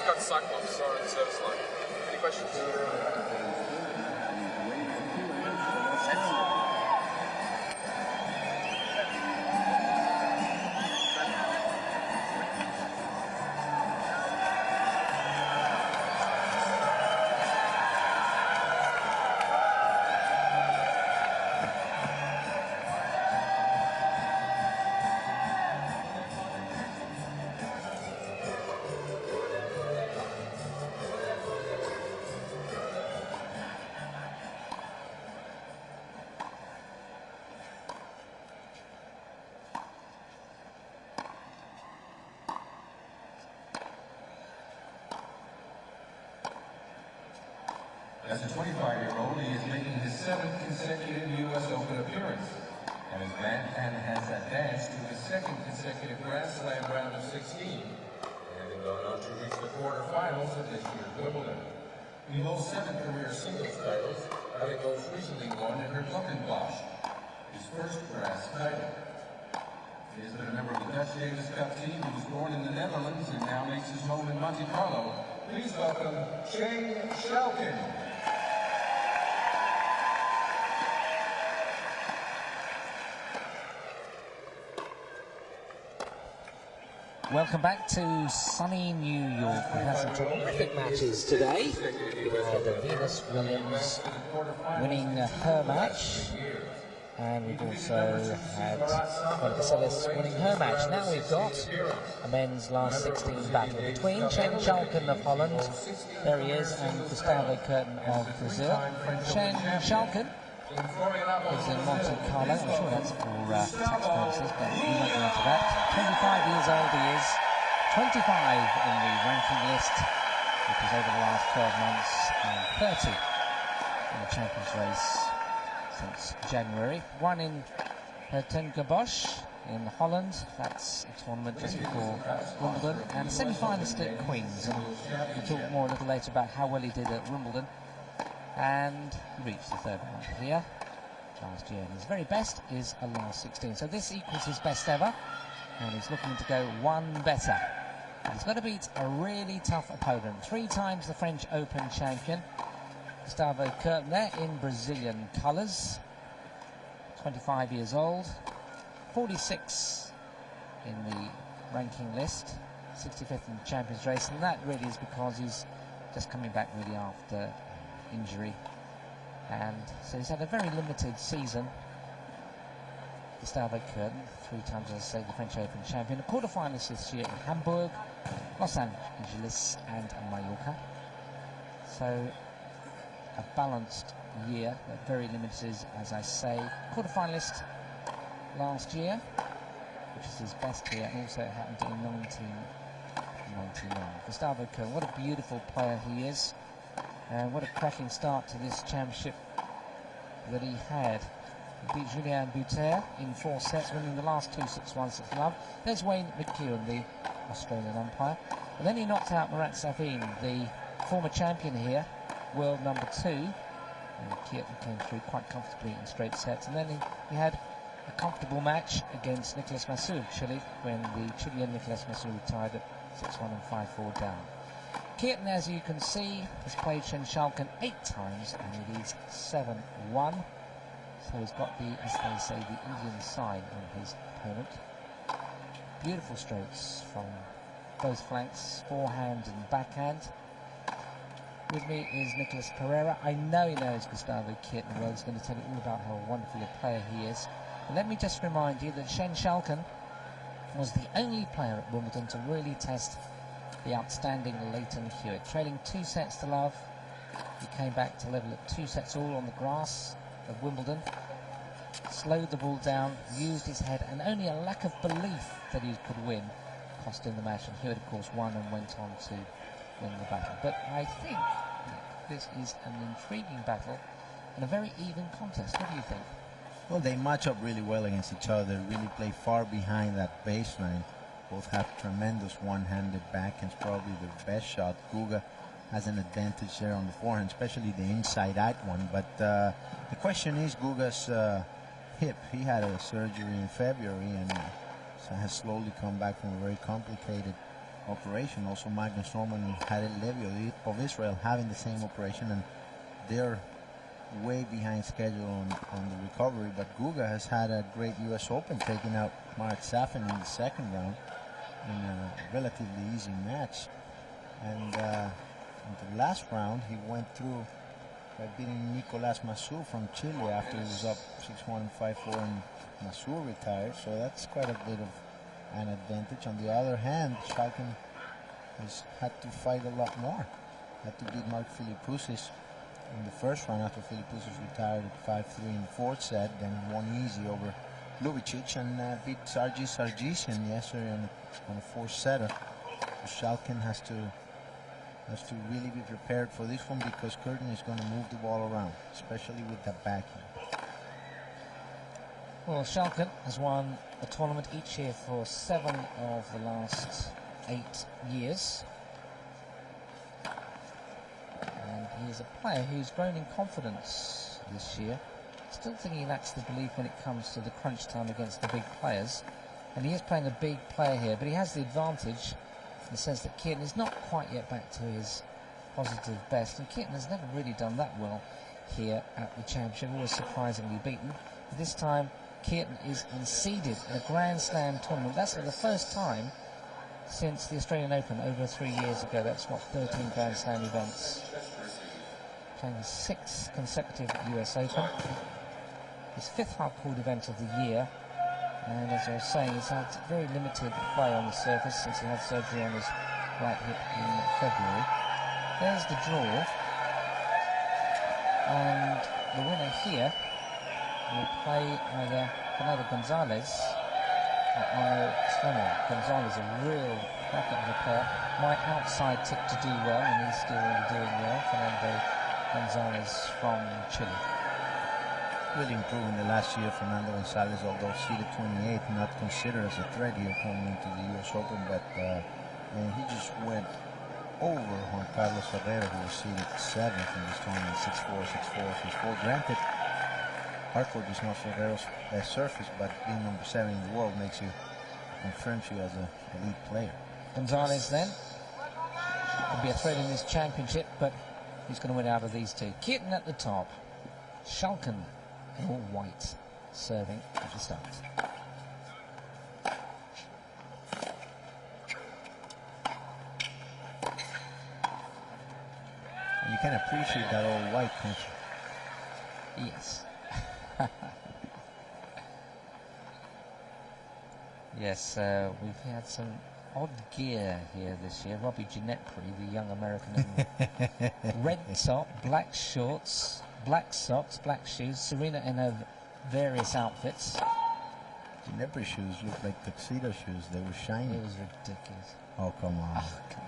got stuck on the service line. Any questions? As a 25-year-old, he is making his 7th consecutive U.S. Open appearance, and has advanced to his 2nd consecutive Grand Slam round of 16, having gone on to reach the quarterfinals of this year's Wimbledon. He holds 7 career singles titles, having most recently won in Kuerten, his first brass title. He has been a member of the Dutch Davis Cup team. He was born in the Netherlands and now makes his home in Monte Carlo. Please welcome Schalken. Welcome back to sunny New York. We had some terrific matches today. We had Venus Williams winning her match, and we've also had Monica winning her match. Now we've got a men's last 16 battle between Schalken of Holland, there he is, and Gustavo Kuerten of Brazil. Schalken is in Monte Carlo. I'm sure that's for tax purposes, but we won't go into that. 25 years old he is, 25 in the ranking list, which is over the last 12 months, and 30 in the Champions race since January. Won in Kuerten in Holland, that's a tournament just before Wimbledon, and a semi-finalist at Queen's. And we'll talk more a little later about how well he did at Wimbledon. And he reached the 3rd round here last year, and his very best is a last 16. So this equals his best ever, and he's looking to go one better. And he's got to beat a really tough opponent. 3 times the French Open champion, Gustavo Kuerten, there in Brazilian colours. 25 years old, 46 in the ranking list, 65th in the Champions race, and that really is because he's just coming back really after injury, and so he's had a very limited season. Gustavo Kuerten, 3 times, as I say, the French Open champion, a quarter-finalist this year in Hamburg, Los Angeles and Mallorca. So a balanced year, but very limited, as I say. Quarter-finalist last year, which is his best year, and also it happened in 1999. Gustavo Kuerten, what a beautiful player he is. And what a cracking start to this championship that he had. He beat Julien Bouter in 4 sets, winning the last 2 6-1, 6-love. There's Wayne McEwen, the Australian umpire. And then he knocked out Murat Safin, the former champion here, world number 2. And Kuerten came through quite comfortably in straight sets. And then he had a comfortable match against Nicolas Massou of Chile, when the Chilean Nicolas Massou retired at 6-1 and 5-4 down. Kuerten, as you can see, has played Schalken 8 times, and it is 7-1. So he's got the, as they say, the Indian sign on his opponent. Beautiful strokes from both flanks, forehand and backhand. With me is Nicolas Pereira. I know he knows Gustavo Kuerten well. He's going to tell you all about how wonderful a player he is. And let me just remind you that Schalken was the only player at Wimbledon to really test the outstanding Leighton Hewitt. Trailing 2 sets to love, he came back to level at 2 sets all on the grass of Wimbledon, slowed the ball down, used his head, and only a lack of belief that he could win cost him the match. And Hewitt, of course, won and went on to win the battle. But I think this is an intriguing battle and a very even contest. What do you think? Well, they match up really well against each other, really play far behind that baseline. Both have tremendous one-handed backhands, probably the best shot. Guga has an advantage there on the forehand, especially the inside-out one. But the question is Guga's hip. He had a surgery in February and so has slowly come back from a very complicated operation. Also, Magnus Norman and Harel Levy of Israel having the same operation, and they're way behind schedule on the recovery. But Guga has had a great U.S. Open, taking out Mark Safin in the second round in a relatively easy match. And in the last round, he went through by beating Nicolas Masur from Chile after he was up 6-1, 5-4, and Masur retired. So that's quite a bit of an advantage. On the other hand, Schalken has had to fight a lot more. Had to beat Mark Philippoussis in the first round after Philippoussis retired at 5-3 in the fourth set, then won easy over Ljubicic and beat Sargis Sargisian yesterday on a fourth setter. So Schalken has to really be prepared for this one, because Kuerten is going to move the ball around, especially with the backhand. Well, Schalken has won a tournament each year for 7 of the last 8 years. And he is a player who's grown in confidence this year. Still think he lacks the belief when it comes to the crunch time against the big players. And he is playing a big player here, but he has the advantage in the sense that Kuerten is not quite yet back to his positive best. And Kuerten has never really done that well here at the Championship, always surprisingly beaten. But this time, Kuerten is unseeded in a Grand Slam tournament. That's for the first time since the Australian Open over 3 years ago. That's what, 13 Grand Slam events. Playing the 6th consecutive US Open. His 5th hard-court event of the year. And as I was saying, he's had very limited play on the surface since he had surgery on his right hip in February. There's the draw. And the winner here will play either Fernando Gonzalez or Arno Slemmer. Gonzalez, a real cracker of a player. My outside tip to do well, and he's still doing well. Fernando Gonzalez from Chile. Really improved in the last year, Fernando Gonzalez, although seeded 28th, not considered as a threat here coming into the U.S. Open, but and he just went over Juan Carlos Ferrero, who was seeded 7th in this tournament, 6-4, 6-4, 6-4. Granted, hardcourt is not Ferrero's best surface, but being number 7 in the world confirms you as an elite player. Gonzalez then could be a threat in this championship, but he's going to win out of these two. Kuerten at the top, Schalken in all white, serving at the start. And you can appreciate that all white, can't you? Yes. Yes, we've had some odd gear here this year. Robbie Ginepri, the young American, in red top, black shorts, black socks, black shoes. Serena in her various outfits. Ginepri shoes look like tuxedo shoes. They were shiny. It was ridiculous. Oh, come on. Oh, come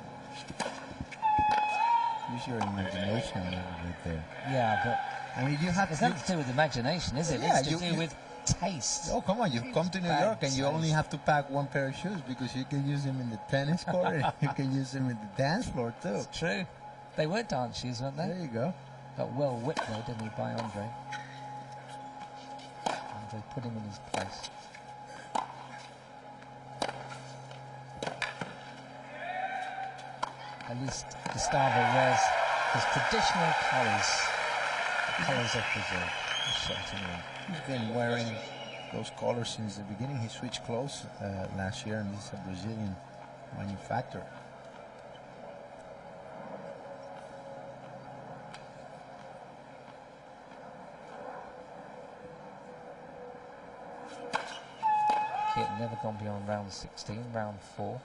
on. Use your imagination a little bit there. Yeah, but I mean, you have it's nothing to do with imagination, is it? Yeah, it's to do with taste. Oh, come on, you come to New Bad York and you taste. only have to pack one pair of shoes, because you can use them in the tennis court and you can use them in the dance floor too. It's true. They were dance shoes, weren't they? There you go. Got well whipped though, didn't he, by Andre? Andre put him in his place. At least Gustavo wears his traditional colours. The colours of Brazil. Certainly. He's been wearing those colors since the beginning. He switched clothes last year, and this is a Brazilian manufacturer. Kuerten never gone beyond round 16, round 4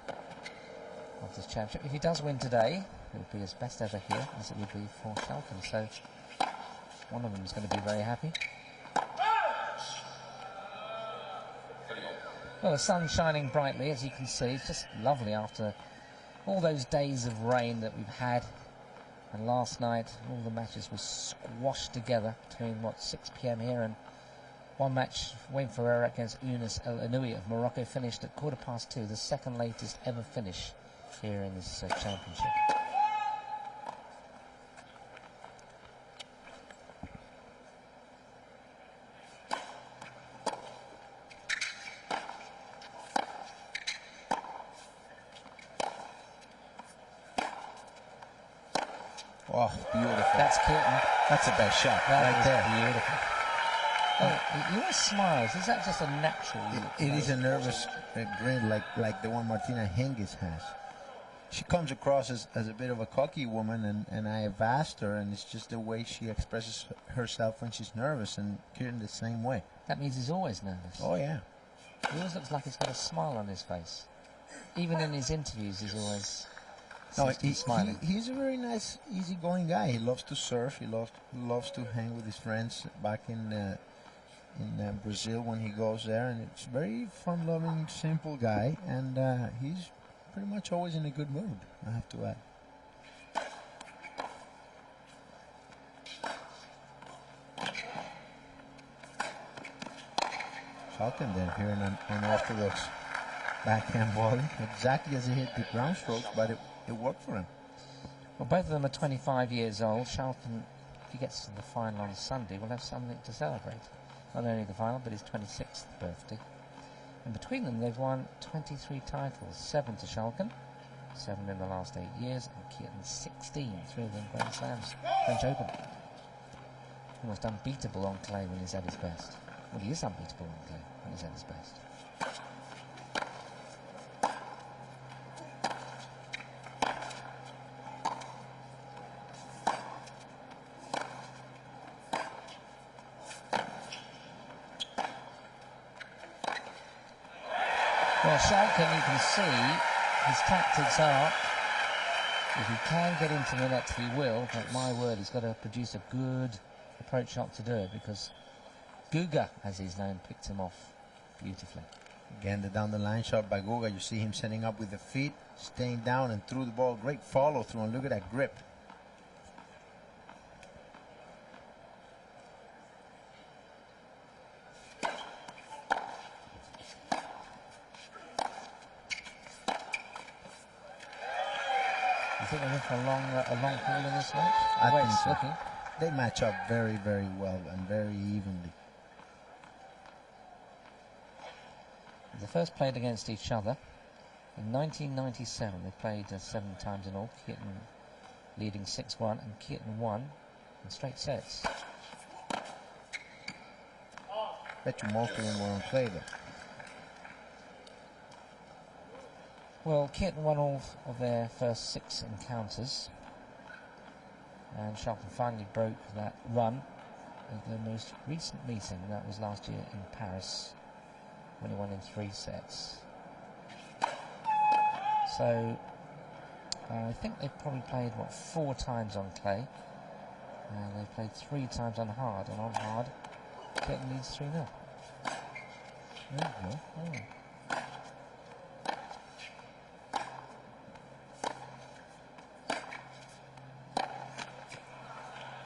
of this championship. If he does win today, it would be his best ever here, as it would be for Schalken. So one of them is going to be very happy. Well, the sun's shining brightly, as you can see. It's just lovely after all those days of rain that we've had. And last night, all the matches were squashed together between, 6 p.m. here, and one match, Wayne Ferreira against Yunus El Inoui of Morocco, finished at 2:15, the second latest ever finish here in this championship. Oh, beautiful. That's Kuerten. That's the best shot That right is there. beautiful. Oh, he always smiles. Is that just a natural look? It is a nervous grin like the one Martina Hingis has. She comes across as a bit of a cocky woman, and I have asked her, and it's just the way she expresses herself when she's nervous, and Kuerten the same way. That means he's always nervous. Oh, yeah. He always looks like he's got a smile on his face. Even in his interviews, he's always smiling. He's a very nice, easygoing guy. He loves to surf. He loves to hang with his friends back in Brazil when he goes there, and it's very fun-loving, simple guy, and he's pretty much always in a good mood, I have to add. Schalken there here in an unorthodox backhand volley, exactly as he hit the ground strokes, but it worked for him. Well, both of them are 25 years old. Schalken, if he gets to the final on Sunday, will have something to celebrate. Not only the final, but his 26th birthday. And between them, they've won 23 titles, 7 to Schalken, 7 in the last 8 years, and Kuerten 16, 3 of them Grand Slams, French Open. Almost unbeatable on clay when he's at his best. Well, he is unbeatable on clay when he's at his best. Well, Schalken, you can see his tactics are, if he can get into the net, he will, but my word, he's got to produce a good approach shot to do it, because Guga, as he's known, picked him off beautifully. Again, the down-the-line shot by Guga. You see him setting up with the feet, staying down and through the ball. Great follow-through, and look at that grip. You think they're in for a long haul in this match? I The way think it's so. looking. They match up very, very well and very evenly. They first played against each other in 1997. They played 7 times in all. Kuerten leading 6-1, and Kuerten won in straight sets. Bet you most of them were on clay though. Well, Kuerten won all of their first 6 encounters, and Schalken finally broke that run at their most recent meeting. That was last year in Paris, when he won in 3 sets. So I think they've probably played, 4 times on clay, and they've played 3 times on hard, and on hard Kuerten leads 3-0.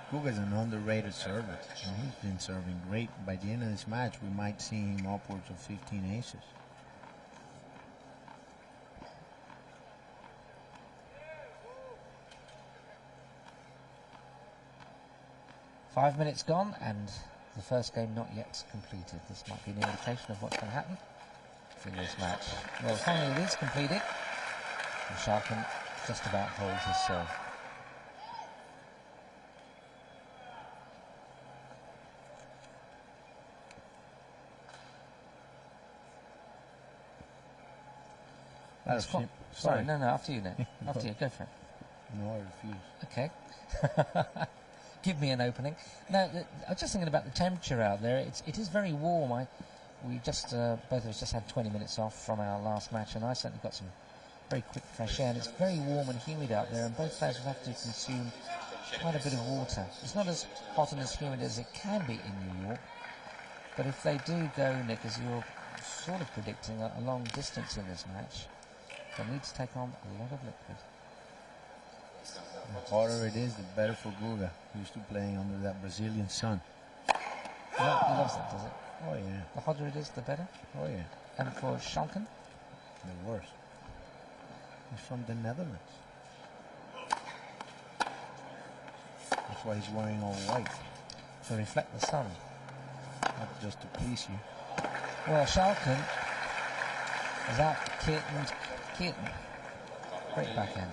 Guga's an underrated server, and he's been serving great. By the end of this match, we might see him upwards of 15 aces. Five minutes gone, and the first game not yet completed. This might be an indication of what's going to happen in this match. Well, finally it is completed, and Schalken just about holds his serve. Sorry, no, after you, Nick. After you, go for it. No, I refuse. Okay. Give me an opening. No, I was just thinking about the temperature out there. It is very warm. We just both of us just had 20 minutes off from our last match, and I certainly got some very quick fresh air. And it's very warm and humid out there, and both players will have to consume quite a bit of water. It's not as hot and as humid as it can be in New York, but if they do go, Nick, as you're sort of predicting, a long distance in this match, they'll need to take on a lot of liquid. The hotter it is, the better for Guga. Used to playing under that Brazilian sun. He loves that, does it? Oh yeah. The hotter it is, the better. Oh yeah. And for Schalken? The worst. He's from the Netherlands. That's why he's wearing all white. To reflect the sun. Not just to please you. Well, Schalken is out Kuerten. Great backhand.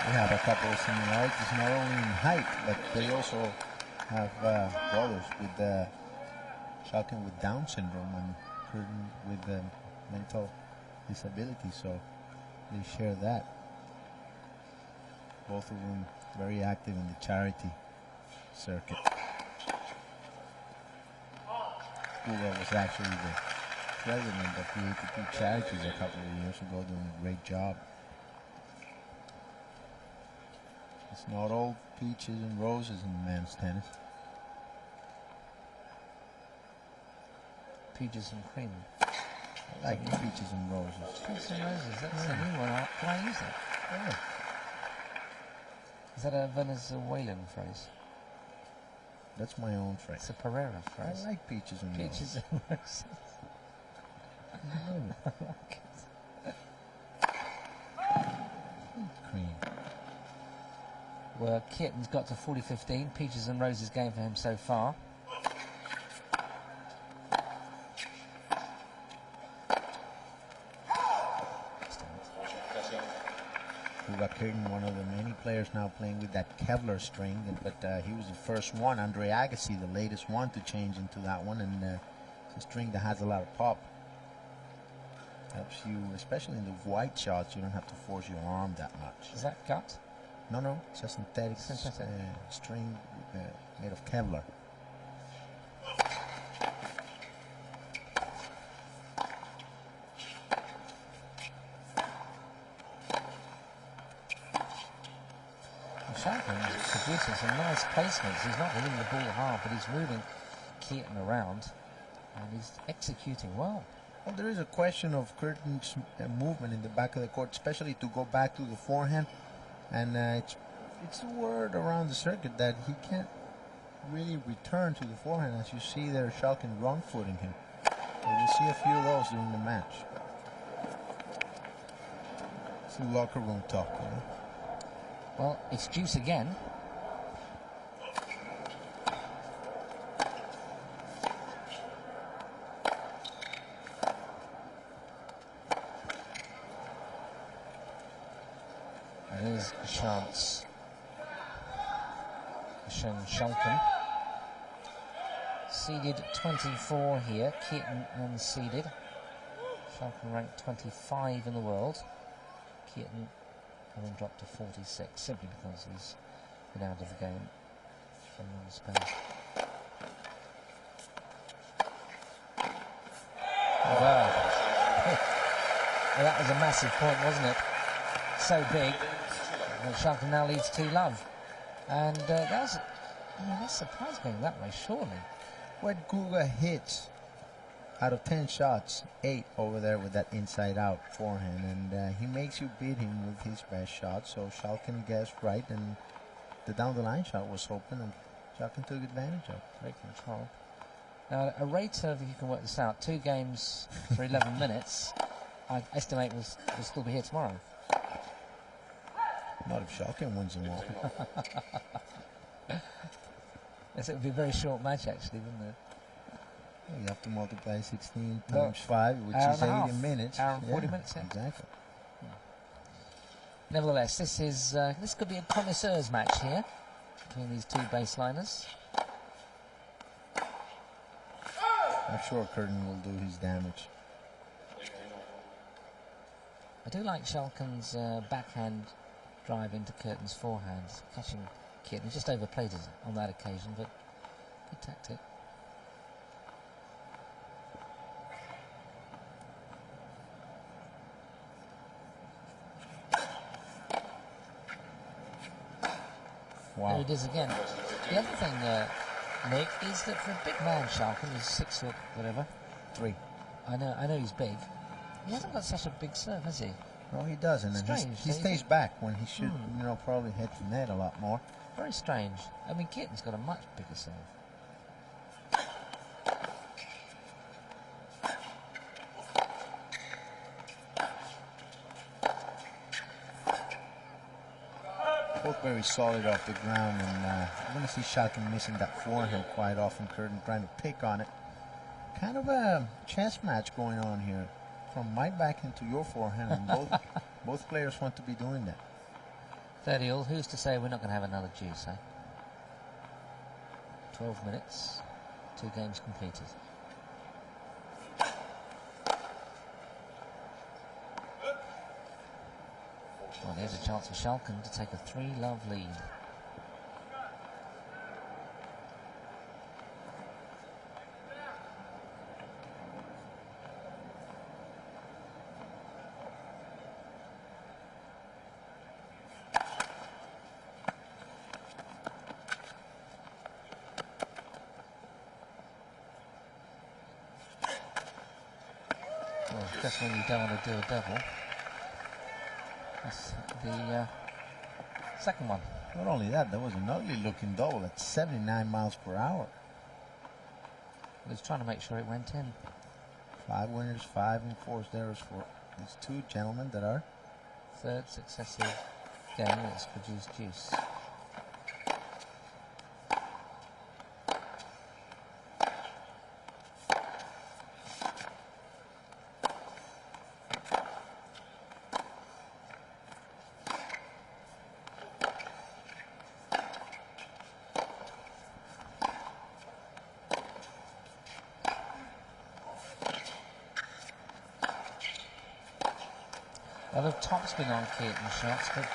They have a couple of similarities, not only in height, but they also have brothers with Schalken with Down syndrome and Kuerten with mental disability, so they share that. Both of them very active in the charity circuit. Kuga was actually the president of the 82 charities a couple of years ago, doing a great job. It's not all peaches and roses in men's tennis. Peaches and cream. I like peaches and roses. Peaches and roses, that's a new one. Can I use it? Yeah. Is that a Venezuelan phrase? That's my own phrase. It's a Pereira phrase. I like peaches and roses. Peaches and roses. I like it. Cream. Well, Kuerten's got to 40-15. Peaches and roses game for him so far. Kuerten, one of the many players now playing with that Kevlar string, but he was the first one. Andre Agassi, the latest one to change into that one, and it's a string that has a lot of pop. Helps you, especially in the white shots, you don't have to force your arm that much. Is that gut? No, it's a synthetic string made of Kevlar. Schalken is producing some nice placements. He's not hitting the ball hard, but he's moving Kuerten around, and he's executing well. Well, there is a question of Kuerten's movement in the back of the court, especially to go back to the forehand, and it's a word around the circuit that he can't really return to the forehand. As you see there, Schalken wrong-footing him. So we'll see a few of those during the match. It's a locker room talk, you know? Well, it's juice again. And here's a chance. Schalken. Seeded 24 here. Kuerten unseeded. Schalken ranked 25 in the world. Kuerten having dropped to 46, simply because he's been out of the game for a long spell. Wow. Well, that was a massive point, wasn't it? So big. And Schalken now leads 2-love. And that was, that's surprised going that way, surely. When Kuga hits, out of 10 shots, 8 over there with that inside-out forehand, and he makes you beat him with his best shot. So Schalken guessed right, and the down-the-line shot was open, and Schalken took advantage of it. Great control. Now, a rate of, if you can work this out, 2 games for 11 minutes, I estimate will still be here tomorrow. Not if Schalken wins them all. Yes, it would be a very short match, actually, wouldn't it? You have to multiply 16 times 5, which is 80 minutes. Hour and 40 minutes, yeah. Exactly. Nevertheless, this could be a connoisseur's match here between these two baseliners. I'm sure Kuerten will do his damage. I do like Schalken's backhand drive into Kuerten's forehand, catching Kuerten. He just overplayed it on that occasion, but good tactic. Wow. There it is again. The other thing, Nick, is that for a big man, Schalken, he's 6 foot whatever. 3. I know he's big. He hasn't got such a big serve, has he? No, he doesn't. Strange, and he stays back when he should, probably hit the net a lot more. Very strange. I mean, Kuerten's got a much bigger serve. Both very solid off the ground, and you're going to see Schalken missing that forehand quite often. Kuerten trying to pick on it. Kind of a chess match going on here, from my backhand to your forehand, and both players want to be doing that. 30 all. Who's to say we're not going to have another juice, eh? 12 minutes, 2 games completed. Well, there's a chance for Schalken to take a 3-love lead. Well, just when you don't want to do a double. That's the second one. Not only that, there was an ugly looking double at 79 miles per hour. He was trying to make sure it went in. 5 winners, 5 enforced errors for these 2 gentlemen that are 3rd successive game that's produced juice. A lot of topspin on Kuerten shots, but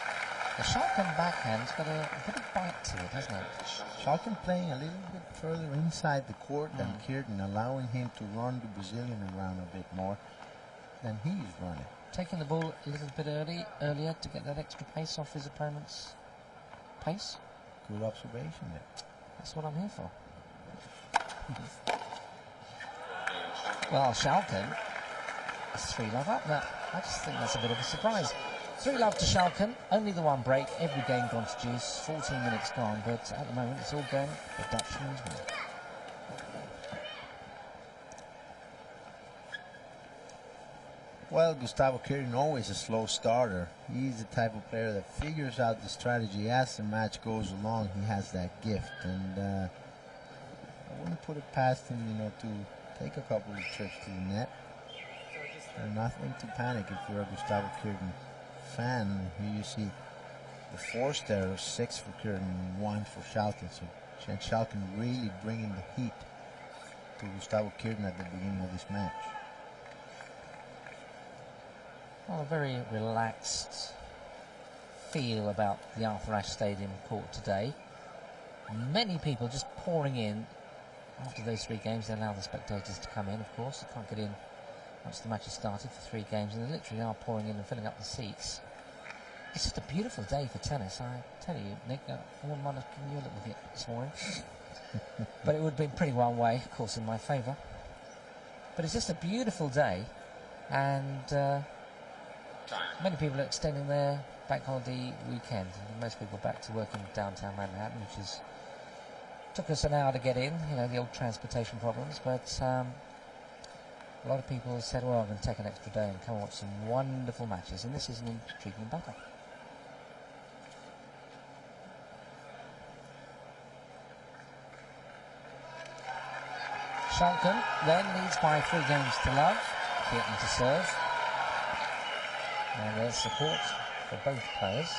the Schalken backhand's got a bit of bite to it, hasn't it? Schalken playing a little bit further inside the court than Kuerten, allowing him to run the Brazilian around a bit more than he's running. Taking the ball a little bit earlier to get that extra pace off his opponent's pace. Good observation there. That's what I'm here for. Well, Schalken is 3-love up now. I just think that's a bit of a surprise. 3-love to Schalken, only the one break, every game gone to juice, 14 minutes gone, but at the moment it's all going for Dutchman's way. Well, Gustavo Kuerten, always a slow starter. He's the type of player that figures out the strategy as the match goes along. He has that gift, and I wouldn't put it past him, to take a couple of trips to the net. And nothing to panic if you're a Gustavo Kuerten fan. Here you see the forced error, 6 for Kuerten and 1 for Schalken. So Schalken really bringing the heat to Gustavo Kuerten at the beginning of this match. Well, a very relaxed feel about the Arthur Ashe Stadium court today. Many people just pouring in. After those 3 games, they allow the spectators to come in, of course. They can't get in once the match has started for 3 games, and they literally are pouring in and filling up the seats. It's just a beautiful day for tennis. I tell you, Nick, I wouldn't mind giving you a little bit this morning. But it would have been pretty one way, of course, in my favour. But it's just a beautiful day, and many people are extending their bank holiday weekend. Most people are back to work in downtown Manhattan, which took us an hour to get in, the old transportation problems, but a lot of people said, well, I'm going to take an extra day and come and watch some wonderful matches, and this is an intriguing battle. Schalken then leads by 3 games to love. Kuerten to serve. And there's support for both players.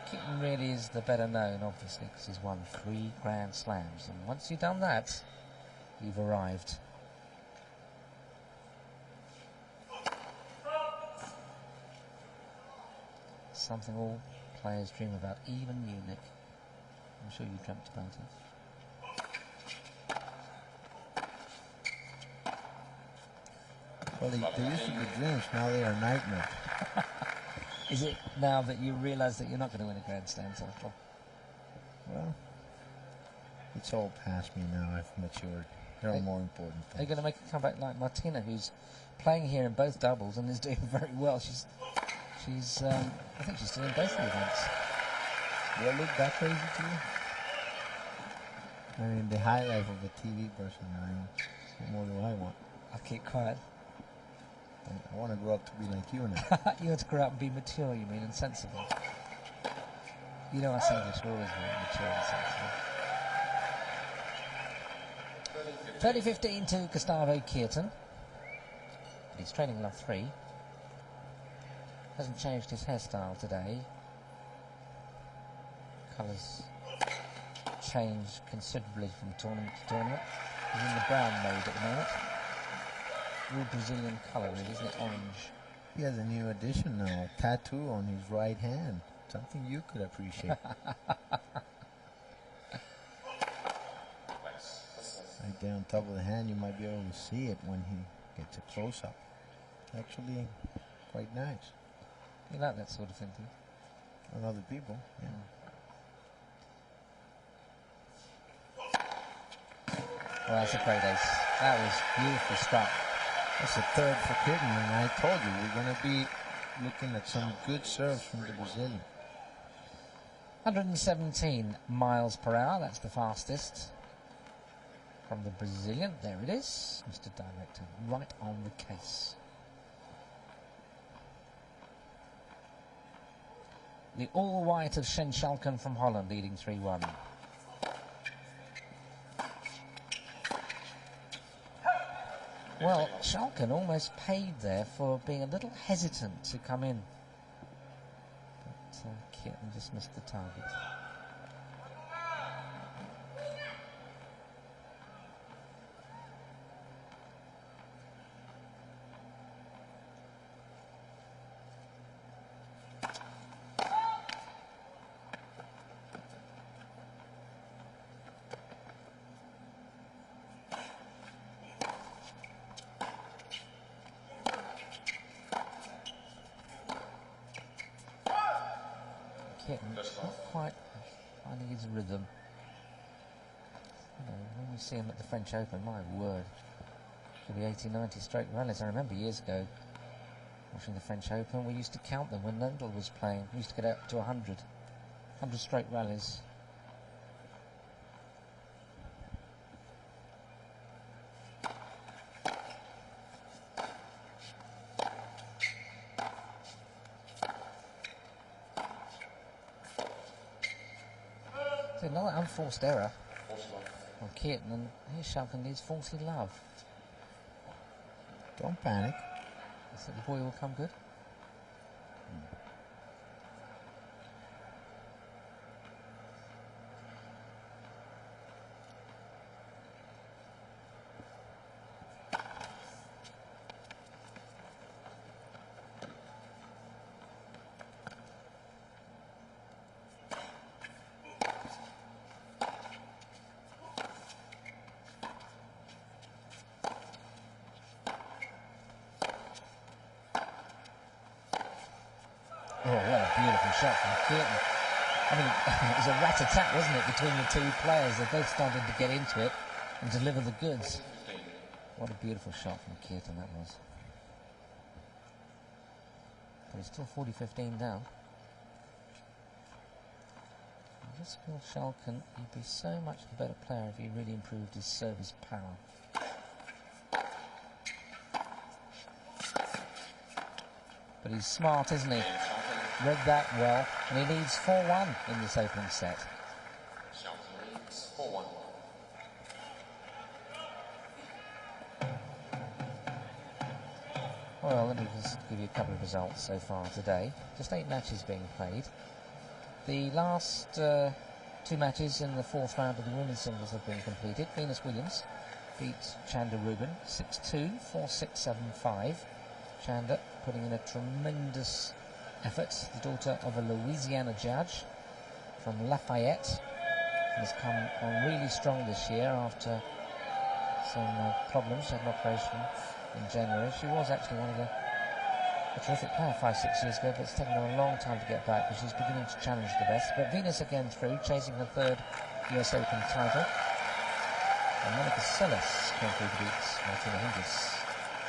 Kuerten really is the better known, obviously, because he's won 3 Grand Slams, and once you've done that, you've arrived. Something all players dream about, even you, Nick. I'm sure you dreamt about it. Well, they used to be dreams, now they are nightmares. Is it now that you realise that you're not going to win a Grand Slam title? Well, it's all past me now. I've matured. There are more important things. Are you going to make a comeback like Martina, who's playing here in both doubles and is doing very well? She's I think she's doing both the events. Do I look that crazy to you? I mean, the high life of a TV person. What more do I want? I'll keep quiet. I want to grow up to be like you now. You want to grow up and be mature, you mean, and sensible. You know us English, we're always very mature and sensible. 30-15 to Gustavo Kuerten. But he's trailing love 3. Hasn't changed his hairstyle today. colours change considerably from tournament to tournament. He's in the brown mode at the moment. Real Brazilian colour, really, isn't it? Orange. He has a new addition now, a tattoo on his right hand. Something you could appreciate. Right there on top of the hand, you might be able to see it when he gets a close-up. Actually, quite nice. You like that sort of thing, do you? On other people, yeah. Well, that's a great ace. That was beautifully struck. That's the third for Kuerten, and I told you we're going to be looking at some good serves from the Brazilian. 117 miles per hour, that's the fastest from the Brazilian. There it is, Mr. Director, right on the case. The all-white of Schalken from Holland leading 3-1. Well, Schalken almost paid there for being a little hesitant to come in. But Kuerten just missed the target. Not quite finding his rhythm. You know, when you see him at the French Open, my word, could be 80, 90 straight rallies. I remember years ago watching the French Open, we used to count them when Lendl was playing. We used to get up to 100 straight rallies. Another unforced error on Kuerten, and here Schalken needs 40 love. Don't panic. I think the boy will come good. Oh, what a beautiful shot from Kuerten. I mean, it was a rat-a-tat, wasn't it, between the two players? They both started to get into it and deliver the goods. What a beautiful shot from Kuerten that was. But he's still 40-15 down. I just feel Schalken, he'd be so much a better player if he really improved his service power. But he's smart, isn't he? Read that well, and he needs 4-1 in this opening set. Schalken leads 4-1. Well, let me just give you a couple of results so far today. Just 8 matches being played. The last 2 matches in the 4th round of the women's singles have been completed. Venus Williams beat Chanda Rubin 6-2, 4-6, 7-5. Chanda putting in a tremendous effort. The daughter of a Louisiana judge from Lafayette has come on really strong this year after some problems. She had an operation in January. She was actually a terrific player 5-6 years ago, but it's taken her a long time to get back, but she's beginning to challenge the best. But Venus again through, chasing her 3rd US Open title. And Monica Seles came through to beat Martina Hingis,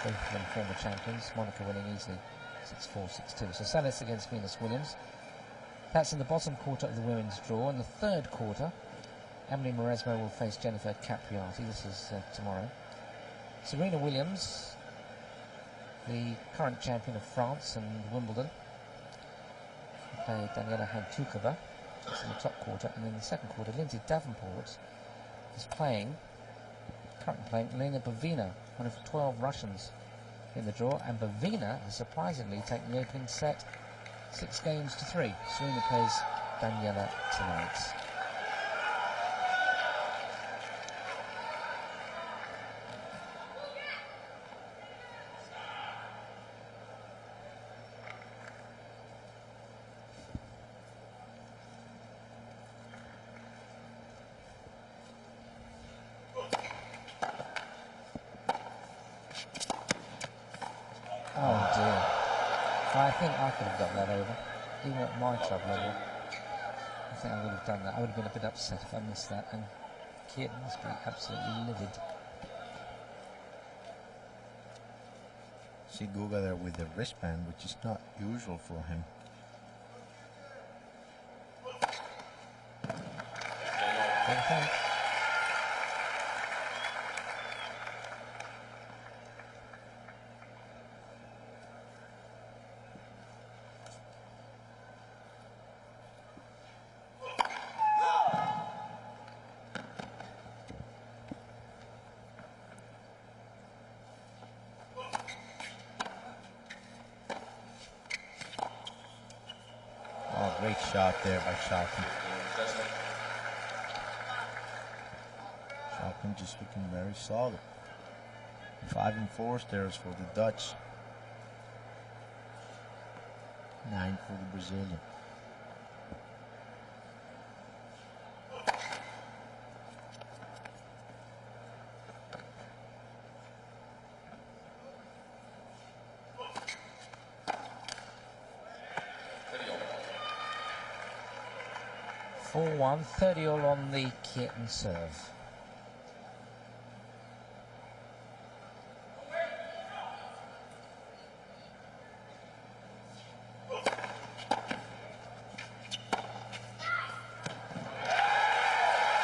both of them former champions. Monica winning easily 6-4, 6-2. So Seles against Venus Williams. That's in the bottom quarter of the women's draw. In the 3rd quarter, Emily Mauresmo will face Jennifer Capriati. This is tomorrow. Serena Williams, the current champion of France and Wimbledon, will play Daniela Hantuchova. That's in the top quarter. And in the 2nd quarter, Lindsay Davenport is currently playing Elena Bovina, one of 12 Russians in the draw, and Bovina has surprisingly taken the opening set 6-3. Serena plays Daniela tonight. Oh dear. I think I could have got that over, even at my club level. I think I would have done that. I would have been a bit upset if I missed that, and Kuerten must be absolutely livid. See Guga there with the wristband, which is not usual for him. Okay. Oh, great shot there by Schalken. Schalken just looking very solid. 5 and 4 stairs for the Dutch. 9 for the Brazilian. Four-one, 30 all on the Kuerten serve.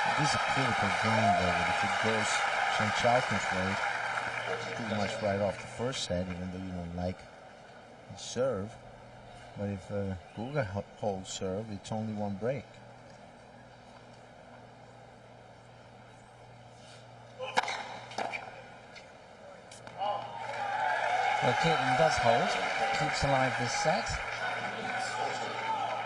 It is a critical game though, but if it goes Schalken's way, pretty much right off the first set, even though you don't like the serve. But if Guga holds serve, it's only one break. Well, Kuerten does hold, keeps alive this set.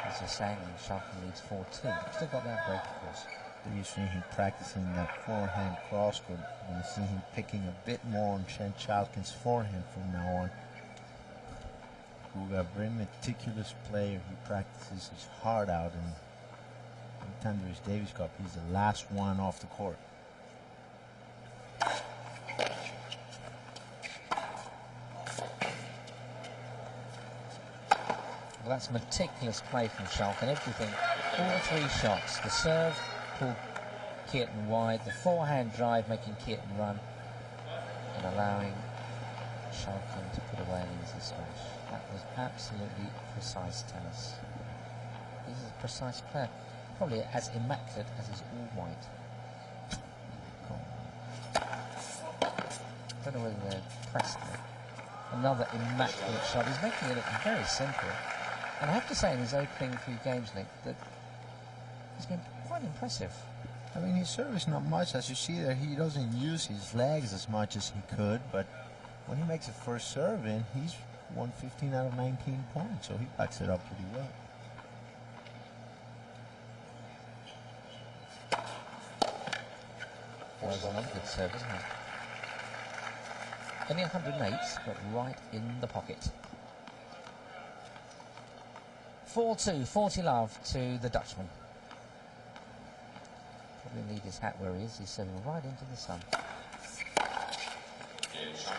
As you're saying, Schalken leads 4-2. Still got that break, of course. You see him practicing that forehand crosscourt, and you see him picking a bit more on Schalken's forehand from now on. Guga, a very meticulous player. He practices his heart out, and every time there's Davis Cup, he's the last one off the court. Well, that's meticulous play from Schalken. Everything, all three shots. The serve pulled Kuerten wide, the forehand drive making Kuerten run, and allowing Schalken to put away an easy smash. That was absolutely precise tennis. He's a precise player, probably as immaculate as his all white. I don't know whether they're pressed there. Another immaculate shot. He's making it look very simple. And I have to say, in his opening few games, Nick, that he's been quite impressive. I mean, his serve is not much. As you see there, he doesn't use his legs as much as he could, but when he makes a first serve in, he's won 15 out of 19 points, so he backs it up pretty well. Well, that's another good serve, isn't it? Only 108, but right in the pocket. 4-2, 40 love to the Dutchman. Probably need his hat where he is. He's serving right into the sun.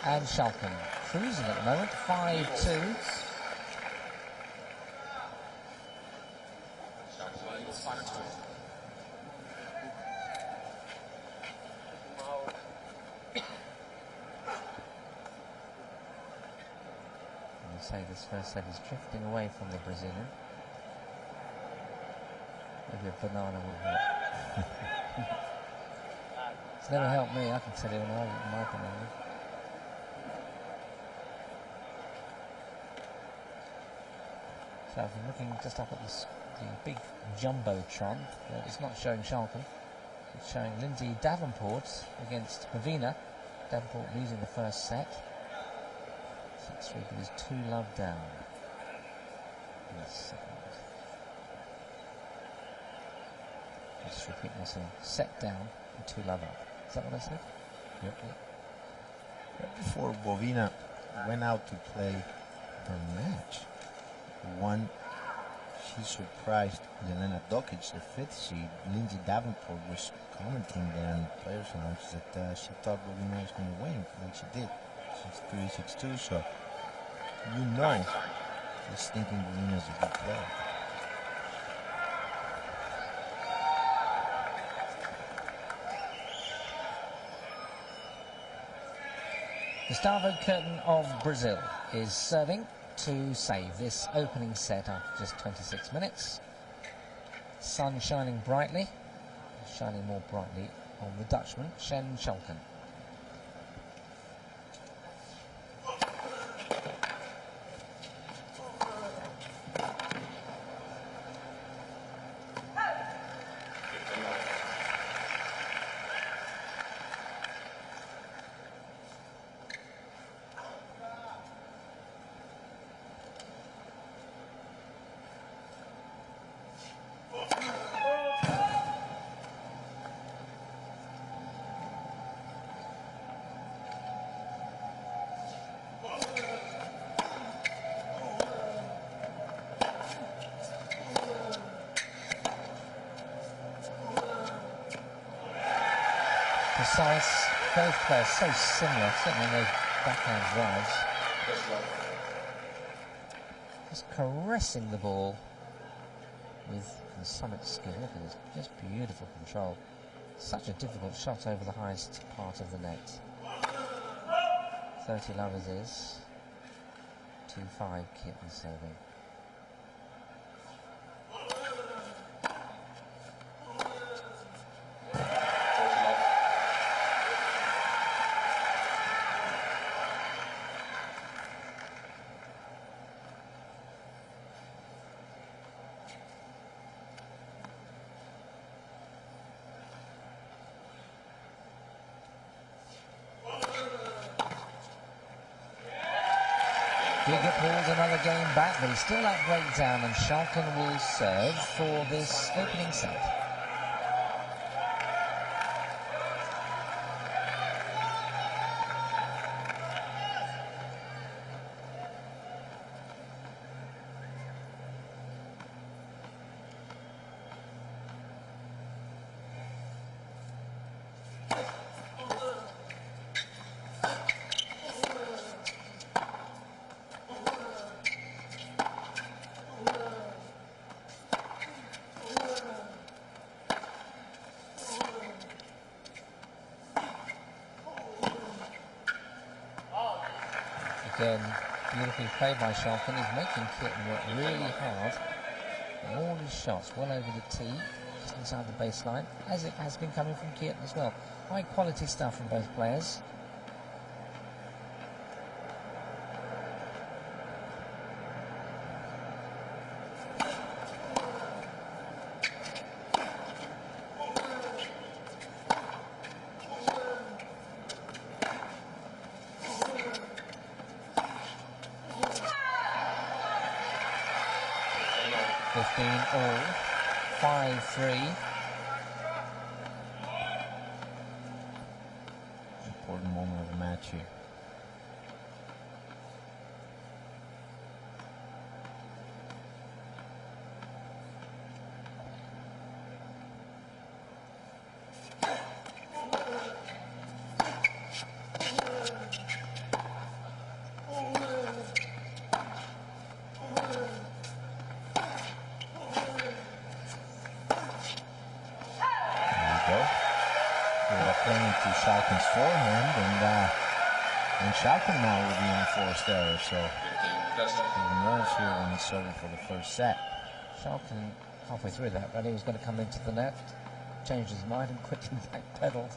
And Schalken cruising at the moment, 5-2. I'd say this first set is drifting away from the Brazilian. Maybe a banana will help. It's never helped me, I can tell you when I eat my banana. So I've been looking just up at this, the big jumbotron. It's not showing Schalken. It's showing Lindsay Davenport against Pavina. Davenport losing the first set. 6-3, but is 2 love down in the second. I'll just repeat myself. Set down and 2 love up. Is that what I said? Yep. Right before Bovina went out to play her match, she surprised Jelena Dokic, the 5th seed. Lindsay Davenport was commenting there in the players' lounge that she thought Bovina was going to win, like she did. 6-3, 6-2, so you know he's thinking Bovina's a good player. Gustavo Kuerten of Brazil is serving to save this opening set after just 26 minutes. Sun shining brightly, shining more brightly on the Dutchman, Schalken. Precise, both players so similar, certainly in those backhand drives. Just caressing the ball with consummate skill. Look at this, just beautiful control. Such a difficult shot over the highest part of the net. 30 lovers is 2-5, Kuerten serving. Giga pulled another game back, but he's still at breakdown, and Schalken will serve for this opening set. Again, beautifully played by Schalken. He's making Kuerten work really hard. And all his shots well over the tee, just inside the baseline, as it has been coming from Kuerten as well. High quality stuff from both players. All 5-3. Important moment of the match here. To Schalken's forehand, and Schalken now will be in forced error, so he nerves here when he's serving for the first set. Schalken, halfway through that, but he was going to come into the net, changed his mind and quickly backpedaled.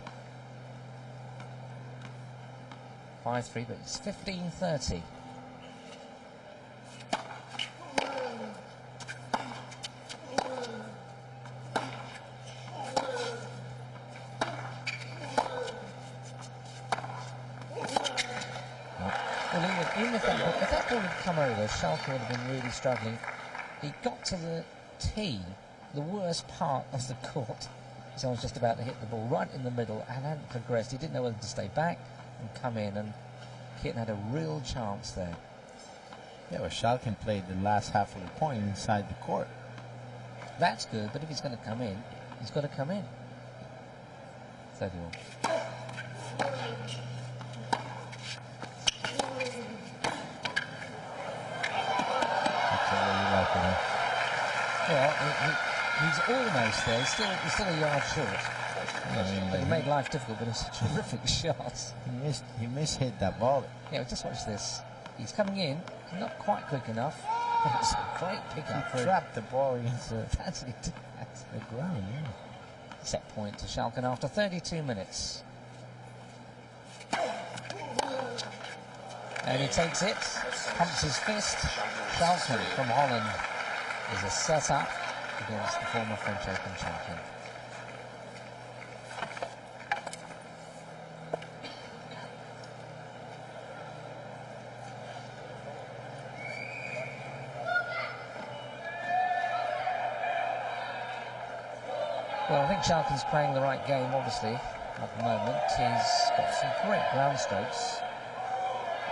5-3, but it's 15-30. Even if that ball had come over, Schalke would have been really struggling. He got to the tee the worst part of the court. Someone's just about to hit the ball right in the middle and hadn't progressed. He didn't know whether to stay back and come in, and Kuerten had a real chance there. Yeah, well, Schalken played the last half of the point inside the court. That's good, but if he's going to come in, he's got to come in. 30-all. Well, he's almost there. He's still a yard short. But he made life difficult, but it's a terrific shot. He mishit that ball. Yeah, just watch this. He's coming in, not quite quick enough. But it's a great pickup. He trapped the ball against That's what he did. the ground, yeah. Set point to Schalken after 32 minutes. And he takes it, pumps his fist. Schalken from Holland is a set-up against the former French Open champion. Well, I think Schalken's playing the right game, obviously, at the moment. He's got some great ground strokes.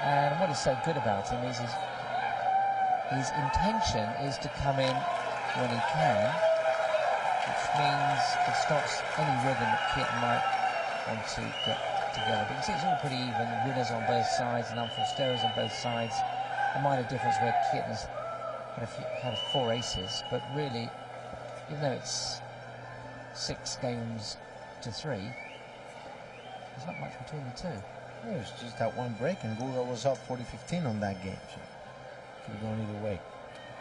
And what is so good about him is his intention is to come in when he can, which means it stops any rhythm that Kuerten might want to get together. But you see it's all pretty even, winners on both sides and unforced errors on both sides. A minor difference where Kuerten's had 4 aces, but really, even though it's 6 games to 3, there's not much between the two. Yeah, it was just that one break, and Guga was up 40-15 on that game. So could have gone either way.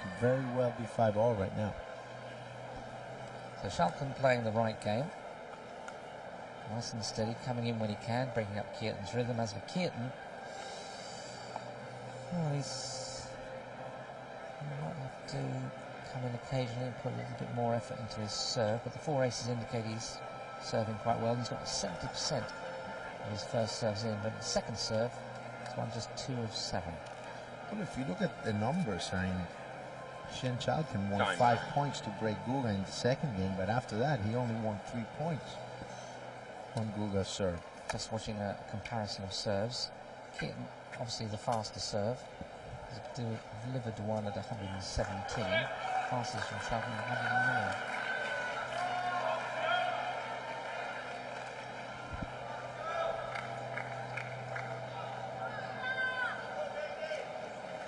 Could very well be 5-all right now. So Schalken playing the right game. Nice and steady, coming in when he can, breaking up Kuerten's rhythm. As for Kuerten, well, he might have to come in occasionally and put a little bit more effort into his serve, but the 4 aces indicate he's serving quite well. He's got 70% of his first serves in, but his second serve, he's won just 2 of 7. Well, if you look at the numbers, I mean, Schalken won 5 points to break Guga in the second game, but after that he only won 3 points on Guga's serve. Just watching a comparison of serves. Kuerten, obviously the faster serve. He's delivered one at 117. Fastest from Schalken, 109.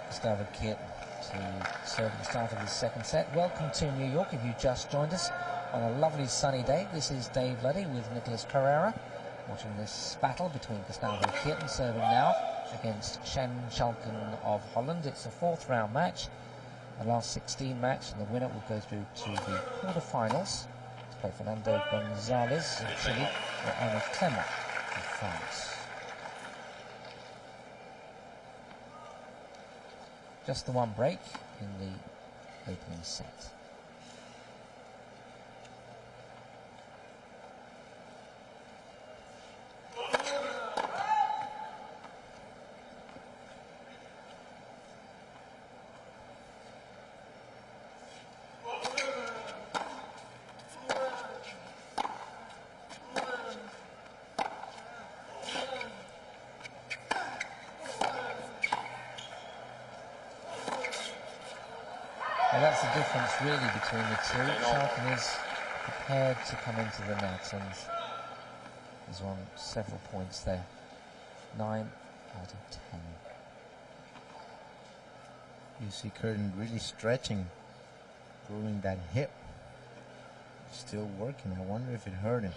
Gustavo Kuerten to serve at the start of his second set. Welcome to New York if you just joined us on a lovely sunny day. This is Dave Luddy with Nicholas Pereira, watching this battle between Gustavo Kuerten serving now against Schalken of Holland. It's a 4th round match, a last 16 match, and the winner will go through to the quarterfinals to play Fernando Gonzalez of Chile or Anna Clement of France. Just the one break in the opening set. Well, that's the difference really between the two. Schalken is prepared to come into the net and has won several points there. 9 out of 10. You see Kuerten really stretching, proving that hip still working. I wonder if it hurt him.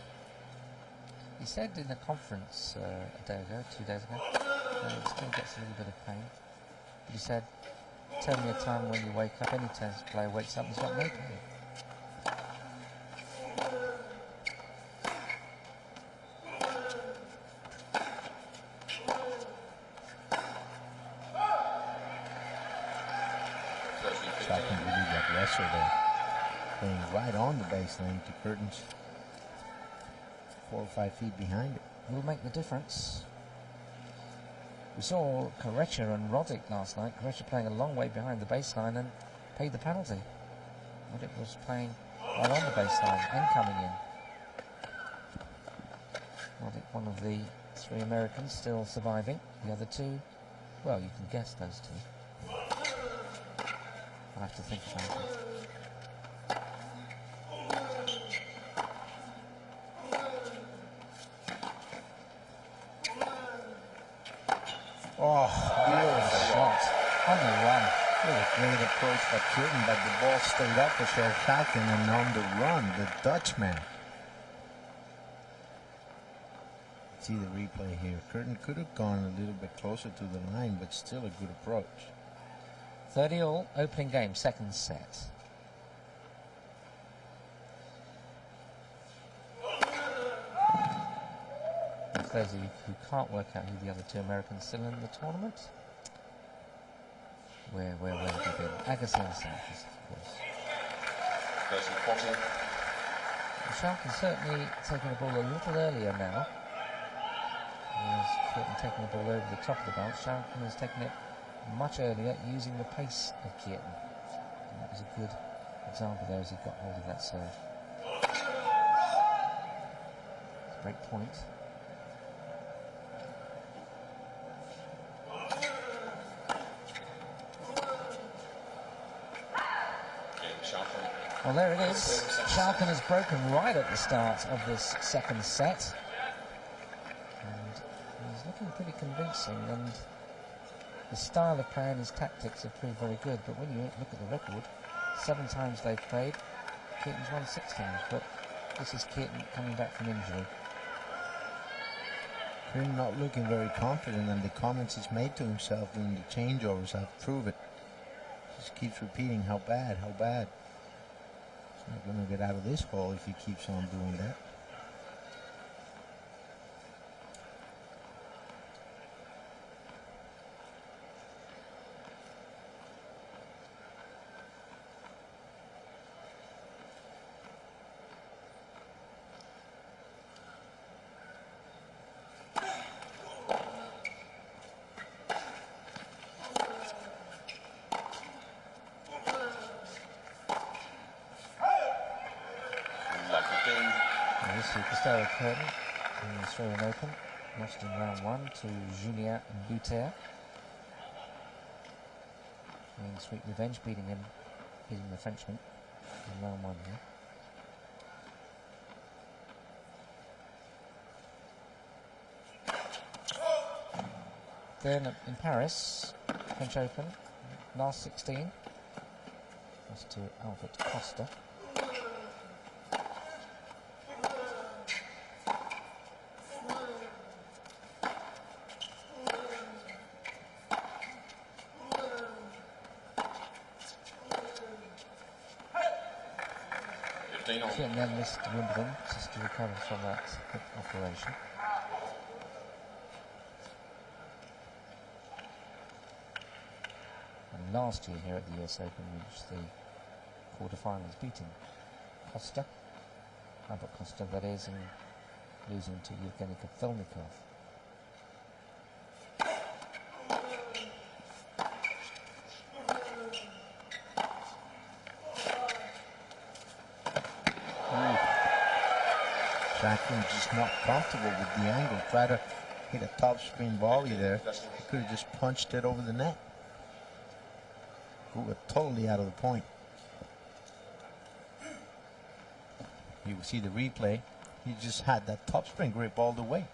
He said in a conference a day ago, 2 days ago, that it still gets a little bit of pain. But he said, tell me a time when you wake up, any tennis player wakes up and there's got no pain. Schalken really got wrestled there, playing right on the baseline to Kuerten's 4 or 5 feet behind it. Will make the difference. We saw Kuerten and Roddick last night. Kuerten playing a long way behind the baseline and paid the penalty. Roddick was playing Right on the baseline and coming in. One of the three Americans still surviving. The other two, well, you can guess those two. I have to think about it. Oh, Beautiful shot on the run. a great approach by Kuerten, but the ball stayed up for Schalken, and on the run, the Dutchman. See the replay here. Kuerten could have gone a little bit closer to the line, but still a good approach. 30 all, opening game, second set. For those of you who can't work out who the other two Americans still in the tournament, where have they been? Agassi and Sanchez, of course. 30-40. Schalken certainly taking the ball a little earlier now. Whereas Kuerten taking the ball over the top of the bounce, Schalken has taken it much earlier using the pace of Kuerten. And that was a good example there as he got hold of that serve. Break point. Well, there it is. Schalken has broken right at the start of this second set. And he's looking pretty convincing, and his style of play and his tactics have proved very good. But when you look at the record, 7 times they've played, Kuerten's won 6 times. But this is Kuerten coming back from injury. Kuerten not looking very confident, and the comments he's made to himself during the changeovers have proved it. Just keeps repeating how bad, how bad. He's not going to get out of this hole if he keeps on doing that. Superstar Kuerten in the Australian Open, lost in round 1 to Julien Bouter. And sweet revenge, beating the Frenchman in round 1 there. Then in Paris, French Open, last 16, lost to Albert Costa. 15 all. And then missed Wimbledon just to recover from that hip operation. And last year here at the US Open reached the quarterfinals, beating Costa, Albert Costa that is, and losing to Yevgeny Kafelnikov. Schalken just not comfortable with the angle. Try to hit a topspin volley there. He could have just punched it over the net. Kuga totally out of the point. You will see the replay. He just had that topspin grip all the way.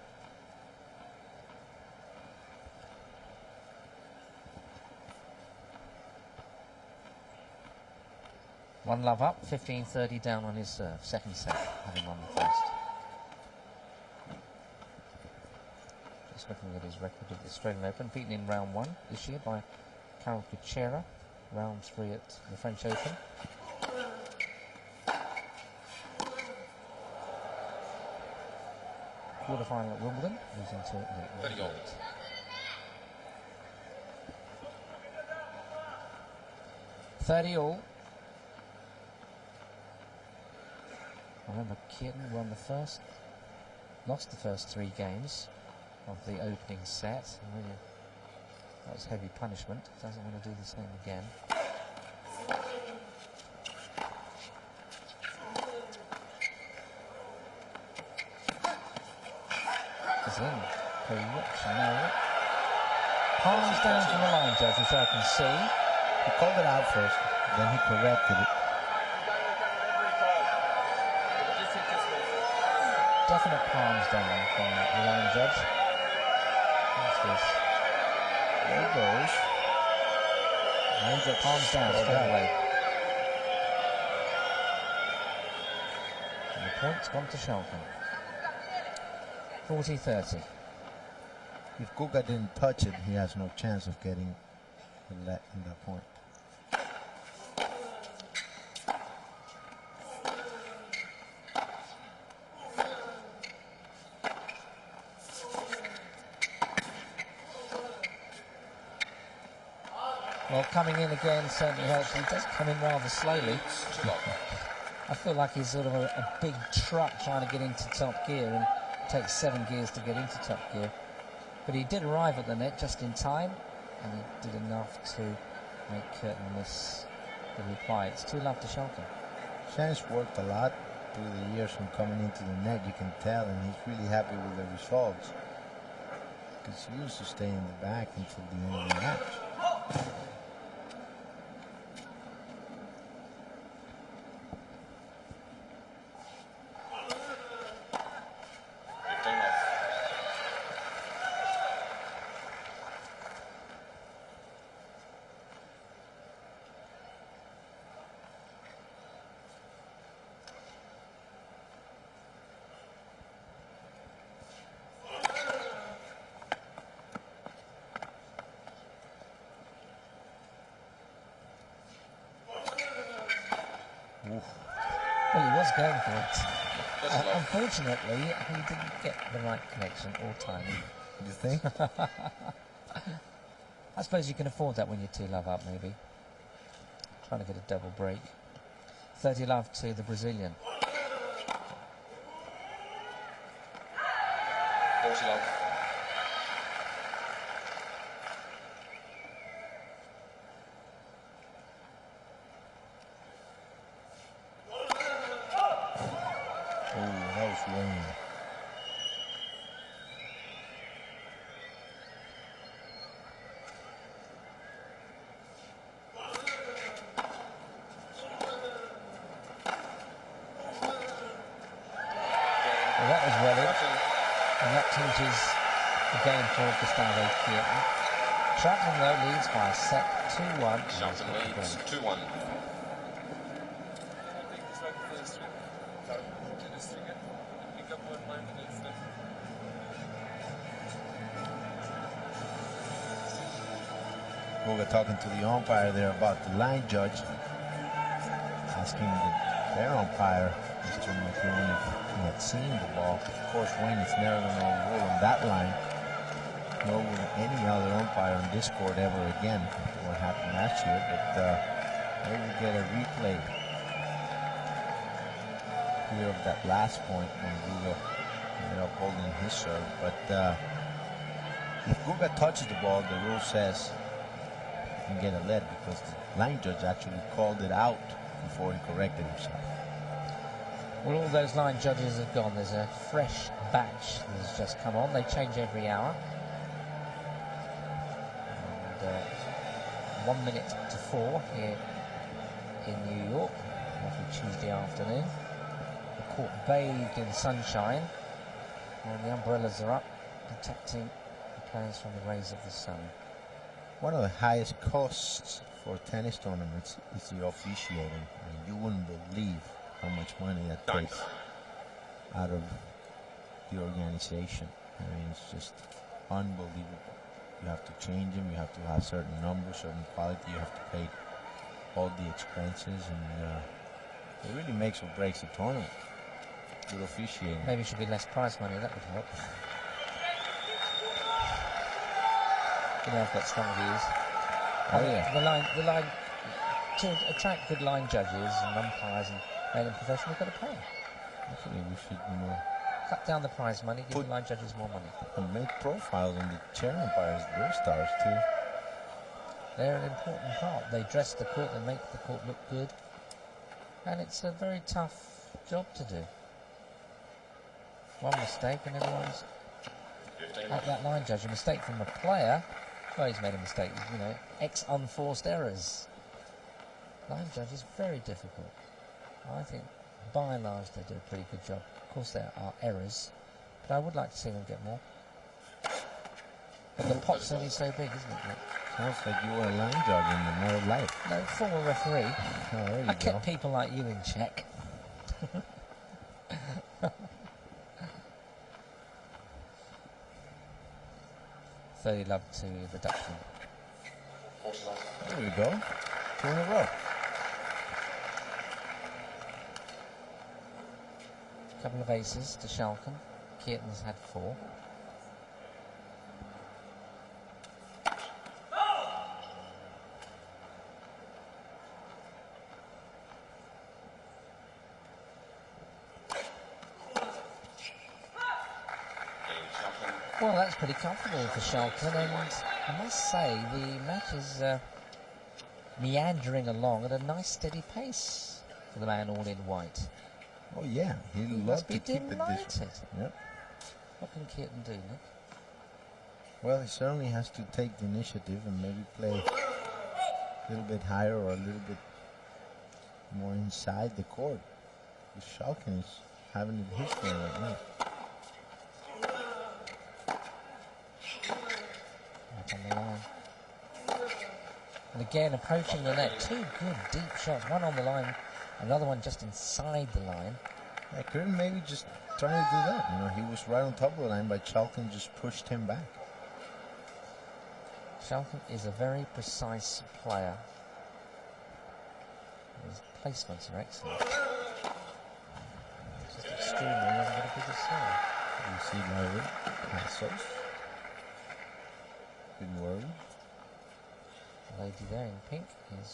One love up, 15-30 down on his serve. Second set, having won the first. Just looking at his record of the Australian Open, beaten in round 1 this year by Carol Kuchera, round 3 at the French Open. Quarterfinal at Wimbledon, losing to Nick Ward. 30 all. Remember, Kuerten won lost the first 3 games of the opening set. Really, that was heavy punishment. Doesn't want to do the same again. in. Correction, no. Palms down from the line judge, which I can see. He called it out first, then he corrected it. Definite palms down from the line judge. What's this? There it goes. And the palms down straight away. And the point's gone to Schalken. 40-30. If Kuga didn't touch it, he has no chance of getting that in that point. Well, coming in again certainly helps. He does come in rather slowly. I feel like he's sort of a big truck trying to get into top gear, and it takes 7 gears to get into top gear. But he did arrive at the net just in time, and he did enough to make Kuerten miss the reply. It's 2-love to Schalken. Shan's worked a lot through the years from coming into the net, you can tell, and he's really happy with the results. Because he used to stay in the back until the end of the match. Well, he was going for it. Unfortunately, he didn't get the right connection or timing. You think? I suppose you can afford that when you're 2-love up, maybe. Trying to get a double break. 30-love to the Brazilian. 40-love. That was well in, and that changes the game for Gustavo Kuerten. Schalken though leads by a set 2-1. Schalken leads 2-1. Kuga talking to the umpire there about the line judge, asking their umpire, Mr. McEwen, if he had seen the ball. Of course, Wayne is never going to rule on that line, nor will any other umpire on this court ever again, what happened last year, but maybe we'll get a replay here of that last point when Guga ended up holding his serve. But if Guga touches the ball, the rule says he can get a lead because the line judge actually called it out before he corrected himself. Well, all those line judges have gone. There's a fresh batch that has just come on. They change every hour. And 1 minute to 4 here in New York, every Tuesday afternoon. The court bathed in sunshine, and the umbrellas are up, protecting the players from the rays of the sun. One of the highest costs for tennis tournaments is the officiating. I mean, you wouldn't believe how much money that takes out of the organization. I mean, it's just unbelievable. You have to change them, you have to have certain numbers, certain quality, you have to pay all the expenses, and it really makes or breaks the tournament. Good officiating. Maybe it should be less prize money, that would help. You know, I've got strong views. Oh yeah. The line, to attract good line judges and umpires and make them professional, you've got to pay them. Actually, we should Cut down the prize money, give the line judges more money. and make profiles on the chair umpires, their stars too. They're an important part. They dress the court, they make the court look good. And it's a very tough job to do. One mistake and everyone's 15. At that line judge, a mistake from a player. Well, he's made a mistake, you know, X unforced errors. Line judge is very difficult. I think, by and large, they do a pretty good job. Of course, there are errors, but I would like to see them get more. But the pot's only so big, isn't it? Sounds like you were a line judge in the real life. No, former referee. Oh, there you I go. kept people like you in check. 30 love to the Dutchman. 40 love. There we go. 2 in a row. Couple of aces to Schalken. Kuerten's had 4. Well, that's pretty comfortable for Schalken, and I must say the match is meandering along at a nice steady pace for the man all in white. Oh yeah, he Must loves be to keep it this delighted. way. Yep. What can Kuerten do, Nick? Well, he certainly has to take the initiative and maybe play a little bit higher or a little bit more inside the court. Because Schalken is having it his way right now. Right on the line. And again, approaching the net. 2 good deep shots. One on the line, another one just inside the line. Yeah, Kuerten maybe just trying to do that. You know, he was right on top of the line, but Schalken just pushed him back. Schalken is a very precise player. His placements are excellent. It's just extraordinary he hasn't got a bigger serve. You see Larry Passos. Didn't worry. The lady there in pink is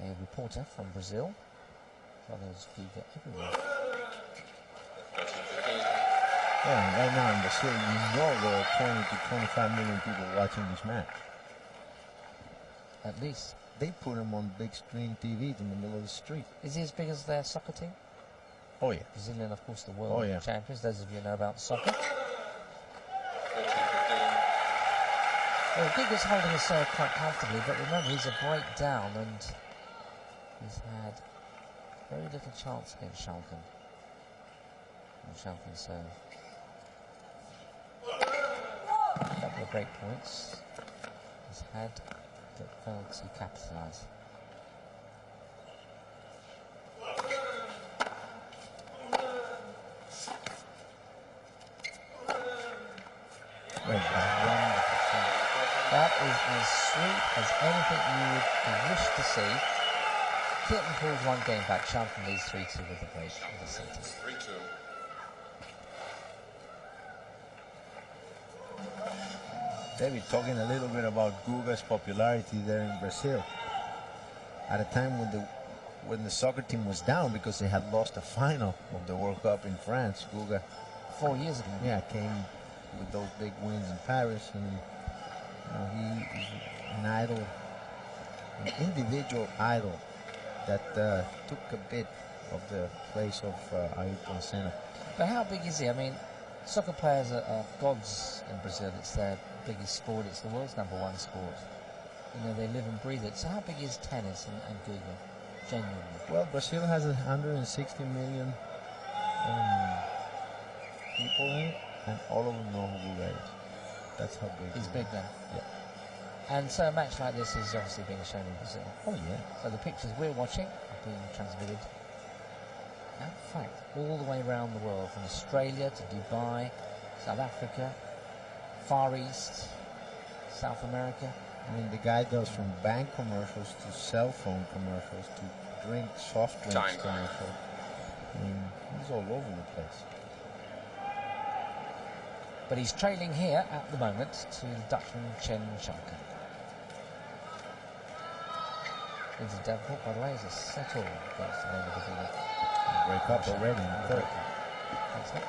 a reporter from Brazil. Others do get everywhere. 13, 15. Yeah, right now in Brazil, you know there are 20 to 25 million people watching this match. At least. They put him on big screen TVs in the middle of the street. Is he as big as their soccer team? Oh yeah. Brazilian, of course, the world yeah. champions. Those of you who know about soccer. 14, 15. Well, Giga's holding his serve quite comfortably, but remember, he's a breakdown and he's had very little chance against Schalken. And Schalken serve. A couple of break points he's had, but failed to capitalise. That is as sweet as anything you would wish to see. Kuerten pulls one game back. Schalken leads 3-2 with the break of the centre. 3-2. David, talking a little bit about Guga's popularity there in Brazil. At a time when the soccer team was down because they had lost the final of the World Cup in France, Guga 4 years ago. yeah, came with those big wins in Paris, and you know, he is an idol, an individual idol that took a bit of the place of Ayrton Senna. But how big is he? I mean, soccer players are gods in Brazil. It's their biggest sport. It's the world's #1 sport. You know, they live and breathe it. So how big is tennis and Guga, genuinely? Well, Brazil has 160 million people in it, and all of them know who Guga is. That's how big He's he big is. then. Yeah. And so a match like this is obviously being shown in Brazil. Oh yeah. So the pictures we're watching are being transmitted, in fact, all the way around the world, from Australia to Dubai, South Africa, Far East, South America. I mean, the guy goes from bank commercials to cell phone commercials to soft drinks Time. commercials. I mean, he's all over the place. But he's trailing here at the moment to Dutchman Chen Schalken. Lindsay Davenport, by the way, is a settle against the name of the field. Break up already in the third. Thanks, Nick.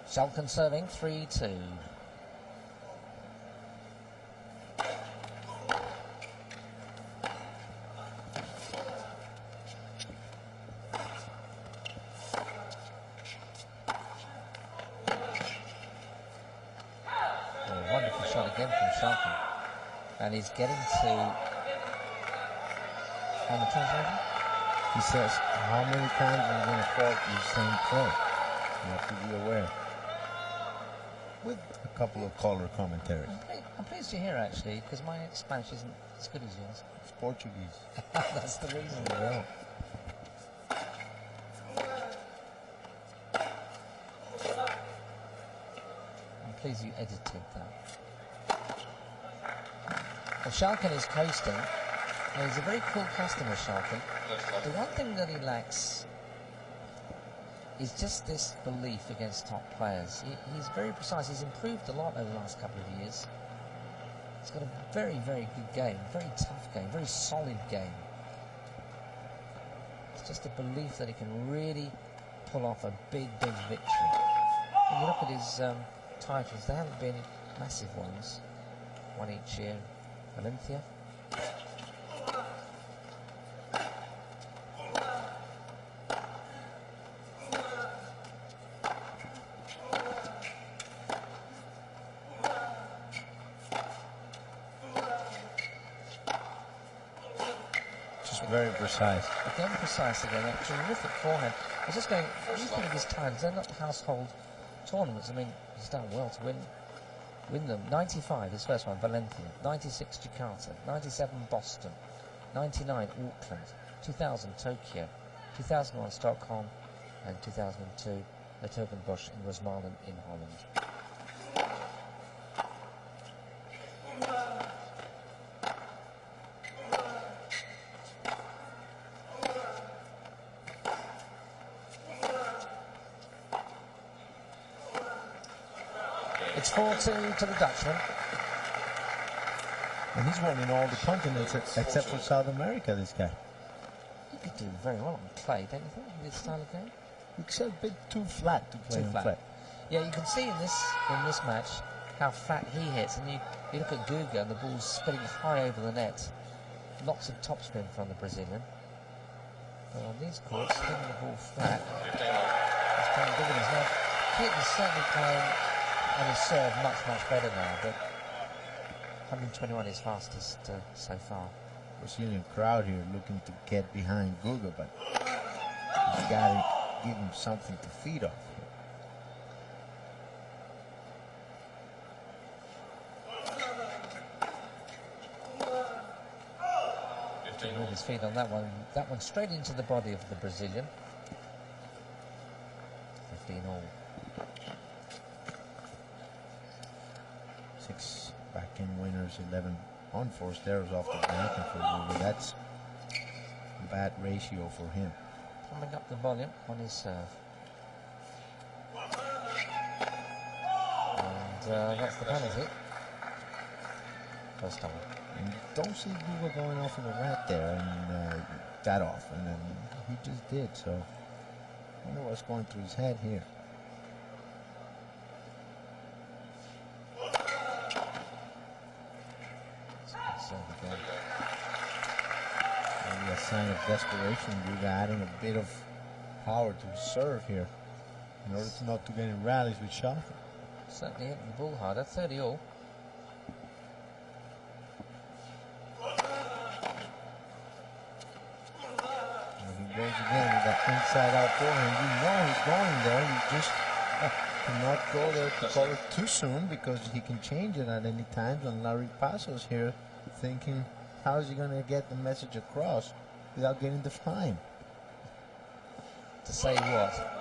Schalken serving 3-2. again from Schalken. And he's getting to... On the translation? He says, how many times are you going to fall to the same play? You have to be aware. With a couple of color commentaries. I'm pleased you're here, actually, because my Spanish isn't as good as yours. It's Portuguese. That's the reason. Yeah. I'm pleased you edited that. Well, Schalken is coasting. And he's a very cool customer, Schalken. The one thing that he lacks is just this belief against top players. He's very precise. He's improved a lot over the last couple of years. He's got a very, very good game, very tough game, very solid game. It's just a belief that he can really pull off a big, big victory. When you look at his titles, they haven't been massive ones. One each year, Valencia. Very precise. Again, precise again. A terrific forehand. I was just going, what do you think of his titles? They're not household tournaments. I mean, he's done well to win them. 95, his first one, Valencia. 96, Jakarta. 97, Boston. 99, Auckland. 2000, Tokyo. 2001, Stockholm. And 2002, the Turkenbosch in Rosmalen in Holland. It's 4-2 to the Dutchman. And he's won in all the continents except for South America, this guy. He could do very well on clay, don't you think, in this style of game? It's a bit too flat to play on clay. Yeah, you can see in this match how flat he hits. And you look at Guga and the ball's spinning high over the net. Lots of topspin from the Brazilian. But on these courts, hitting the ball flat, it's playing dividends. Now, Kuerten's certainly playing on his serve much better now, but 121 is fastest so far. Brazilian crowd here looking to get behind Guga, but he's got to give him something to feed off. With his feet on that one straight into the body of the Brazilian. 15 all. 6 back-end winners, 11 unforced errors off the back, and for Guga, that's a bad ratio for him. Coming up the volume on his serve. And that's the penalty. First time. And you don't see Guga going off in a rat there, and that often, and he just did, so I wonder what's going through his head here. Maybe a sign of desperation, Guga adding a bit of power to his serve here in order to not to get in rallies with Schalken. Certainly hitting the ball hard. That's 30 all. He goes again with that inside out forehand. You know he's going there. You just cannot go there to call it too soon, because he can change it at any time. And Larry Passos here thinking, how is he going to get the message across without getting the fine? To say what?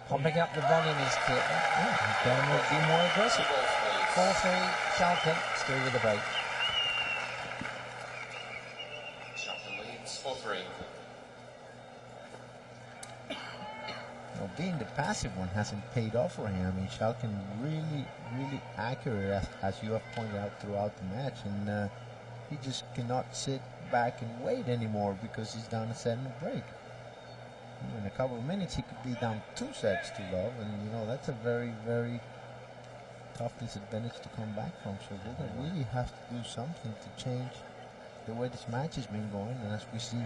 Pumping up the volume is Kuerten. Yeah, he's going to be more aggressive. 4-3, Schalken, still with the break. Schalken leads 4-3. Well, being the passive one hasn't paid off for him. I mean, Schalken really accurate, as you have pointed out throughout the match, and he just cannot sit back and wait anymore because he's down a set and a break. In a couple of minutes, he could be down 2 sets to love, and you know that's a very tough disadvantage to come back from. So Guga really has to do something to change the way this match has been going. And as we see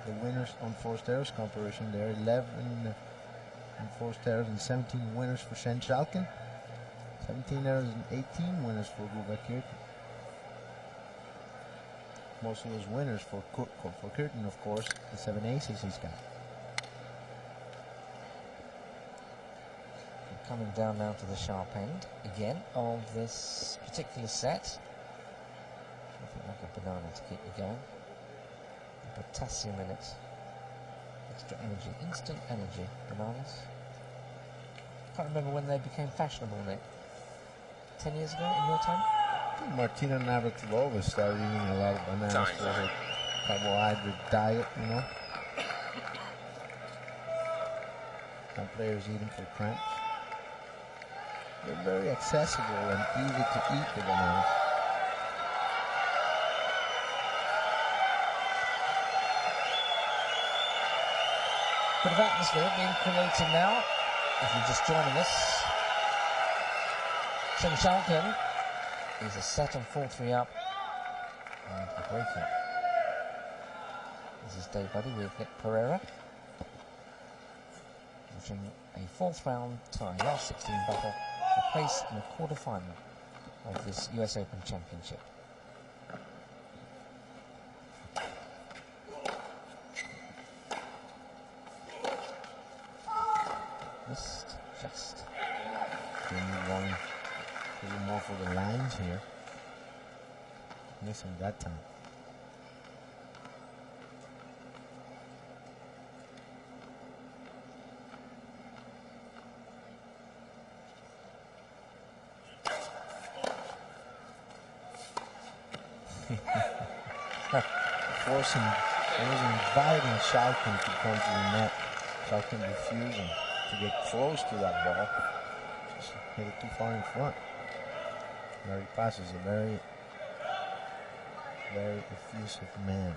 the winners on forced errors comparison there, 11 in forced errors and 17 winners for Schalken, 17 errors and 18 winners for Guga Kuerten. Most of those winners for Kuerten, of course, the 7 aces he's got. Coming down now to the sharp end again of this particular set. Nothing like a banana to keep you going. The potassium in it. Extra energy, instant energy, bananas. Can't remember when they became fashionable, Nick. 10 years ago in your time? I think Martina Navratilova started eating a lot of bananas for her carbohydrate diet, you know. Some players eat them for cramps. They're very accessible and easy to eat, the bananas. Bit of atmosphere being created now. If you're just joining us, Schalken is a set on 4-3 up and a breakup. This is Dave Buddy with Nick Pereira. Watching a fourth round tie, last 16 battle for place in the quarter-final of this US Open Championship. Missed just. Going a little more for the lines here. Missing that time. Forcing, he was inviting Schalken to come to the net. Schalken refusing to get close to that ball. Just hit it too far in front. Larry Pass is a very, very effusive man.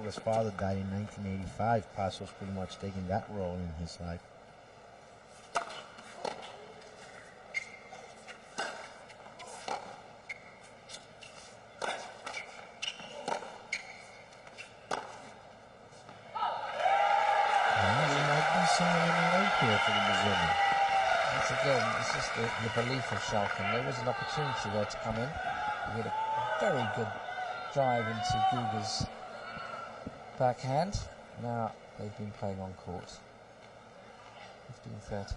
His father died in 1985. Passo's pretty much taking that role in his life. Once again, it's just the belief of Schalken. There was an opportunity there to come in. He had a very good drive into Guga's backhand. Now they've been playing on court. 15-30.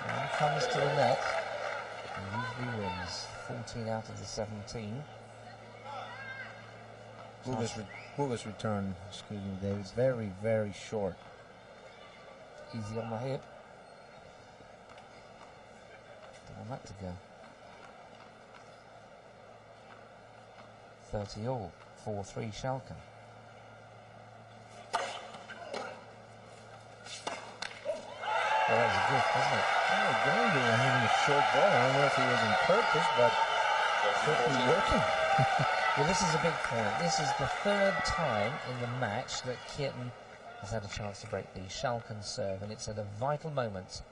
And comes to the net and usually wins 14 out of the 17. Guga's return, excuse me, Dave, is very, very short. Easy on the hip. Don't want that to go. 30 all, 4-3 Schalken. Well, that was a gift, wasn't it? Oh, Gandhi hitting a short ball. I don't know if he was on purpose, but certainly working. Well, this is a big point. This is the third time in the match that Kuerten has had a chance to break the Schalken serve, and it's at a vital moment.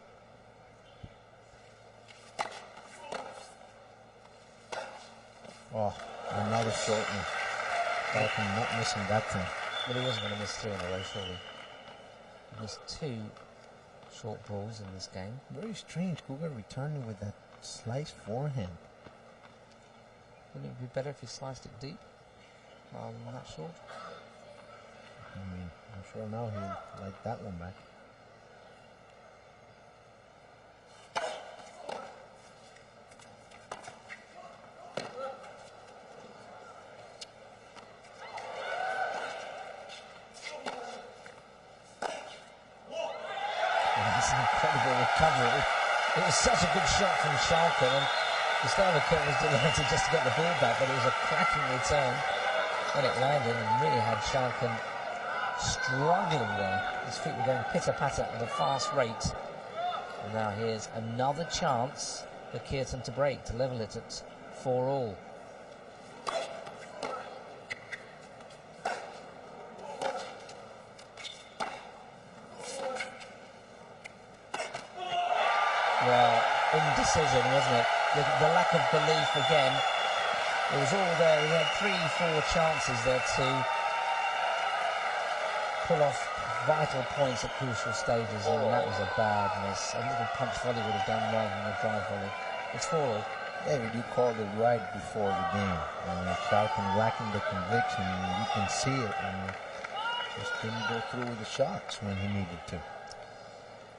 Oh, another short one. Schalken not missing that time. Well, he wasn't going to miss 3 in a row, surely. He missed 2 short balls in this game. Very strange. Guga returning with that slice forehand. Wouldn't it be better if he sliced it deep rather than that short? I mean, I'm sure now he'll like that one back. That's an incredible recovery. It was such a good shot from Schalken, and Gustavo Kuerten was delighted just to get the ball back, but it was a cracking return when it landed and really had Schalken struggling there. His feet were going pitter-patter at a fast rate. And now here's another chance for Kuerten to break, to level it at 4-all. Well, indecision, wasn't it? The lack of belief again. It was all there. He had 3-4 chances there to pull off vital points at crucial stages, and that was a bad miss. A little punch volley would have done rather than a drive volley. It's 4-all. David, you called it right before the game. Schalken lacking the conviction, and you can see it. Just didn't go through with the shots when he needed to.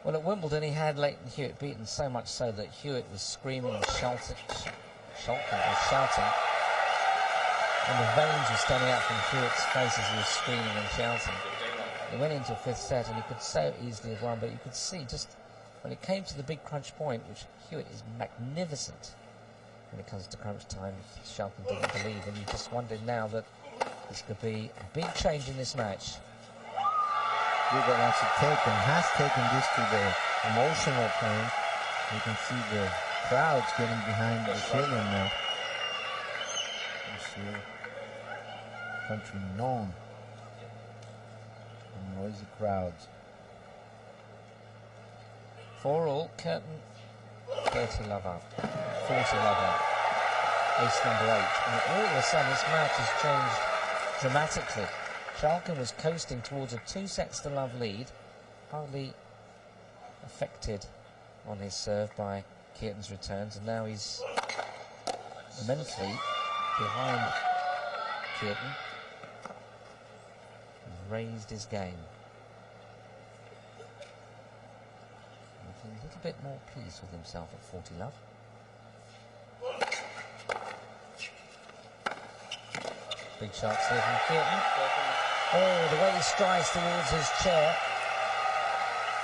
Well, at Wimbledon, he had Leighton Hewitt beaten, so much so that Hewitt was screaming and shouting, and the veins were standing out from Hewitt's face as he was screaming and shouting. He went into a fifth set, and he could so easily have won, but you could see just when it came to the big crunch point, which Hewitt is magnificent when it comes to crunch time, Schalken didn't believe, and you just wondered now that this could be a big change in this match. Guga wants to take and has taken this to the emotional plane. You can see the crowds getting behind the pavilion now. This country known for noisy crowds. 4-all, Kuerten, 30 love up, 40 love up, ace number 8. And all of a sudden this match has changed dramatically. Schalken was coasting towards a 2-sets-to-love lead, hardly affected on his serve by Kuerten's returns, and now he's mentally behind Kuerten. He's raised his game. Looking a little bit more pleased with himself at 40 love. Big shots here from Kuerten. Oh, the way he strides towards his chair,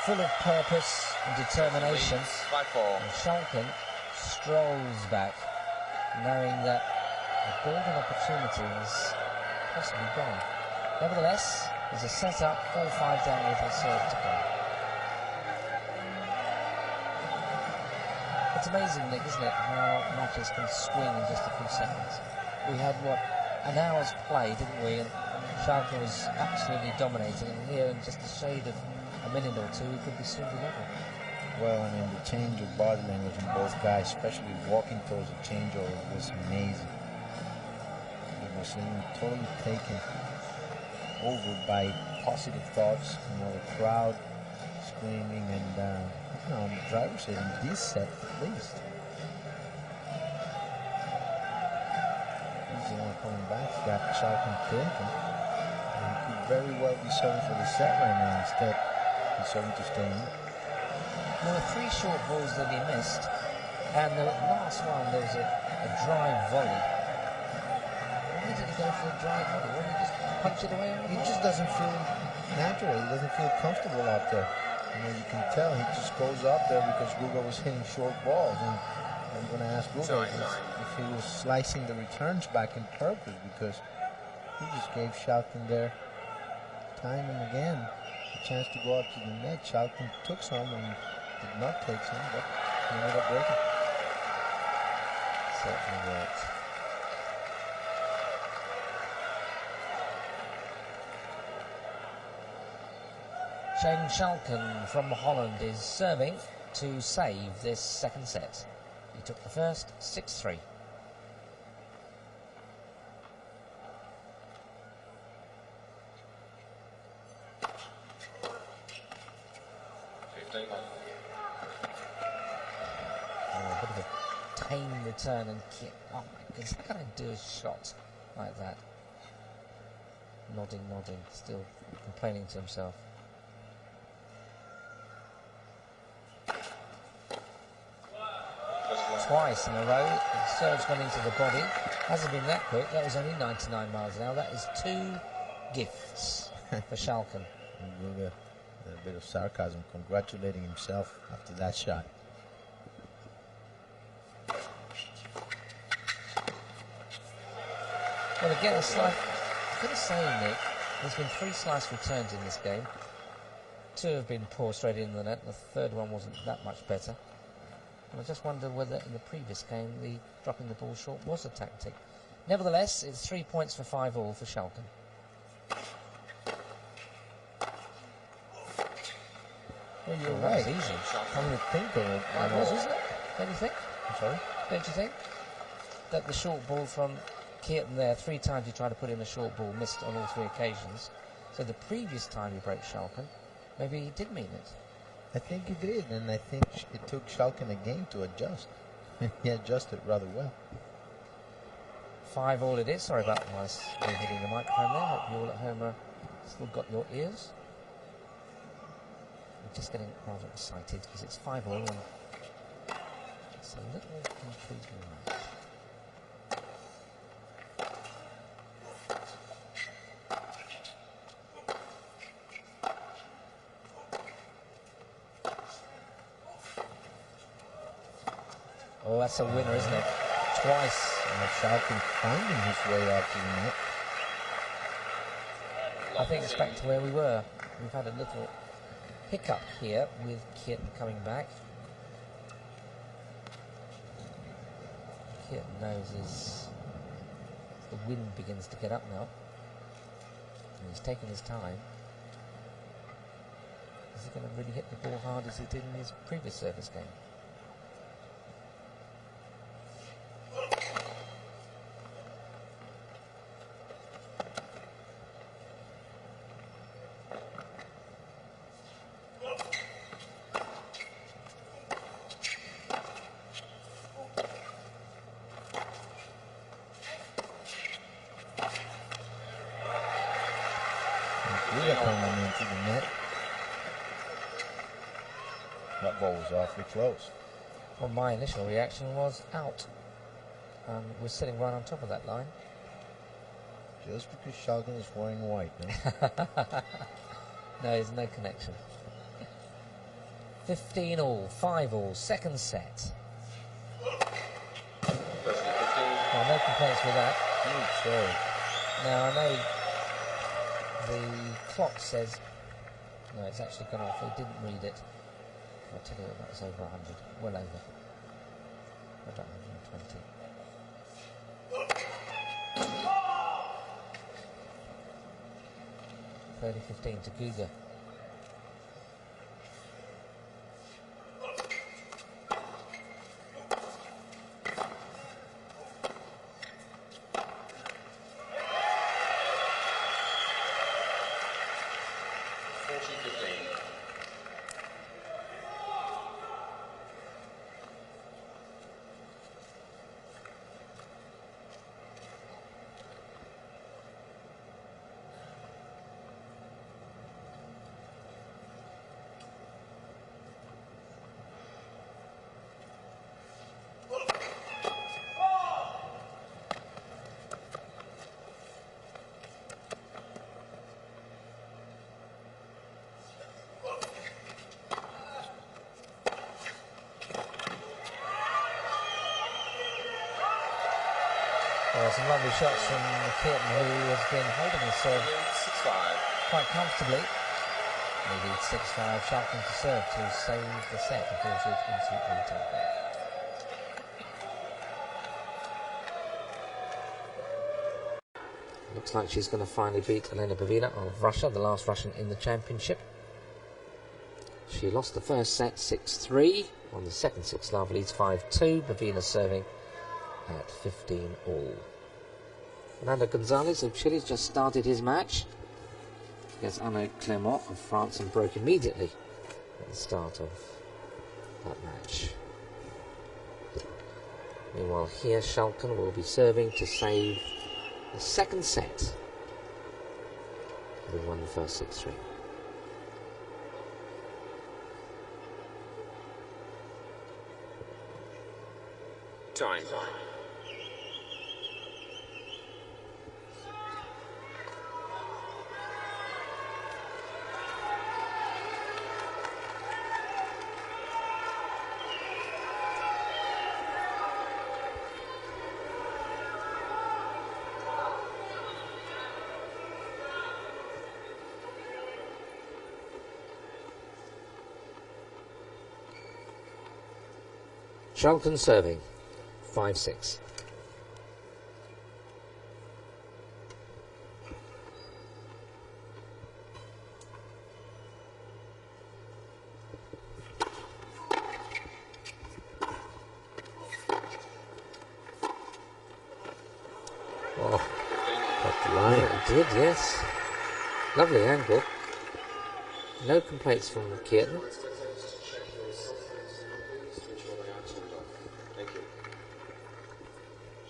full of purpose and determination. And Schalken strolls back, knowing that a golden opportunity is possibly gone. Nevertheless, there's a set-up, 4-5 down with a serve to come. It's amazing, Nick, isn't it, how matches can swing in just a few seconds. We had, what, an hour's play, didn't we? And Schalken was absolutely dominating, and here in just a shade of a minute or two, he could be soon level. Well, I mean, the change of body language in both guys, especially walking towards a changeover, was amazing. He was totally taken over by positive thoughts, the crowd screaming, and on the driver's side in this set at least. He's the one coming back. He's got Schalken thinking. He could very well be serving for the set right now. Instead, he's serving to stay in. There were 3 short balls that he missed, and the last one there was a drive volley. Why did he go for a drive volley? Why did he just punch it away? He just doesn't feel natural. He doesn't feel comfortable out there. You can tell he just goes up there because Guga was hitting short balls, and I'm going to ask Guga if he was slicing the returns back in purpose, because he just gave Schalken there time and again a chance to go up to the net. Schalken took some and did not take some, but he ended up breaking. Certainly worked. Shane Schalken from Holland is serving to save this second set. He took the first 6-3. A bit of a tame return and kick. Oh my goodness, how can I do a shot like that? Nodding, still complaining to himself. Twice in a row, the serve's gone into the body. Hasn't been that quick, that was only 99 miles an hour. That is 2 gifts for Schalken. Guga, a bit of sarcasm, congratulating himself after that shot. Well, again, I've got to say, Nick, there's been 3 slice returns in this game. Two have been poor straight in the net. The third one wasn't that much better. And I just wonder whether in the previous game the dropping the ball short was a tactic. Nevertheless, it's 3 points for 5-all for Schalken. Well, you're That was right. easy. Come to think of it, It was, isn't it? Don't you think? I'm sorry? Don't you think? That the short ball from Kuerten there, 3 times he tried to put in a short ball, missed on all 3 occasions. So the previous time he broke Schalken, maybe he did mean it. I think he did, and I think it took Schalken a game to adjust. He adjusted rather well. 5-all it is. Sorry about my hitting the microphone there. Hope you all at home are still got your ears. I'm just getting rather excited because it's 5-all and it's a little intriguing. Oh, that's a winner, isn't it? Twice. Schalken finding his way out to the net. I think it's back to where we were. We've had a little hiccup here with Kuerten coming back. Kuerten knows the wind begins to get up now. And he's taking his time. Is he going to really hit the ball hard as he did in his previous service game? Guga coming into the net. That ball was awfully close. Well, my initial reaction was out. We're sitting right on top of that line. Just because Schalken is wearing white, no? No, there's no connection. 15-all, 5-all, second set. Well, no complaints with that. Huge serve. Now, I know the clock says... No, it's actually gone off. It didn't read it. I'll tell you what, that was over 100. Well over. About 120. $30-15 to Guga. Some lovely shots from Kuerten, who has been holding his serve 6-5. quite comfortably. Maybe 6-5, Schalken to serve to save the set and force it into overtime. Looks like she's going to finally beat Elena Bavina of Russia, the last Russian in the championship. She lost the first set 6-3. On the second set, Slava leads 5-2. Bavina serving at 15-all. Fernando Gonzalez of Chile has just started his match against Arnaud Clément of France and broke immediately at the start of that match. Meanwhile here Schalken will be serving to save the second set. They won the first 6-3. Time. Schalken serving. 5-6. Oh, got the line. Yeah, it did, yes. Lovely angle. No complaints from Kuerten.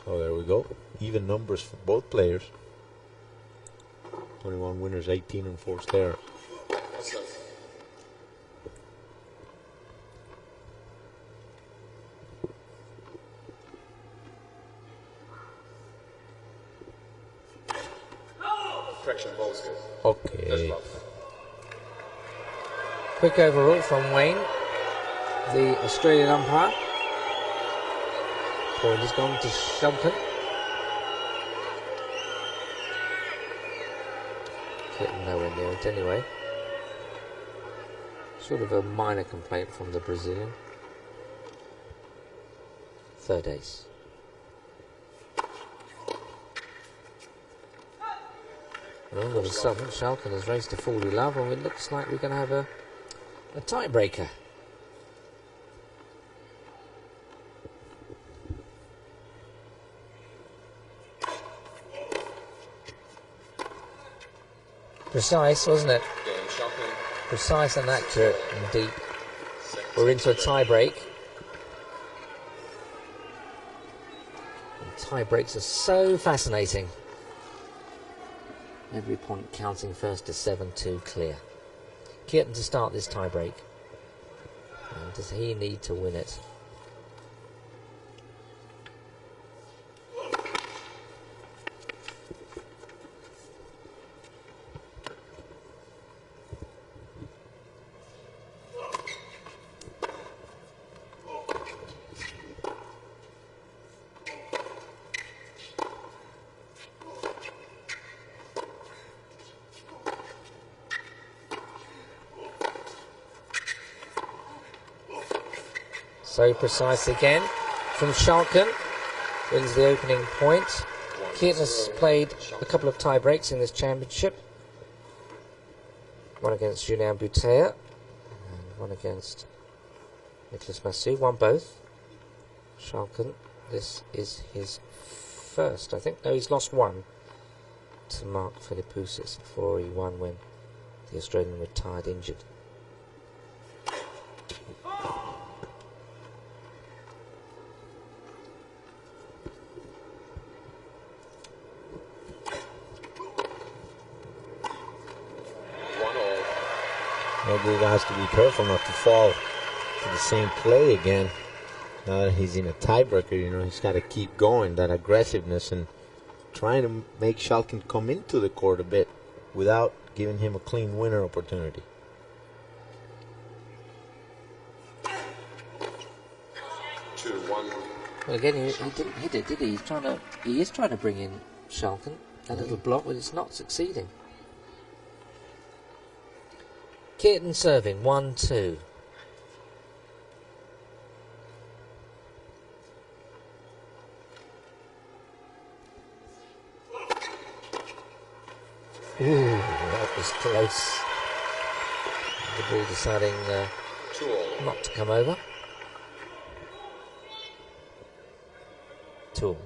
So there we go. Even numbers for both players. 21 winners, 18 unforced there. Correction, ball is good. Okay. Quick overall from Wayne, the Australian umpire. Point has gone to Schalken. Getting nowhere near it anyway. Sort of a minor complaint from the Brazilian. Third ace. And all of a sudden, Schalken has raced to 40 love, and it looks like we're going to have a tiebreaker. Precise, wasn't it? Precise and accurate and deep. We're into a tie break. Tie breaks are so fascinating. Every point counting first to 7-2 clear. Kuerten to start this tie break. And does he need to win it? So precise again from Schalken. Wins the opening point. Kuerten has played a couple of tie breaks in this championship. One against Julien Bouteille and one against Nicolas Massu. Won both. Schalken, this is his first, I think. No, he's lost one to Mark Philippoussis before he won when the Australian retired injured. Guga has to be careful not to fall to the same play again. Now that he's in a tiebreaker, you know, he's got to keep going, that aggressiveness, and trying to make Schalken come into the court a bit without giving him a clean winner opportunity. Well, again, he didn't hit it, did he? He is trying to bring in Schalken, a little block, but it's not succeeding. Kuerten serving, 1-2. Ooh, that was close. The ball deciding not to come over. 2.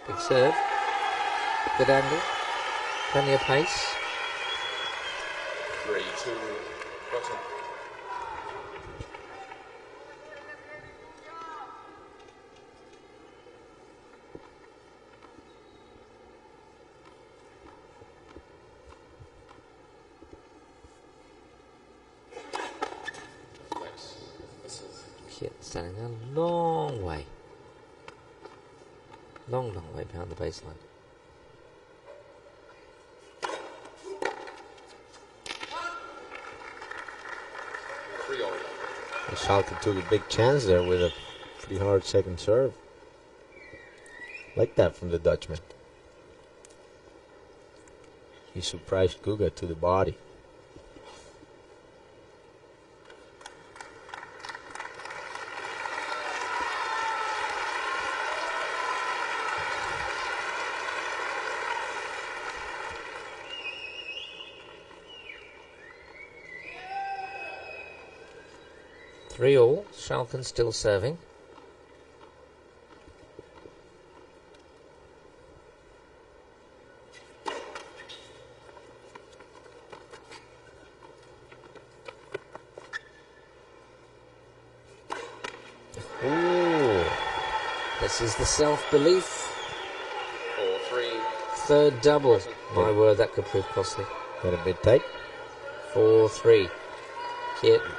Big serve. Good angle. Plenty of pace. 3-2, bottom. Standing a long way. Long way behind the baseline. Schalke took a big chance there with a pretty hard second serve. Like that from the Dutchman. he surprised Guga to the body. Three all. Schalken still serving. Ooh. This is the self-belief. 4-3. Third double. My word, that could prove costly. Got a bit tight. 4-3. Kuerten.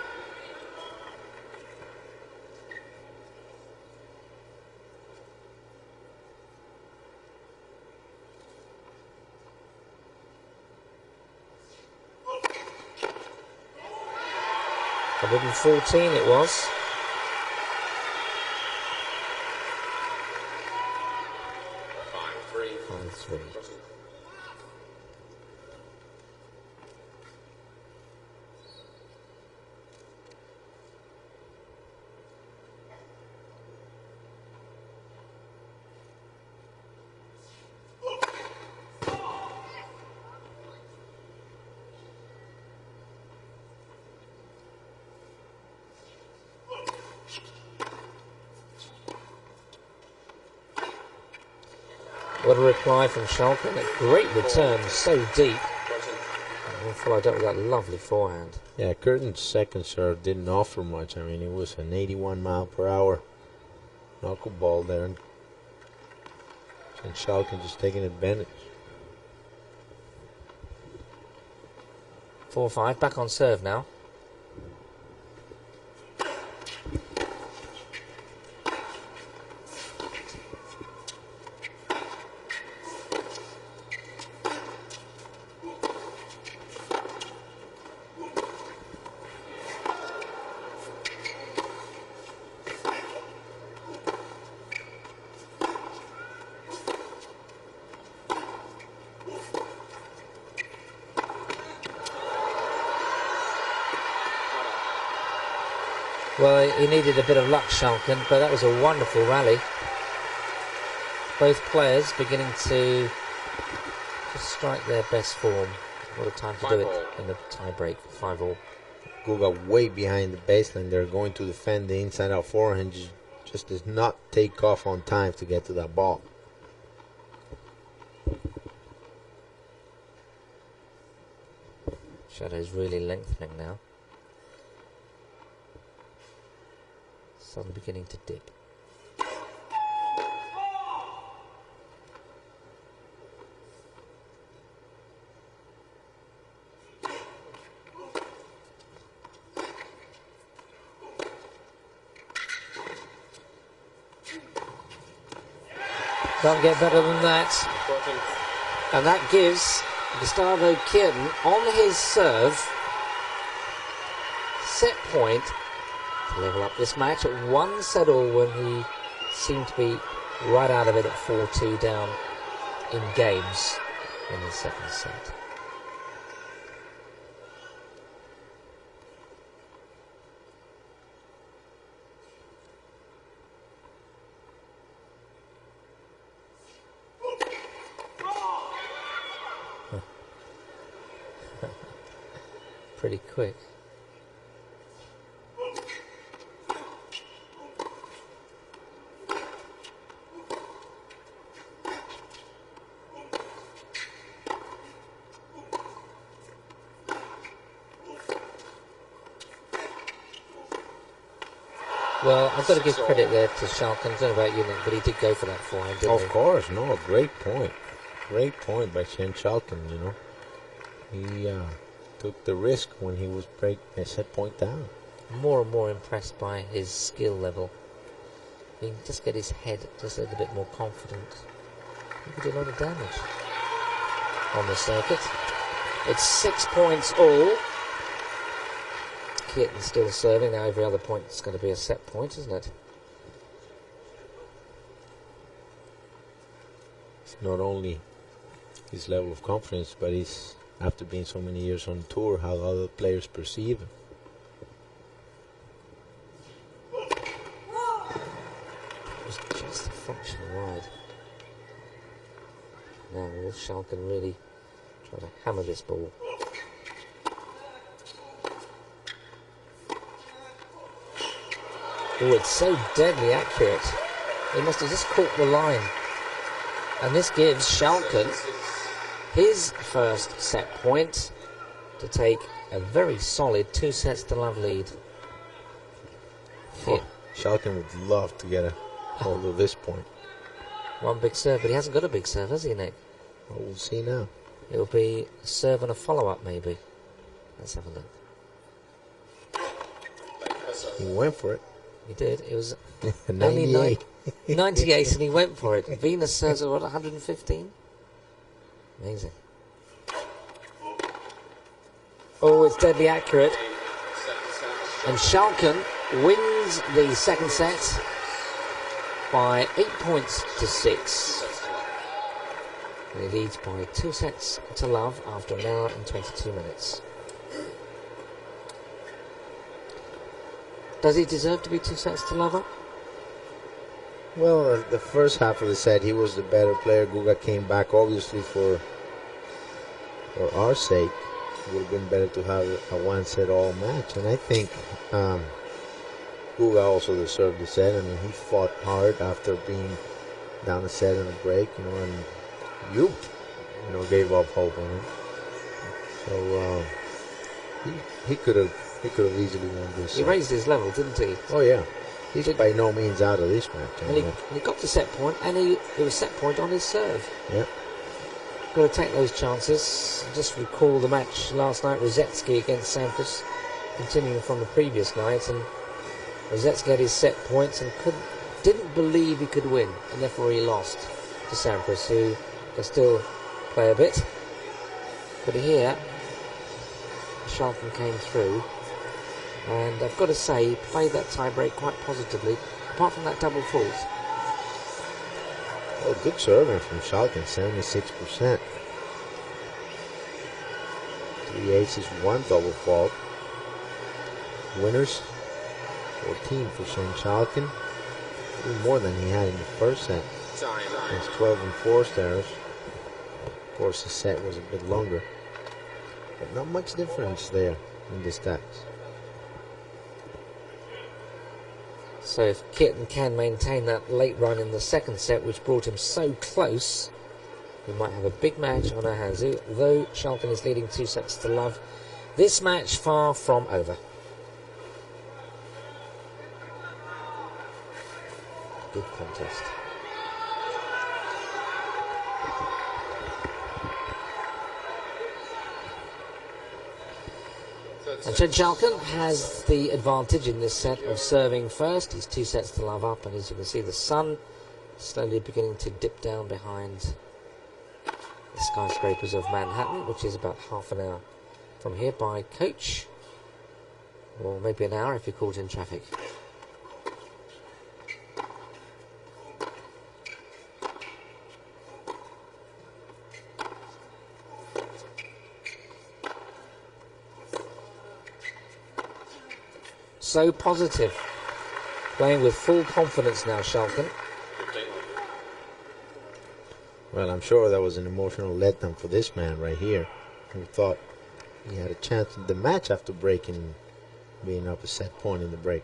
$114 it was. Five, 3. 5-3. What a reply from Schalken. A great return, so deep. And followed up with that lovely forehand. Yeah, Kuerten's second serve didn't offer much. I mean, it was an 81 mile per hour knuckleball there. And Schalken just taking advantage. 4-5, back on serve now. Well, he needed a bit of luck, Schalken, but that was a wonderful rally. Both players beginning to strike their best form. What a time to do it in the tie-break, 5-all. Guga way behind the baseline. They're going to defend the inside-out forehand. Just does not take off on time to get to that ball. Shadow's really lengthening now. Sun beginning to dip. Can't get better than that. And that gives Gustavo Kuerten on his serve set point to level up this match at 1-all when he seemed to be right out of it at 4-2 down in games in the second set. Pretty quick. Well, I've got to give credit there to Schalken. I don't know about you, Nick, but he did go for that forehand, didn't he? Of course, no, great point. Great point by Chen Schalken, you know. He took the risk when he was set point down. More and more impressed by his skill level. He can just get his head just a little bit more confident. He could do a lot of damage on the circuit. It's 6 points all. Kuerten still serving. Now every other point is going to be a set point, isn't it? It's not only his level of confidence, but he's, after being so many years on tour, how other players perceive him. It was just a fraction wide. Now will Schalken really try to hammer this ball? Oh, it's so deadly accurate. He must have just caught the line. And this gives Schalken his first set point to take a very solid 2-0 lead. Oh, Schalken would love to get a hold of this point. One big serve, but he hasn't got a big serve, has he, Nick? Well, we'll see now. It'll be a serve and a follow-up, maybe. Let's have a look. He went for it. He did. It was 98. 98 and he went for it. Venus serves at what, 115? Amazing. Oh, it's deadly accurate. And Schalken wins the second set by 8 points to 6. And he leads by 2-0 after an hour and 22 minutes. Does he deserve to be 2-0 up? Well, the first half of the set, he was the better player. Guga came back, obviously, for our sake. It would have been better to have a one-set-all match. And I think Guga also deserved the set. I mean, he fought hard after being down a set in a break, and you gave up hope on him. So he could have easily won this. He raised his level, didn't he? Oh yeah, he's by no means out of this match. And he got the set point, and it was set point on his serve. Yeah. Got to take those chances. Just recall the match last night, Rosetsky against Sampras, continuing from the previous night, and Rosetsky had his set points and didn't believe he could win, and therefore he lost to Sampras, who can still play a bit. But here, Schalken came through, and I've got to say, he played that tie-break quite positively, apart from that double fault. Oh, good serving from Schalken, 76%. 3 aces, 1 double fault. Winners, 14% Schalken. A little more than he had in the first set. It's 12 and 4 stars. Of course, the set was a bit longer, but not much difference there in the stats. So if Kuerten can maintain that late run in the second set, which brought him so close, we might have a big match on our hands. Though Schalken is leading 2-0, this match far from over. Good contest. And Chen Schalken has the advantage in this set of serving first. He's 2-0 up, and as you can see, the sun slowly beginning to dip down behind the skyscrapers of Manhattan, which is about half an hour from here by coach, or maybe an hour if you're caught in traffic. So positive, playing with full confidence now, Schalken. Well, I'm sure that was an emotional letdown for this man right here, who thought he had a chance in the match after breaking, being up a set point in the break.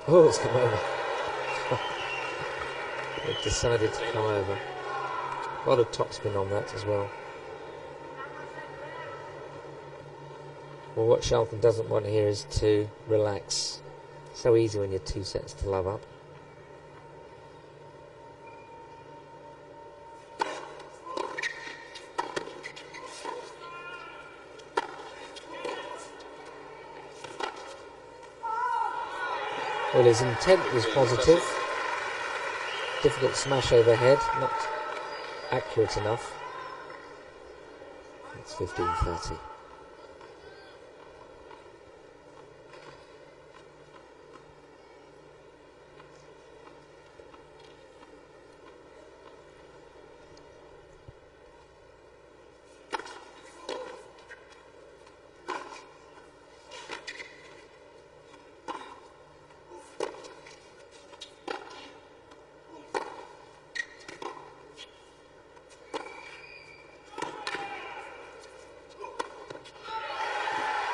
Oh, it's come over. It decided to come over. A lot of topspin on that as well. Well, what Schalken doesn't want here is to relax. So easy when you're 2-0 up. Well, his intent was positive. Difficult smash overhead, not accurate enough. It's 15:30.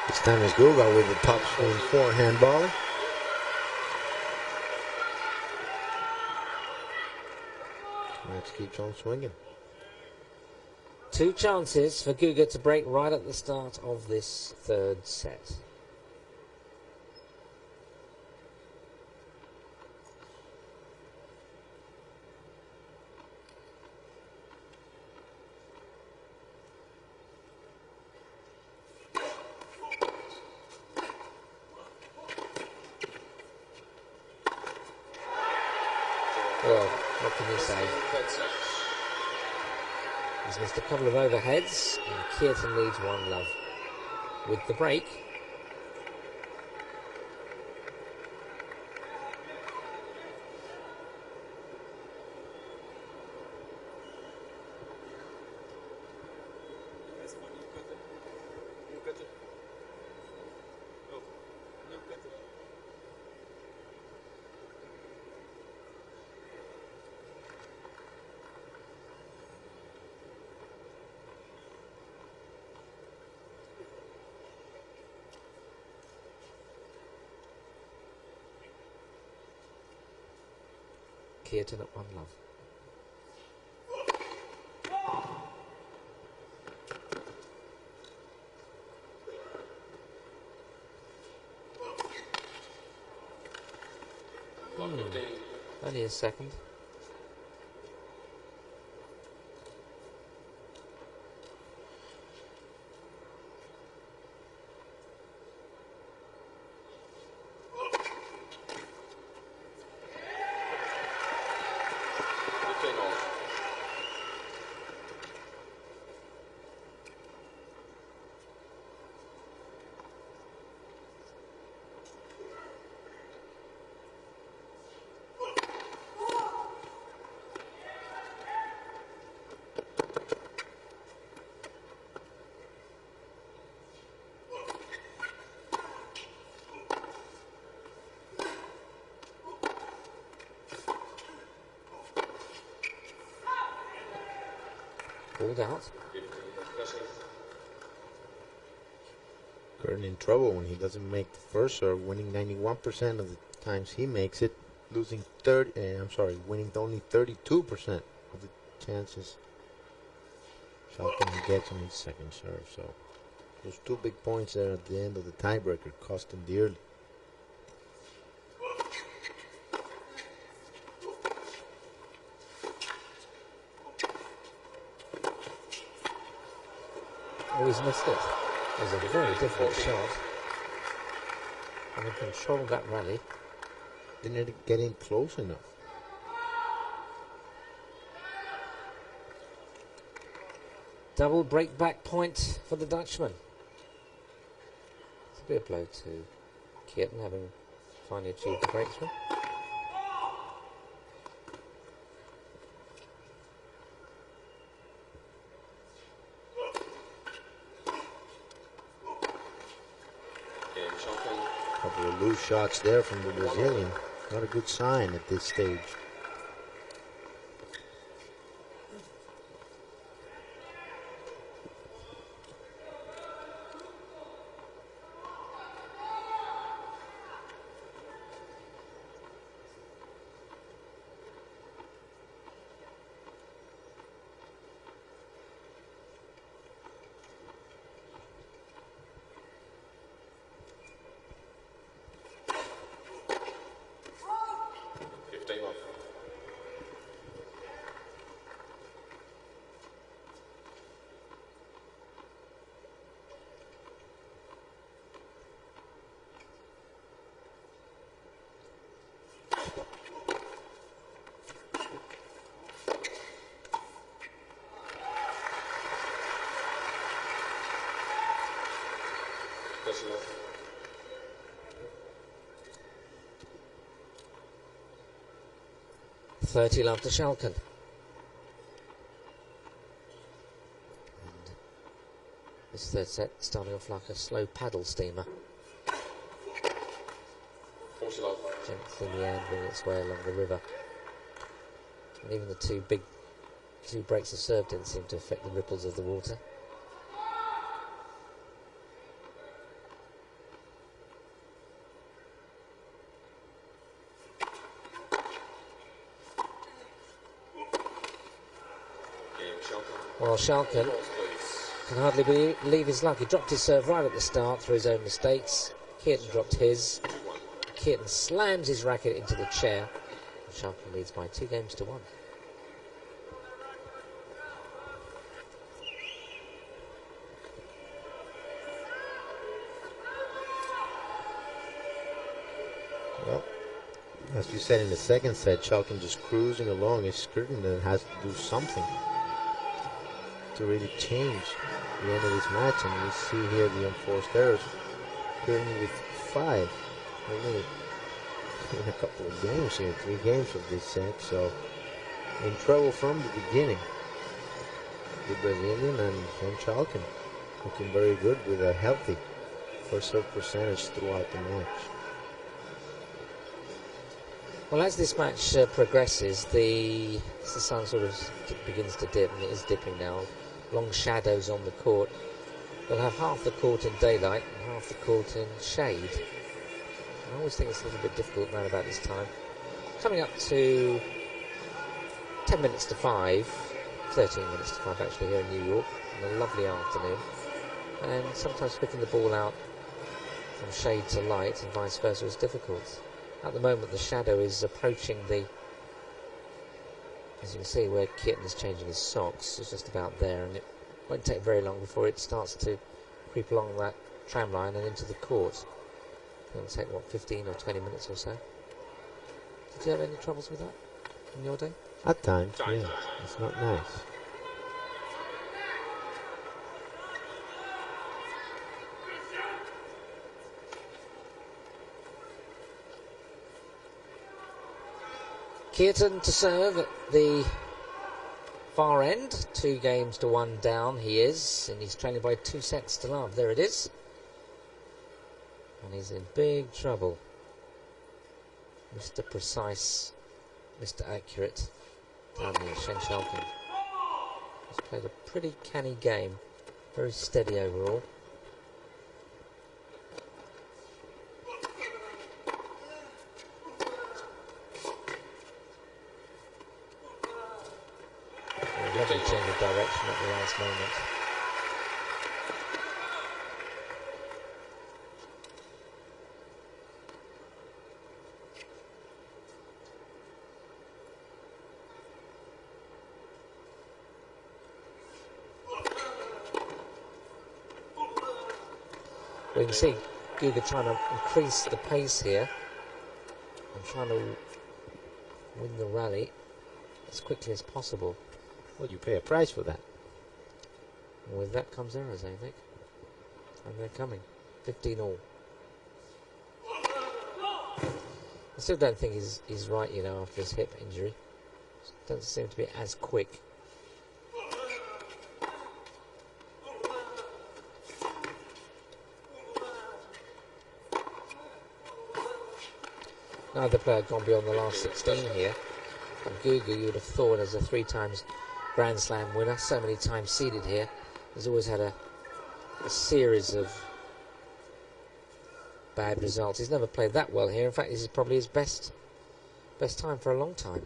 This time is Guga with the top swing forehand volley. Let's keep on swinging. 2 chances for Guga to break right at the start of this third set. Well, what can you say? He's missed a couple of overheads, and Kuerten leads 1-love. With the break, Kuerten at 1-love. Only a second. Pulled out. Kuerten in trouble when he doesn't make the first serve, winning 91% of the times he makes it, losing winning only 32% of the chances Schalken gets on his second serve. So those 2 big points there at the end of the tiebreaker cost him dearly. Oh, he's missed it. It was a very difficult shot. And he controlled that rally. Didn't get in close enough. Double break back point for the Dutchman. It's a bit of blow to Kuerten, having finally achieved the breakthrough. Couple of loose shots there from the Brazilian. Not a good sign at this stage. personal. 30 love to Schalken. And this third set starting off like a slow paddle steamer. 40 love. Gently meandering its way along the river. And even the two breaks of serve didn't seem to affect the ripples of the water. Well, Schalken can hardly believe his luck. He dropped his serve right at the start through his own mistakes. Kuerten dropped his. Kuerten slams his racket into the chair. Schalken leads by 2 games to 1. Well, as you said in the second set, Schalken just cruising along. His Kuerten has to do something to really change the end of this match, and we see here the enforced errors. Kuerten with 5, only in a couple of games here, 3 games of this set, so in trouble from the beginning. The Brazilian and Schalken looking very good with a healthy first serve percentage throughout the match. Well, as this match progresses, the sun sort of begins to dip, and it is dipping now. Long shadows on the court. We'll have half the court in daylight and half the court in shade. I always think it's a little bit difficult around about this time. Coming up to 10 minutes to 5, 13 minutes to 5 actually here in New York, on a lovely afternoon. And sometimes picking the ball out from shade to light and vice versa is difficult. At the moment the shadow is approaching the, as you can see where Kuerten is changing his socks, it's just about there, and it won't take very long before it starts to creep along that tram line and into the court. It'll take, what, 15 or 20 minutes or so. Did you have any troubles with that in your day? At times, yeah. It's not nice. Kuerten to serve at the far end. 2 games to 1 down he is, and he's trailing by 2 sets to love. There it is. And he's in big trouble. Mr. Precise, Mr. Accurate down here, Schalken. He's played a pretty canny game. Very steady overall. Lovely change of direction at the last moment. Well, you can see Guga trying to increase the pace here and trying to win the rally as quickly as possible. Well, you pay a price for that. And with that comes errors, I think. And they're coming. 15 all. I still don't think he's right, you know, after his hip injury. Doesn't seem to be as quick. Neither player gone beyond the last 16 here. And Guga, you would have thought, as a 3 times Grand Slam winner, so many times seeded here, has always had a series of bad results. He's never played that well here. In fact, this is probably his best time for a long time.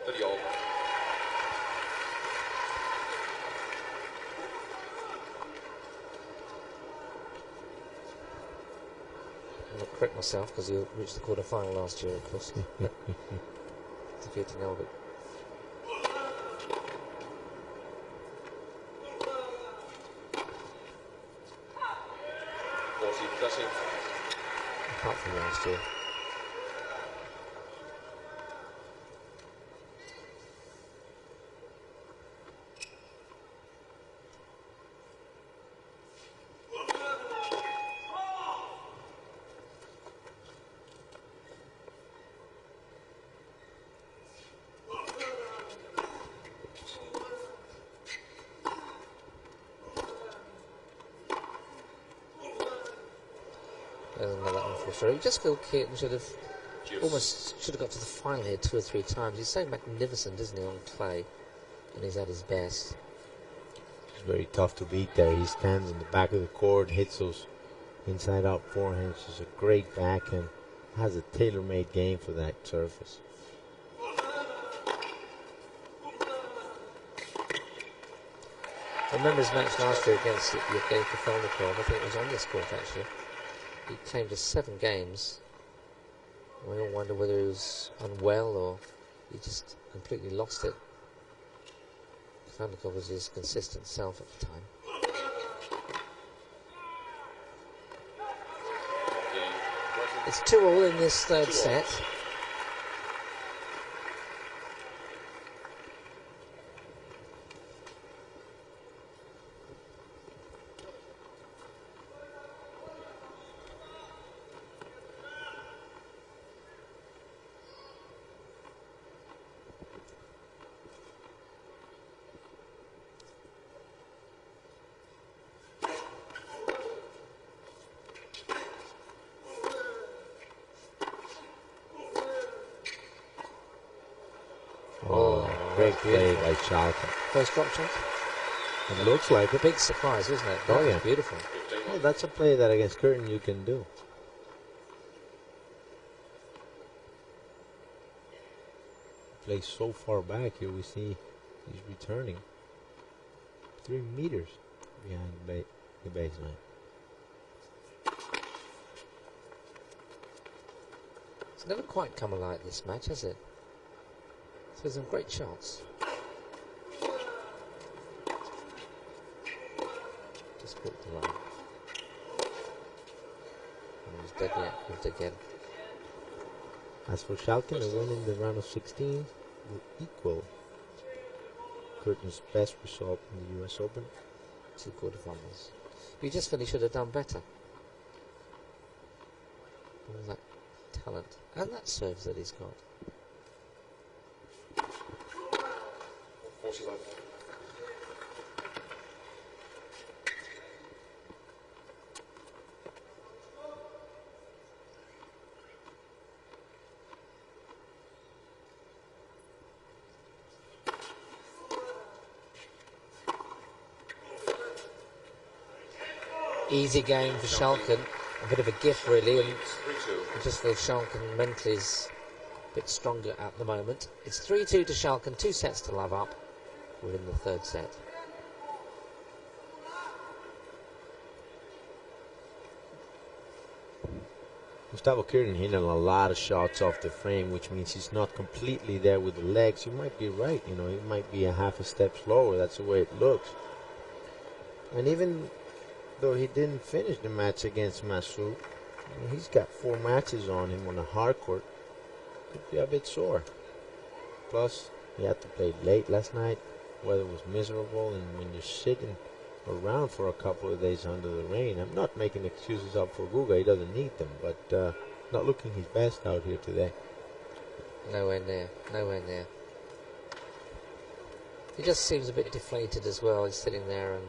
30 all. I'm going to correct myself because he reached the quarter-final last year, of course. Defeating Albert. Apart from last year. There's another unforced throw. You just feel Kuerten should have got to the final here 2 or 3 times. He's so magnificent, isn't he, on clay? And he's at his best. It's very tough to beat there. He stands in the back of the court, hits those inside-out forehands. Just a great backhand. Has a tailor-made game for that surface. I remember his match last year against Yevgeny Kafelnikov. I think it was on this court, actually. He came to 7 games. We all wonder whether he was unwell or he just completely lost it. Kafelnikov was his consistent self at the time. It's 2-2 in this third set. Great play by Schalken. First drop shot. It looks like A it. big surprise, wasn't it? That was beautiful. Well, that's a play that against Kuerten you can do. Plays so far back here, we see he's returning 3 meters behind the baseline. It's never quite come alive this match, has it? So some great shots. Just walked the line. And he's deadly active again. As for Schalken, a win in the round of 16 will equal Kuerten's best result in the US Open. 2 quarterfinals. But you just feel he should have done better. All that talent. And that serves that he's got. Easy game for Schalken, a bit of a gift really, and I just feel Schalken mentally is a bit stronger at the moment. It's 3-2 to Schalken, 2 sets to love up. We're in the third set. Gustavo Kuerten hitting a lot of shots off the frame, which means he's not completely there with the legs. You might be right, you know, he might be a half a step slower. That's the way it looks. And even though he didn't finish the match against Masoud, he's got 4 matches on him on a hard court. Could be a bit sore. Plus, he had to play late last night. Weather was miserable, and when you're sitting around for a couple of days under the rain, I'm not making excuses up for Guga. He doesn't need them, but not looking his best out here today. Nowhere near, nowhere near. He just seems a bit deflated as well. He's sitting there, and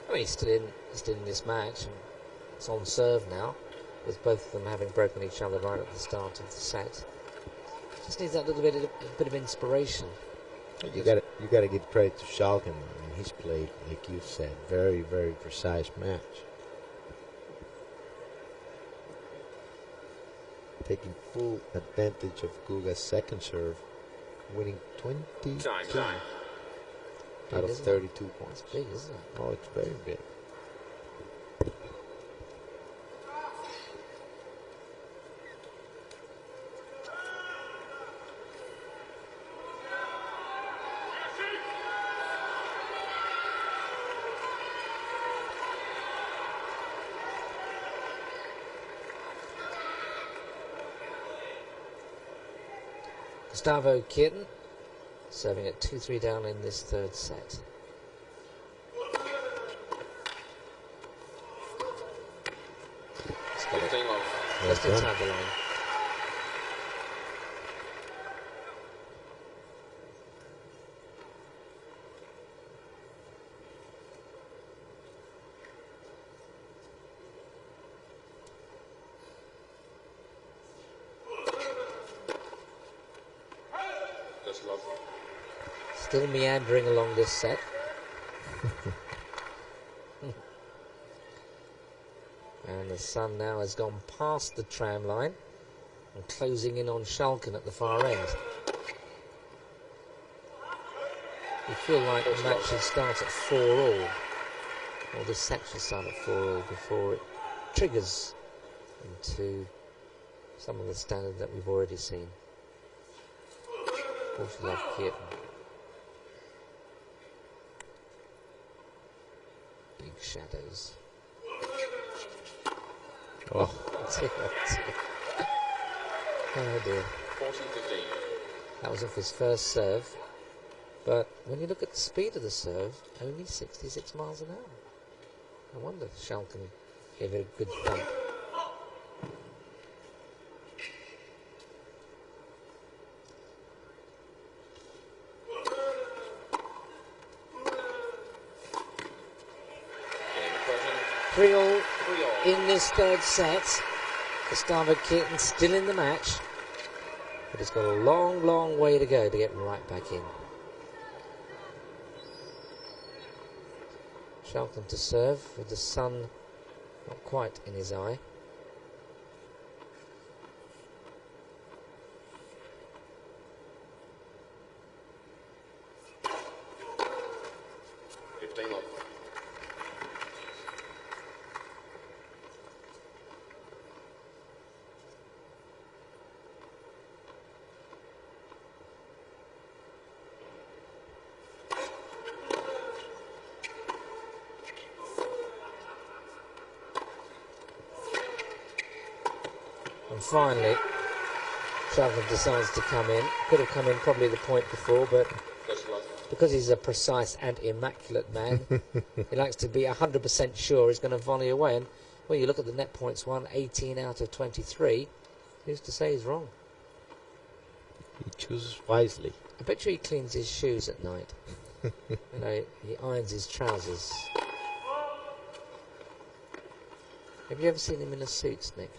I mean, he's still in this match, and it's on serve now, with both of them having broken each other right at the start of the set. Just needs that little bit of inspiration. You got to give credit to Schalken. I mean, he's played, like you said, very, very precise match. Taking full advantage of Guga's second serve, winning 22 out of 32 points. It's big, isn't it? Oh, it's very big. Gustavo Kuerten serving at 2-3 down in this third set. Just inside the line. love. Still meandering along this set. And the sun now has gone past the tram line and closing in on Schalken at the far end. You feel like the match should start at 4-all. Or this set should start at 4-all before it triggers into some of the standard that we've already seen. Love Kuerten. Big shadows. Oh, Oh dear. 14-15. That was off his first serve. But when you look at the speed of the serve, only 66 miles an hour. I wonder if Schalken gave it a good thump. Game present. 3-all 3-all. in this third set. Gustavo Kuerten still in the match. But it's got a long, long way to go to get right back in. Schalken to serve with the sun not quite in his eye. Love. And finally, Schalken decides to come in. Could have come in probably the point before, but because he's a precise and immaculate man, he likes to be 100% sure he's going to volley away. And when you look at the net points won, 18 out of 23, who's to say he's wrong? he chooses wisely. I bet you he cleans his shoes at night. You know, he irons his trousers. Have you ever seen him in a suit, Nick?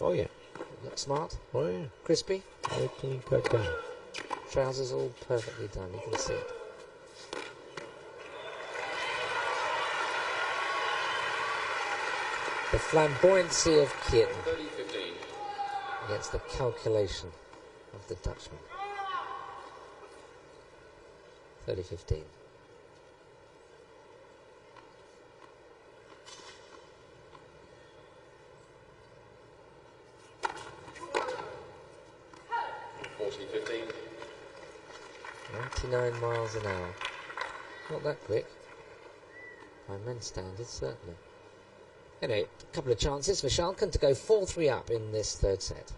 Oh yeah. Look smart, Oh yeah. crispy, Everything cut down. trousers all perfectly done, you can see it. The flamboyancy of Kuerten 30-15. against the calculation of the Dutchman. 30-15. $40-15. 99 miles an hour. Not that quick. By men's standards, certainly. Anyway, a couple of chances for Schalken to go 4-3 up in this third set.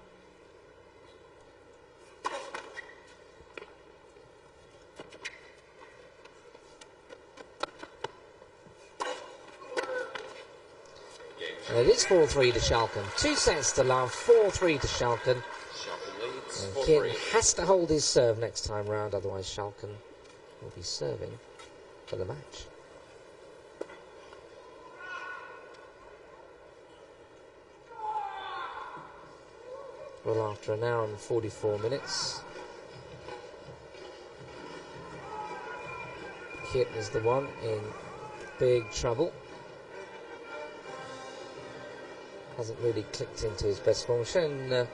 And it is 4-3 to Schalken. 2 sets to love, 4-3 to Schalken. Schalken leads And 4-3. Kuerten has to hold his serve next time round, otherwise Schalken will be serving for the match. Well, after an hour and 44 minutes, Kuerten is the one in big trouble. Hasn't really clicked into his best form. Shown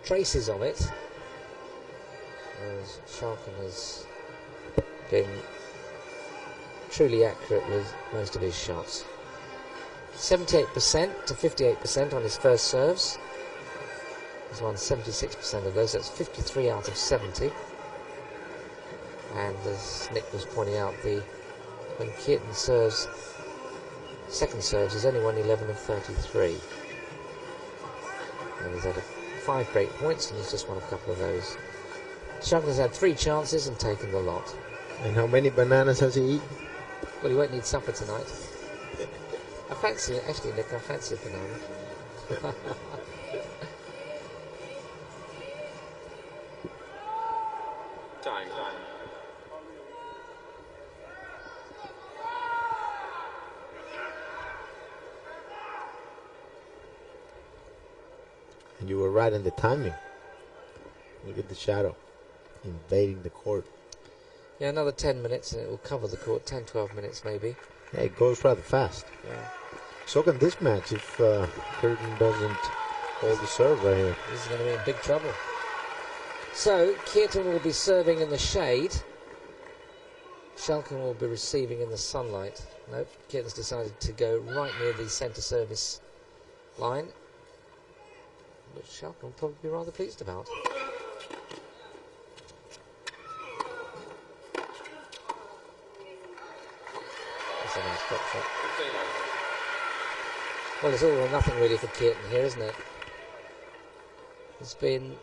traces of it, as Schalken has been truly accurate with most of his shots. 78% to 58% on his first serves. He's won 76% of those. That's 53 out of 70. And as Nick was pointing out, when Kuerten serves second serves, he's only won 11 of 33. And he's had 5 great points, and he's just won a couple of those. Schalken has had 3 chances and taken the lot. And how many bananas has he eaten? Well, he won't need supper tonight. I fancy it, actually, Nick, I fancy a banana. Time. And you were right in the timing. Look at the shadow. invading the court. Yeah, another 10 minutes and it will cover the court. 10, 12 minutes maybe. Yeah, it goes rather fast. Yeah. So can this match if Kuerten doesn't hold the serve right here. This is going to be in big trouble. So, Kuerten will be serving in the shade. Schalken will be receiving in the sunlight. Nope, Kuerten's decided to go right near the centre service line, which Schalken will probably be rather pleased about. That's a nice drop shot. Well, it's all or nothing really for Kuerten here, isn't it? It's been,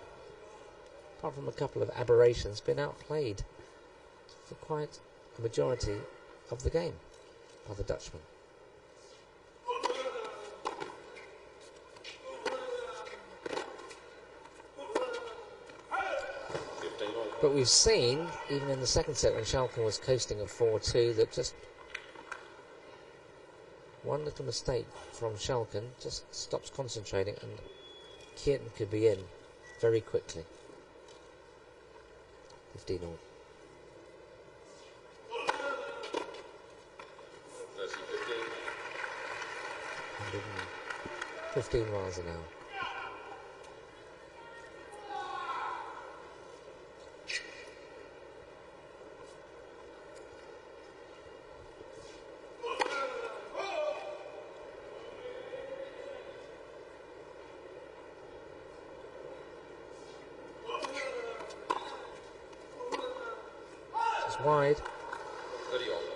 apart from a couple of aberrations, been outplayed for quite a majority of the game by the Dutchman. But we've seen, even in the second set when Schalken was coasting at 4-2, that just one little mistake from Schalken just stops concentrating and Kuerten could be in very quickly. 15 all. 15 miles an hour. It's wide.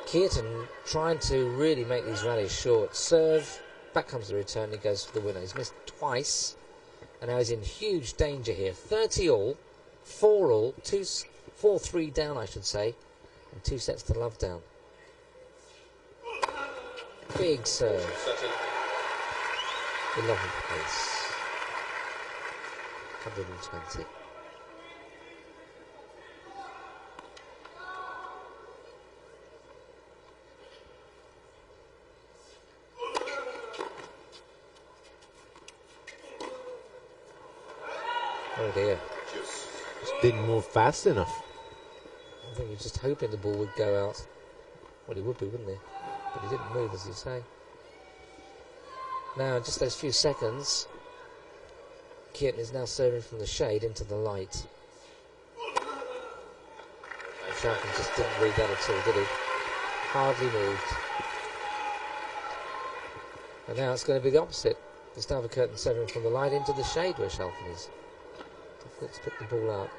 Kuerten trying to really make these rallies short. Serve. Back comes the return, he goes for the winner. He's missed twice, and now he's in huge danger here. 30 all, 4 all, 4-3 down, I should say, and 2 sets to love down. Big serve. 11th place. 120. Oh dear. Just didn't move fast enough. I think he was just hoping the ball would go out. Well, he would be, wouldn't he? But he didn't move, as you say. Now, in just those few seconds, Kuerten is now serving from the shade into the light. Schalken just didn't read that at all, did he? Hardly moved. And now it's going to be the opposite. Gustavo Kuerten serving from the light into the shade where Schalken is. Difficult to pick the ball out.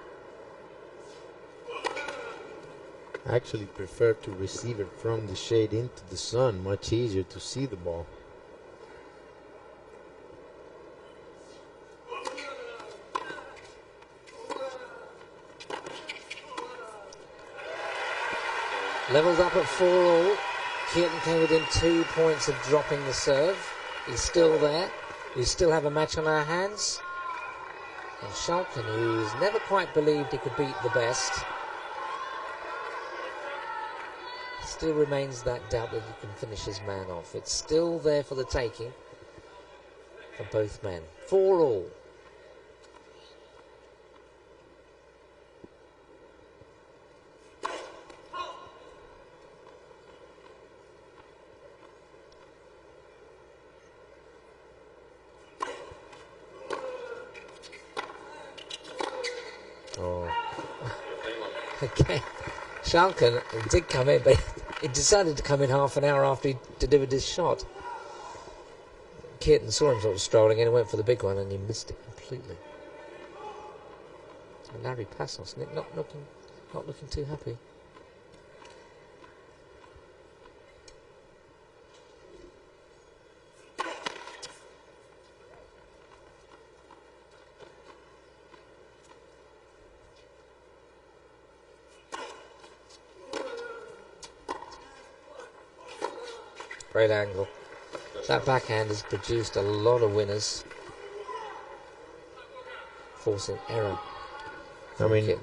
I actually prefer to receive it from the shade into the sun. Much easier to see the ball. Levelled up at 4 all. Kuerten came within 2 points of dropping the serve. He's still there. We still have a match on our hands. And Schalken, who's never quite believed he could beat the best, still remains that doubt that he can finish his man off. It's still there for the taking for both men. 4 all. Okay, Schalken did come in, but he decided to come in half an hour after he delivered his shot. Kuerten saw him sort of strolling in and went for the big one, and he missed it completely. And Larry Passos, not looking too happy. Great angle. That backhand has produced a lot of winners, forcing error. I mean,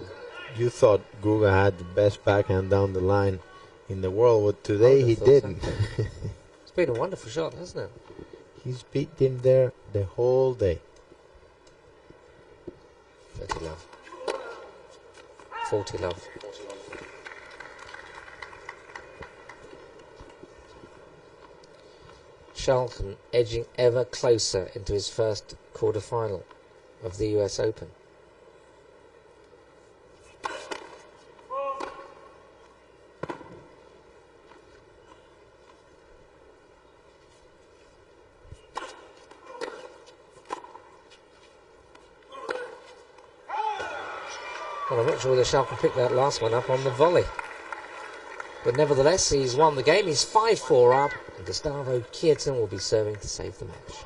you thought Guga had the best backhand down the line in the world, but today he didn't. So. It's been a wonderful shot, hasn't it? He's beat him there the whole day. 30 love. 40 love. 41. Schalken edging ever closer into his first quarter-final of the US Open. Well, I'm not sure whether Schalken picked that last one up on the volley. But nevertheless, he's won the game. He's 5-4 up, and Gustavo Kuerten will be serving to save the match.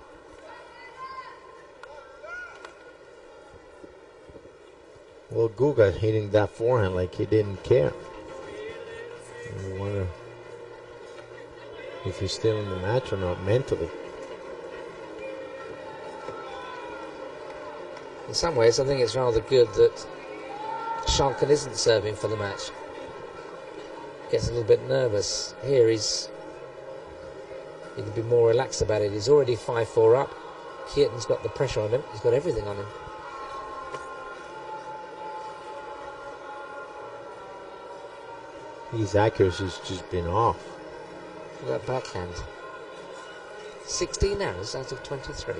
Well, Guga hitting that forehand like he didn't care. I wonder if he's still in the match or not mentally. In some ways, I think it's rather good that Schalken isn't serving for the match. Gets a little bit nervous. Here he can be more relaxed about it. He's already 5-4 up. Kuerten's got the pressure on him. He's got everything on him. His accuracy's just been off. Look at that backhand. 16 errors out of 23.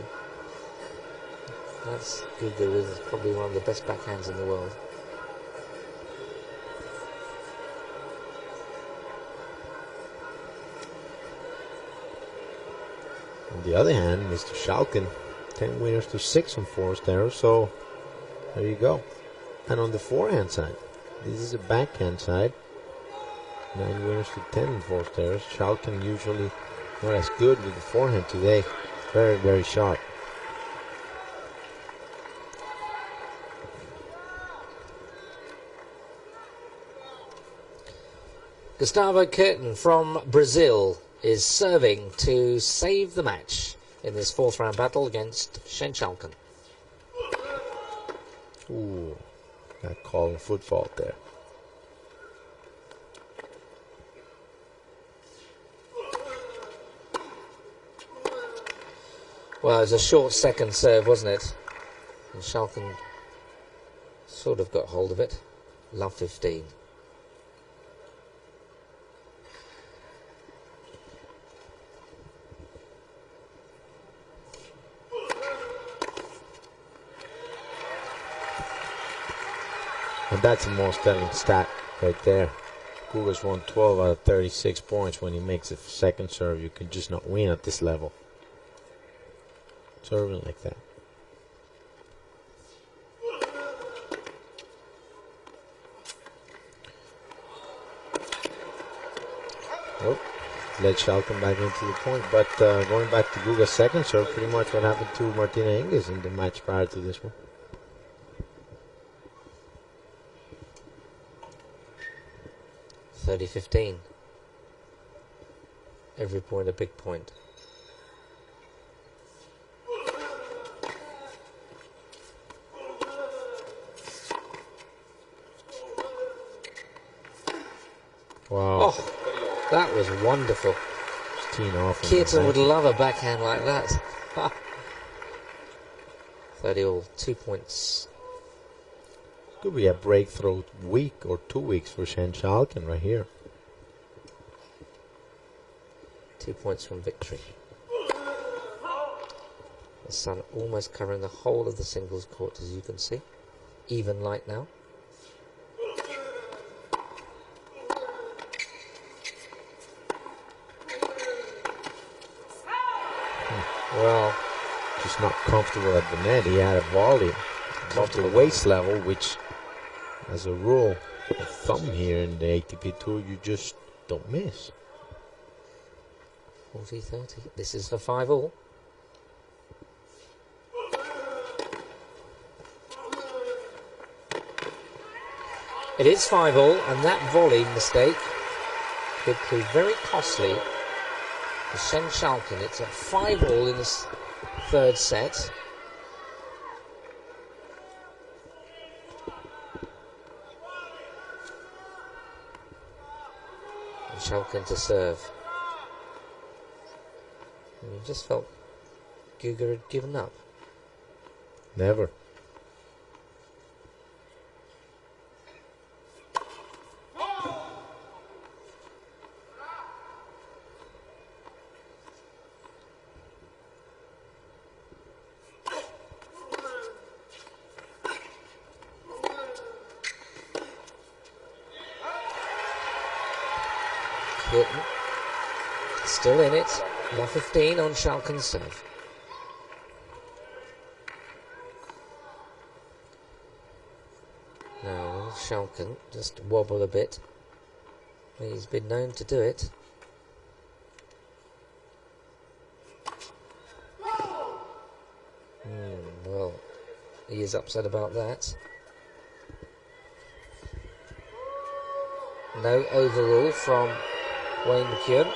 That's Guga with probably one of the best backhands in the world. On the other hand, Mr. Schalken, 10 winners to 6 on forced errors, so there you go. And on the forehand side, this is a backhand side, 9 winners to 10 on forced errors. Schalken usually not as good with the forehand today. Very, very sharp. Gustavo Kuerten from Brazil is serving to save the match in this fourth round battle against Schalken. Ooh, got called a foot fault there. Well, it was a short second serve, wasn't it? And Schalken sort of got hold of it. Love 15. And that's a most telling stat right there. Guga's won 12 out of 36 points. When he makes a second serve, you can just not win at this level. Serving like that. Oh, led Schalken back into the point. But going back to Guga's second serve, pretty much what happened to Martina Hingis in the match prior to this one. (30-15). Every point a big point. Wow. Oh, that was wonderful. Teeing off. Kuerten would love a backhand like that. 30 all, 2 points. Could be a breakthrough week or 2 weeks for Schalken right here. 2 points from victory. The sun almost covering the whole of the singles court, as you can see. Even light now. Well, just not comfortable at the net. He had a volley above the waist level, which, as a rule of thumb here in the ATP Tour, you just don't miss. 40-30. This is for 5 all. It is 5 all, and that volley mistake could prove very costly for Schalken. It's at 5 all in this third set. And Schalken to serve. And you just felt Guga had given up. Never. Kuerten still in it. Number 15 on Schalken's serve. Now, Schalken just wobble a bit. He's been known to do it. Well, he is upset about that. No overrule from Wayne McKeown.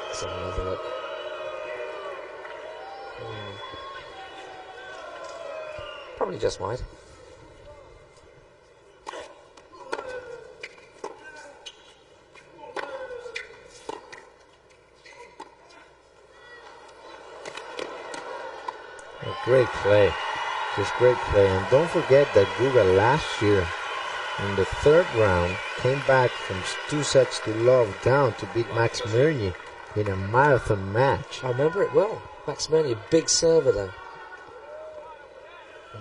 Let's have another look. Probably just wide. Great play. Just great play. And don't forget that Guga last year in the third round came back from 2 sets to love down to beat Max Mirny in a marathon match. I remember it well. Max Mirny, big server though.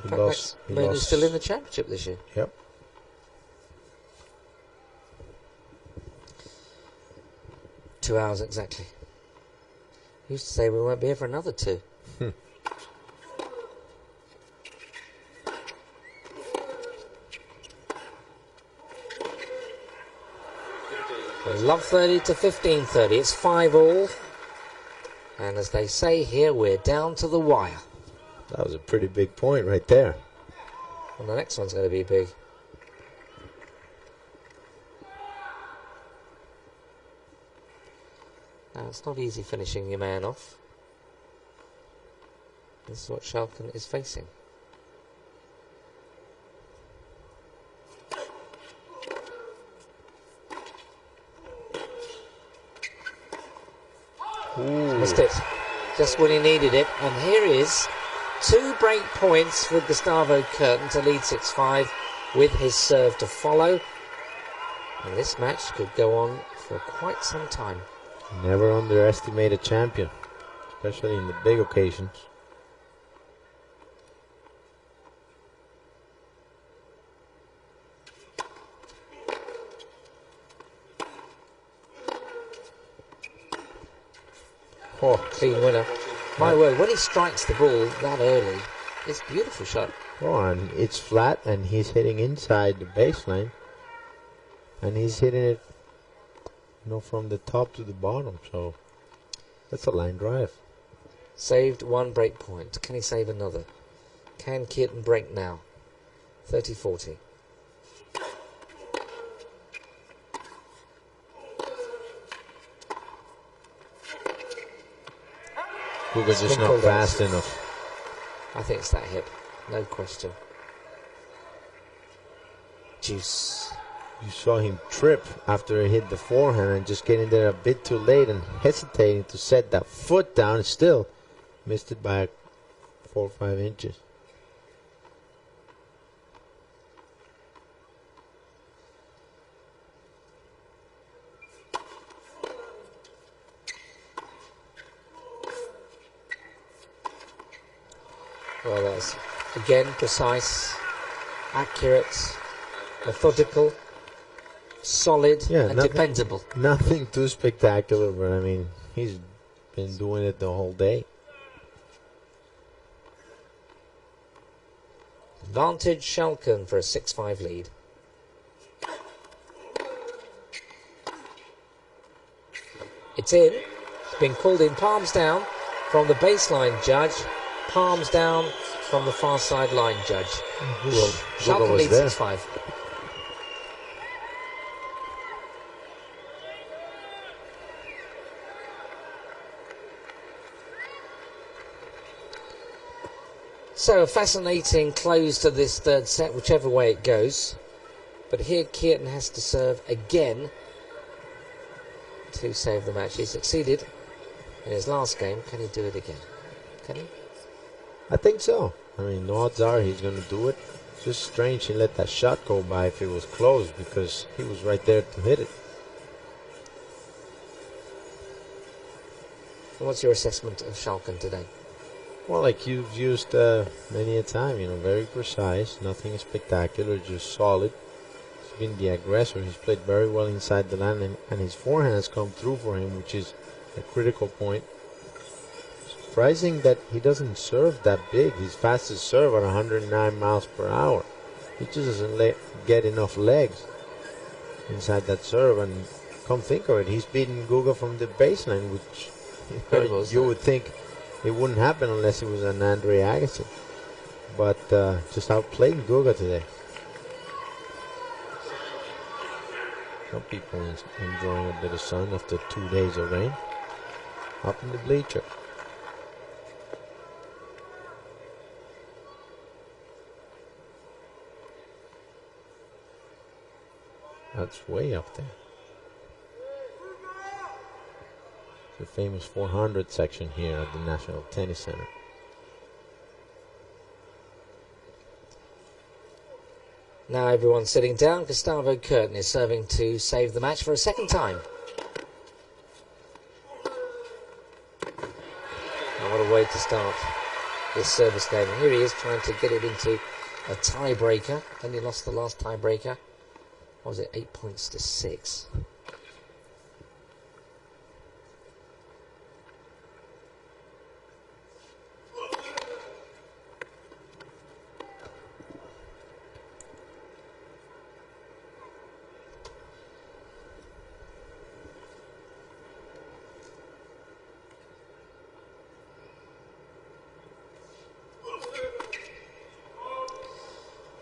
In fact, Max Mirny's still in the championship this year. Yep. Two hours exactly. He used to say we won't be here for another 2. Love 30 to 15-30. It's 5-all. And as they say here, we're down to the wire. That was a pretty big point right there. And the next one's going to be big. Now, it's not easy finishing your man off. This is what Schalken is facing. Missed it. Just when he needed it. And here is 2 break points with Gustavo Kuerten to lead 6-5 with his serve to follow. And this match could go on for quite some time. Never underestimate a champion, especially in the big occasions. Oh, clean winner. My word, when he strikes the ball that early, it's a beautiful shot. Oh, and it's flat, and he's hitting inside the baseline. And he's hitting it, from the top to the bottom. So that's a line drive. Saved 1 break point. Can he save another? Can Kuerten break now? 30-40. Guga's just not fast enough. I think it's that hip, no question. Juice. You saw him trip after he hit the forehand and just getting there a bit too late and hesitating to set that foot down, and still missed it by 4 or 5 inches. Well, that's again precise, accurate, methodical, solid, and dependable. Nothing too spectacular, but I mean, he's been doing it the whole day. Advantage Schalken for a 6-5 lead. It's in. It's been called in, palms down from the baseline judge. Palms down from the far side line judge. Schalken leads 6-5. So a fascinating close to this third set, whichever way it goes. But here Kuerten has to serve again to save the match. He succeeded in his last game. Can he do it again? Can he? I think so. I mean, the odds are he's going to do it. It's just strange he let that shot go by if it was close, because he was right there to hit it. What's your assessment of Schalken today? Well, like you've used many a time, very precise, nothing spectacular, just solid. been the aggressor. He's played very well inside the line, and his forehand has come through for him, which is a critical point. Surprising that he doesn't serve that big. His fastest serve at 109 miles per hour. He just doesn't get enough legs inside that serve. And come think of it, he's beaten Guga from the baseline, which you would think it wouldn't happen unless it was an Andre Agassi. But just outplayed Guga today. Some people enjoying a bit of sun after 2 days of rain. Up in the bleacher. That's way up there. The famous 400 section here at the National Tennis Center. Now everyone's sitting down. Gustavo Kuerten is serving to save the match for a second time. And what a way to start this service game. Here he is trying to get it into a tiebreaker. Then he lost the last tiebreaker. What was it? 8 points to 6.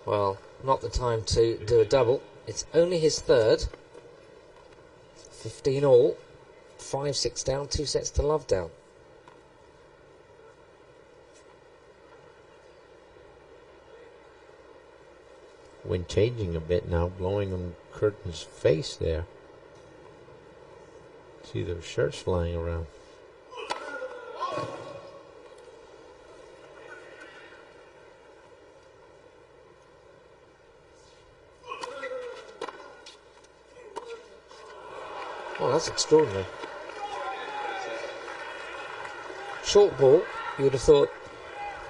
Well, not the time to do a double. It's only his third. 15 all. 5-6 down, 2 sets to love down. Wind changing a bit now, blowing on Kuerten's face there. See their shirts flying around. Oh, that's extraordinary. Short ball, you would have thought,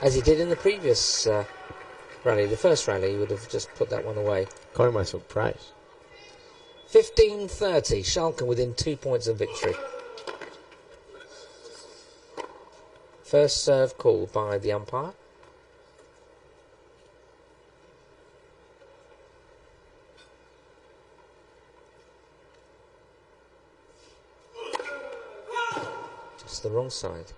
as he did in the previous rally, the first rally, he would have just put that one away. Caught him by surprise. 15-30, Schalken within 2 points of victory. First serve called by the umpire. Just the wrong side.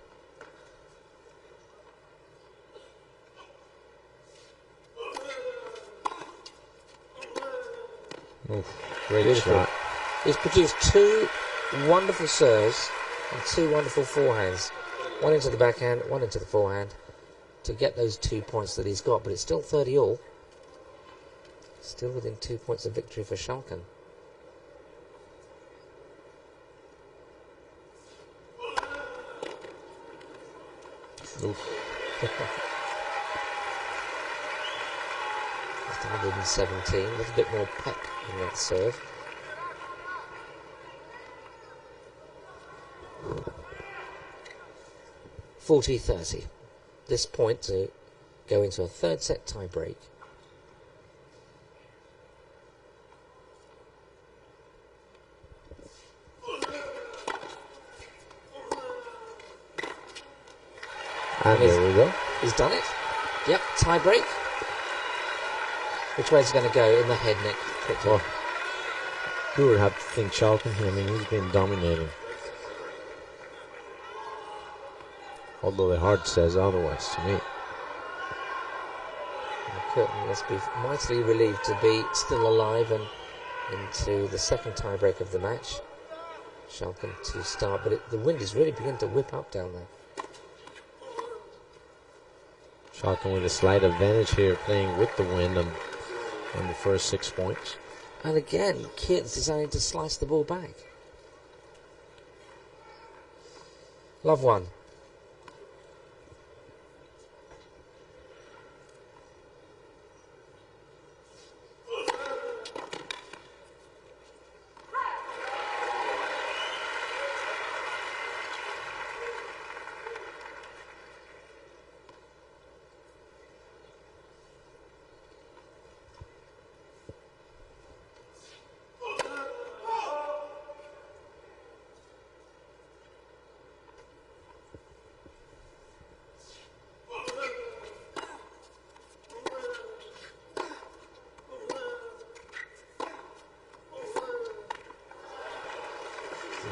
Oof, great Beautiful. shot. He's produced 2 wonderful serves and 2 wonderful forehands. One into the backhand, one into the forehand to get those 2 points that he's got, but it's still 30 all. Still within 2 points of victory for Schalken. Oof. Just 117, a little bit more pep in that serve. (40-30). This point to go into a third set tie break. And there we go. He's done it. Yep, tie break. Which way is it going to go? In the head, Nick. Quickly. Well, you would have to think Schalken here. I mean, he's been dominating. Although the heart says otherwise to me. Kuerten must be mightily relieved to be still alive and into the second tie break of the match. Schalken to start, but the wind is really beginning to whip up down there. Schalken with a slight advantage here, playing with the wind on the first 6 points. And again, Kuerten's deciding to slice the ball back. Love one.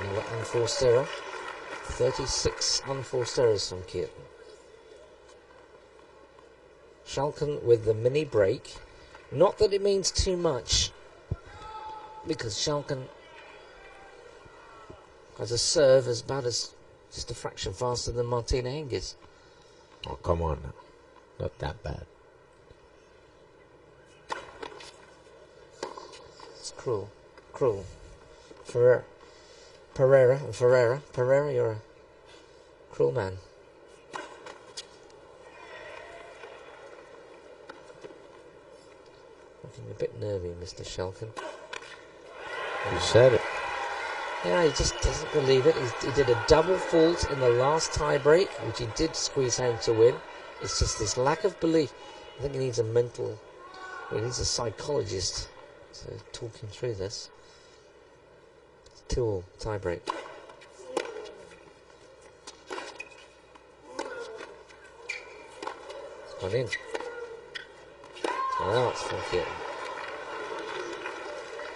Another unforced error. 36 unforced errors from Kuerten. Schalken with the mini break. Not that it means too much, because Schalken has a serve as about as just a fraction faster than Martina Hingis. Oh, come on now. Not that bad. It's cruel. Cruel. Pereira, you're a cruel man. Looking a bit nervy, Mr. Schalken. You said it. Yeah, he just doesn't believe it. He did a double fault in the last tie-break, which he did squeeze home to win. It's just this lack of belief. I think he needs he needs a psychologist to talk him through this. It's 2-2 tie-break. It's gone in. It's gone out from Kuerten.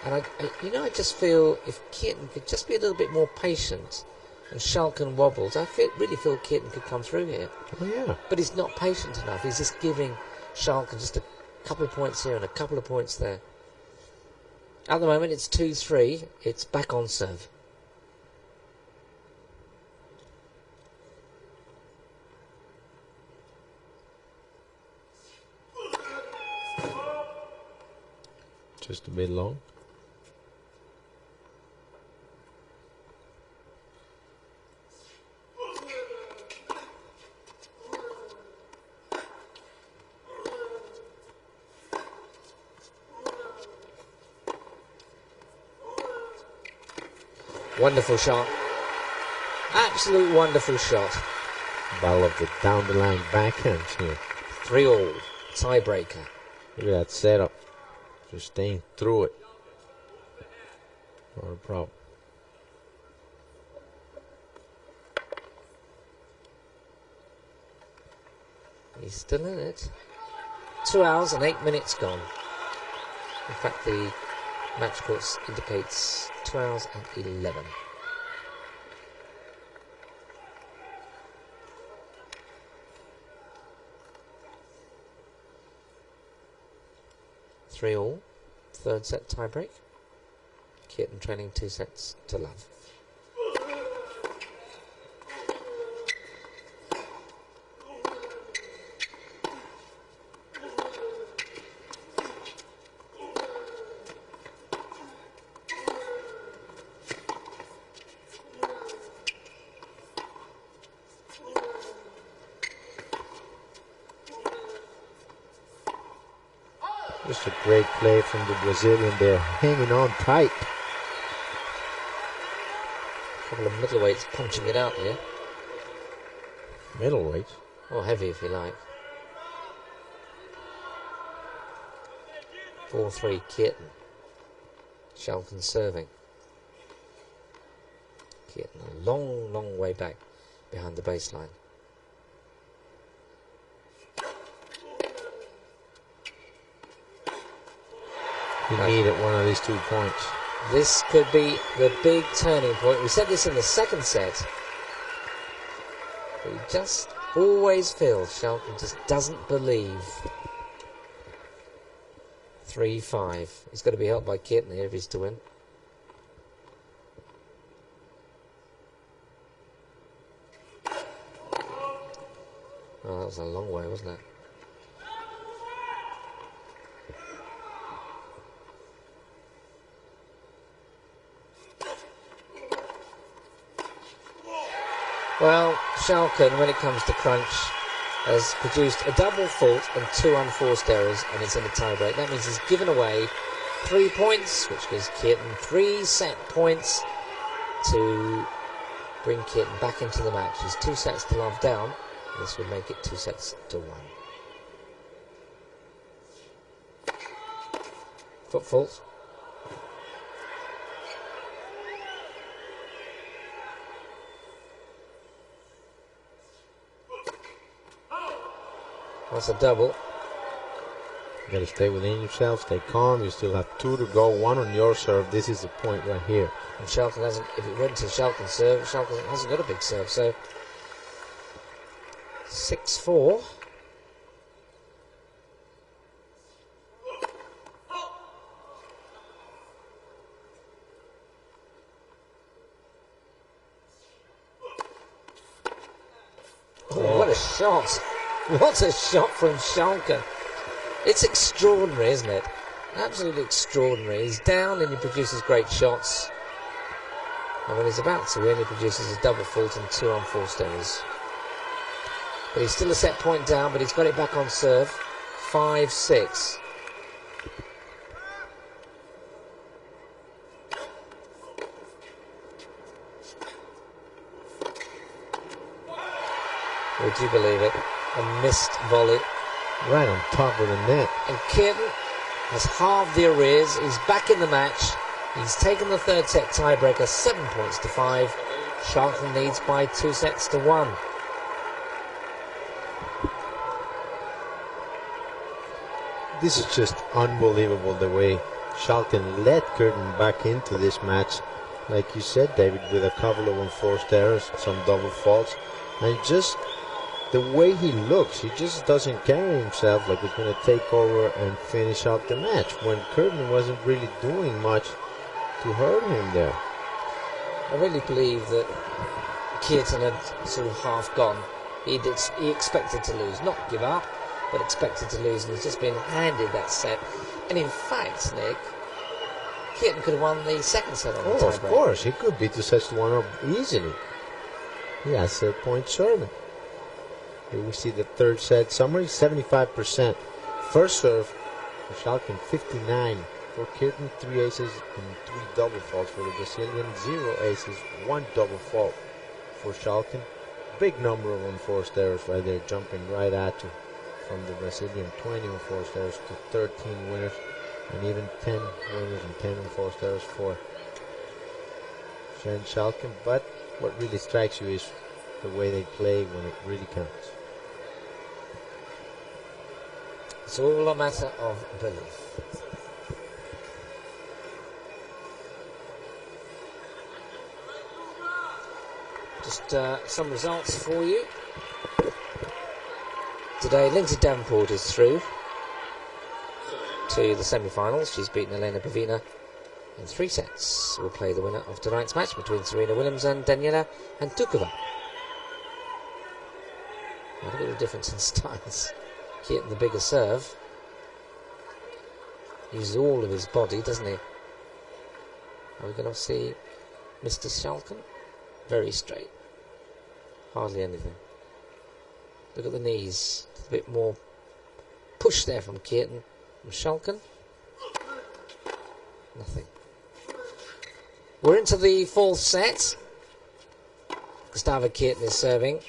And I just feel if Kuerten could just be a little bit more patient and Schalken wobbles, really feel Kuerten could come through here. Oh, yeah. But he's not patient enough. He's just giving Schalken just a couple of points here and a couple of points there. At the moment, it's 2-3. It's back on serve. Just a bit long. Wonderful shot. Absolute wonderful shot. Ball of the down the line backhands here. 3-3. Tiebreaker. Look at that setup. Just staying through it. Not a problem. He's still in it. 2 hours and 8 minutes gone. In fact, the match course indicates 2 hours and 11. Three all. Third set tiebreak. Kuerten trailing 2 sets to love. Just a great play from the Brazilian there, hanging on tight. A couple of middleweights punching it out here. Middleweight. Or heavy if you like. 4-3 Kuerten. Schalken serving. Kuerten a long, long way back behind the baseline. He needed one of these 2 points. This could be the big turning point. We said this in the second set. We just always feel Schalken just doesn't believe. 3-5. He's got to be helped by Kuerten here if he's to win. Oh, that was a long way, wasn't it? Well, Schalken, when it comes to crunch, has produced a double fault and 2 unforced errors, and it's in a tiebreak. That means he's given away 3 points, which gives Kuerten 3 set points to bring Kuerten back into the match. He's 2 sets to love down. This would make it 2 sets to 1. Foot fault. That's a double. You gotta stay within yourself, stay calm. You still have 2 to go, 1 on your serve. This is the point right here. And Schalken hasn't, if it went to Schalken's serve, Schalken hasn't got a big serve, so 6-4. Oh, what a shot! What a shot from Schalken! It's extraordinary, isn't it? Absolutely extraordinary. He's down and he produces great shots. And when he's about to win, he produces a double fault and 2 unforced errors. But he's still a set point down, but he's got it back on serve. 5-6. Would you believe it? A missed volley. Right on top of the net. And Kuerten has halved the arrears. He's back in the match. He's taken the third set tiebreaker, 7 points to 5. Schalken leads by 2 sets to 1. This is just unbelievable the way Schalken led Kuerten back into this match. Like you said, David, with a couple of enforced errors, some double faults, and just the way he looks, he just doesn't carry himself like he's going to take over and finish out the match when Kuerten wasn't really doing much to hurt him there. I really believe that Kuerten had sort of half gone. He expected to lose, not give up, but expected to lose, and he's just been handed that set. And in fact, Nick, Kuerten could have won the second set on the tiebreak. Of course, he could be 2 sets to 1 up easily. He has 3 point serving. Here we see the third set summary, 75%. First serve for Schalken, 59. For Kuerten, 3 aces and 3 double faults for the Brazilian. 0 aces, 1 double fault for Schalken. Big number of enforced errors right there, jumping right at you. From the Brazilian, 20 enforced errors to 13 winners, and even 10 winners and 10 enforced errors for Schalken. But what really strikes you is the way they play when it really counts. It's all a matter of belief. Just some results for you. Today, Lindsay Davenport is through to the semi-finals. She's beaten Elena Bovina in 3 sets. We'll play the winner of tonight's match between Serena Williams and Daniela Hantuchova. Look at the difference in styles. Kuerten, the bigger serve, uses all of his body, doesn't he? Are we going to see Mr. Schalken? Very straight. Hardly anything. Look at the knees. A bit more push there from Kuerten. From Schalken. Nothing. We're into the 4th set. Gustavo Kuerten is serving.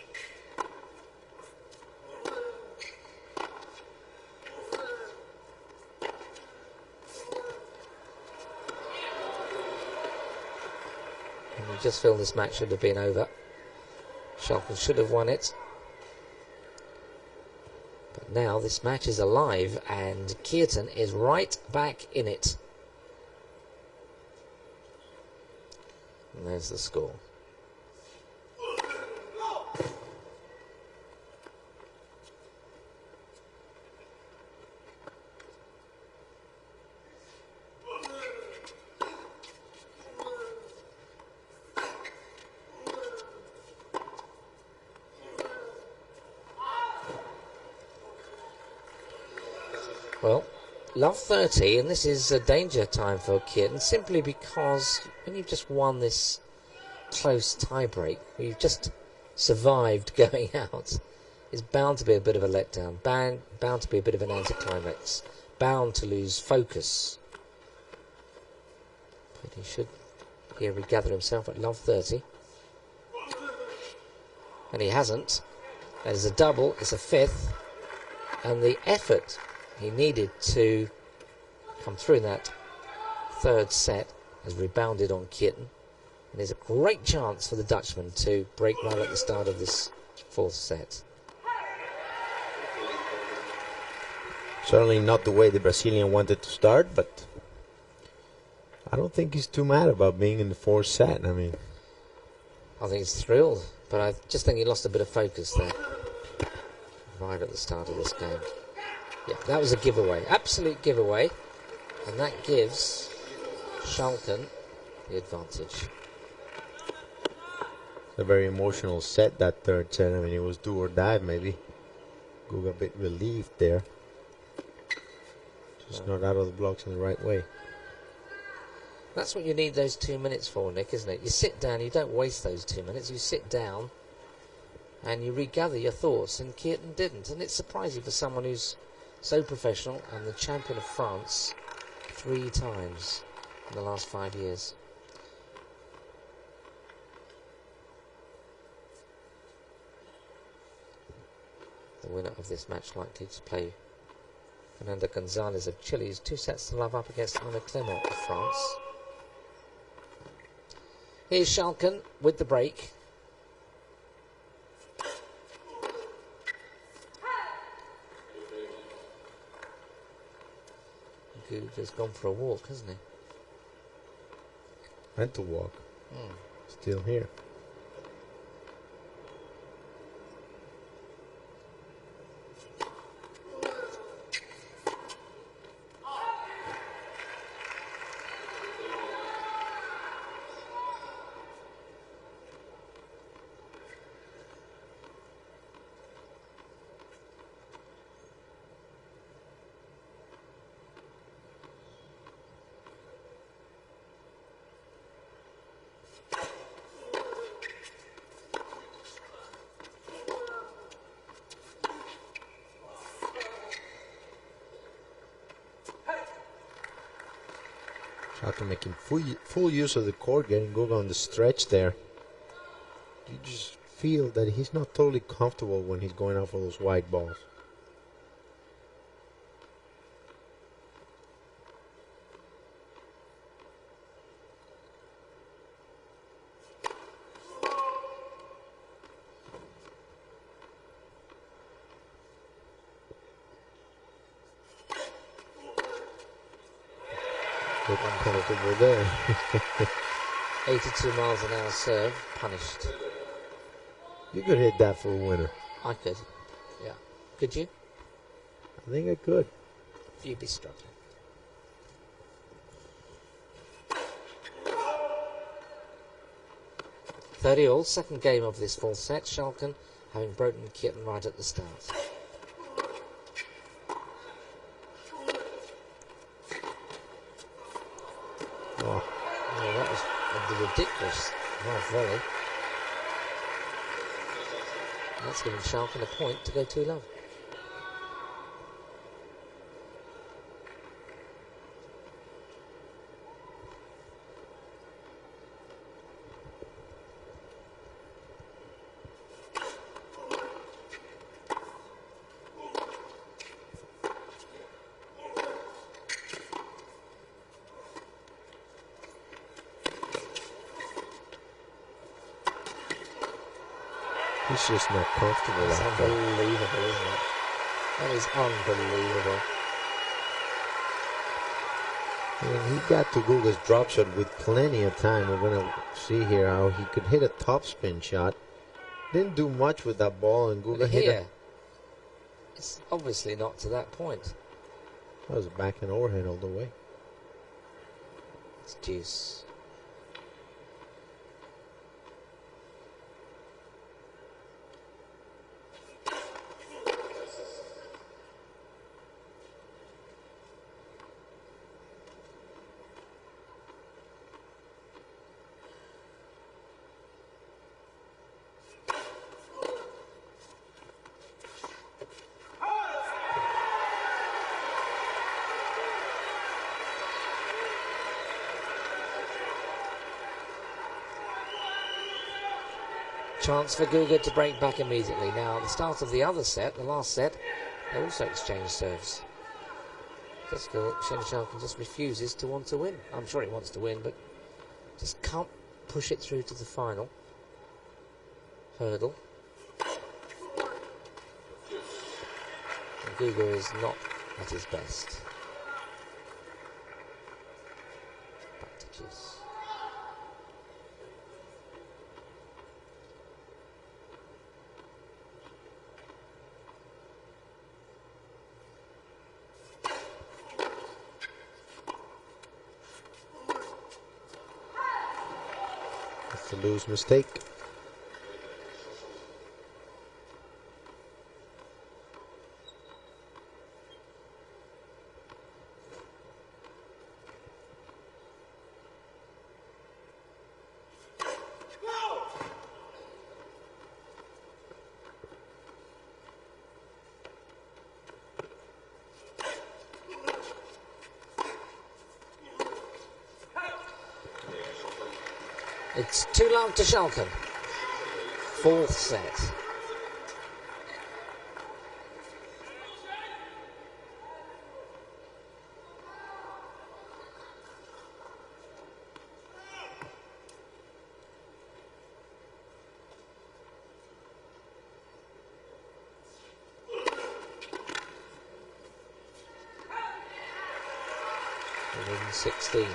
And we just feel this match should have been over. Schalken should have won it. But now this match is alive and Kuerten is right back in it. And there's the score. Well, love 30, and this is a danger time for Kuerten, simply because when you've just won this close tiebreak, you've just survived going out, it's bound to be a bit of a letdown, bound to be a bit of an anticlimax, bound to lose focus. But he should here regather himself at love 30. And he hasn't. That is a double, it's a 5th, and the effort he needed to come through in that 3rd set has rebounded on Kuerten, and there's a great chance for the Dutchman to break right at the start of this 4th set. Certainly not the way the Brazilian wanted to start, but I don't think he's too mad about being in the fourth set. I mean, I think he's thrilled, but I just think he lost a bit of focus there right at the start of this game. Yeah, that was a giveaway, absolute giveaway, and that gives Schalken the advantage. a very emotional set, that third set. I mean, it was do or die maybe. Guga a bit relieved there. Just not out of the blocks in the right way. That's what you need those 2 minutes for, Nick, isn't it? You sit down, you don't waste those 2 minutes, you sit down and you regather your thoughts, and Kuerten didn't. And it's surprising for someone who's so professional and the champion of France 3 times in the last 5 years. The winner of this match likely to play Fernando Gonzalez of Chile, who's 2 sets to love up against Arnaud Clément of France. Here's Schalken with the break. Guga's gone for a walk, hasn't he? Went to walk. Still here. Schalken making full use of the court, getting Guga on the stretch there. You just feel that he's not totally comfortable when he's going out for those wide balls. Good uncomfortable there. 82 miles an hour serve, punished. You could hit that for a winner. I could, yeah. Could you? I think I could. You'd be struggling. All, second game of this full set. Schalken having broken Kuerten right at the start. Oh, Oh, that was a ridiculous half volley. That's giving Schalken a point to go 2 love. he's just not comfortable That's out there. unbelievable, isn't it? That is unbelievable. And he got to Guga's drop shot with plenty of time. We're going to see here how he could hit a topspin shot. Didn't do much with that ball, and Guga But hit here, it. it's obviously not to that point. That was a backhand overhead all the way. It's deuce. Chance for Guga to break back immediately. Now, at the start of the other set, the last set, they also exchanged serves. Just Schalken just refuses to want to win. I'm sure he wants to win, but just can't push it through to the final hurdle. And Guga is not at his best. Bandages. That's a loose mistake. It's 2-love to Schalken. Fourth set. Within 16.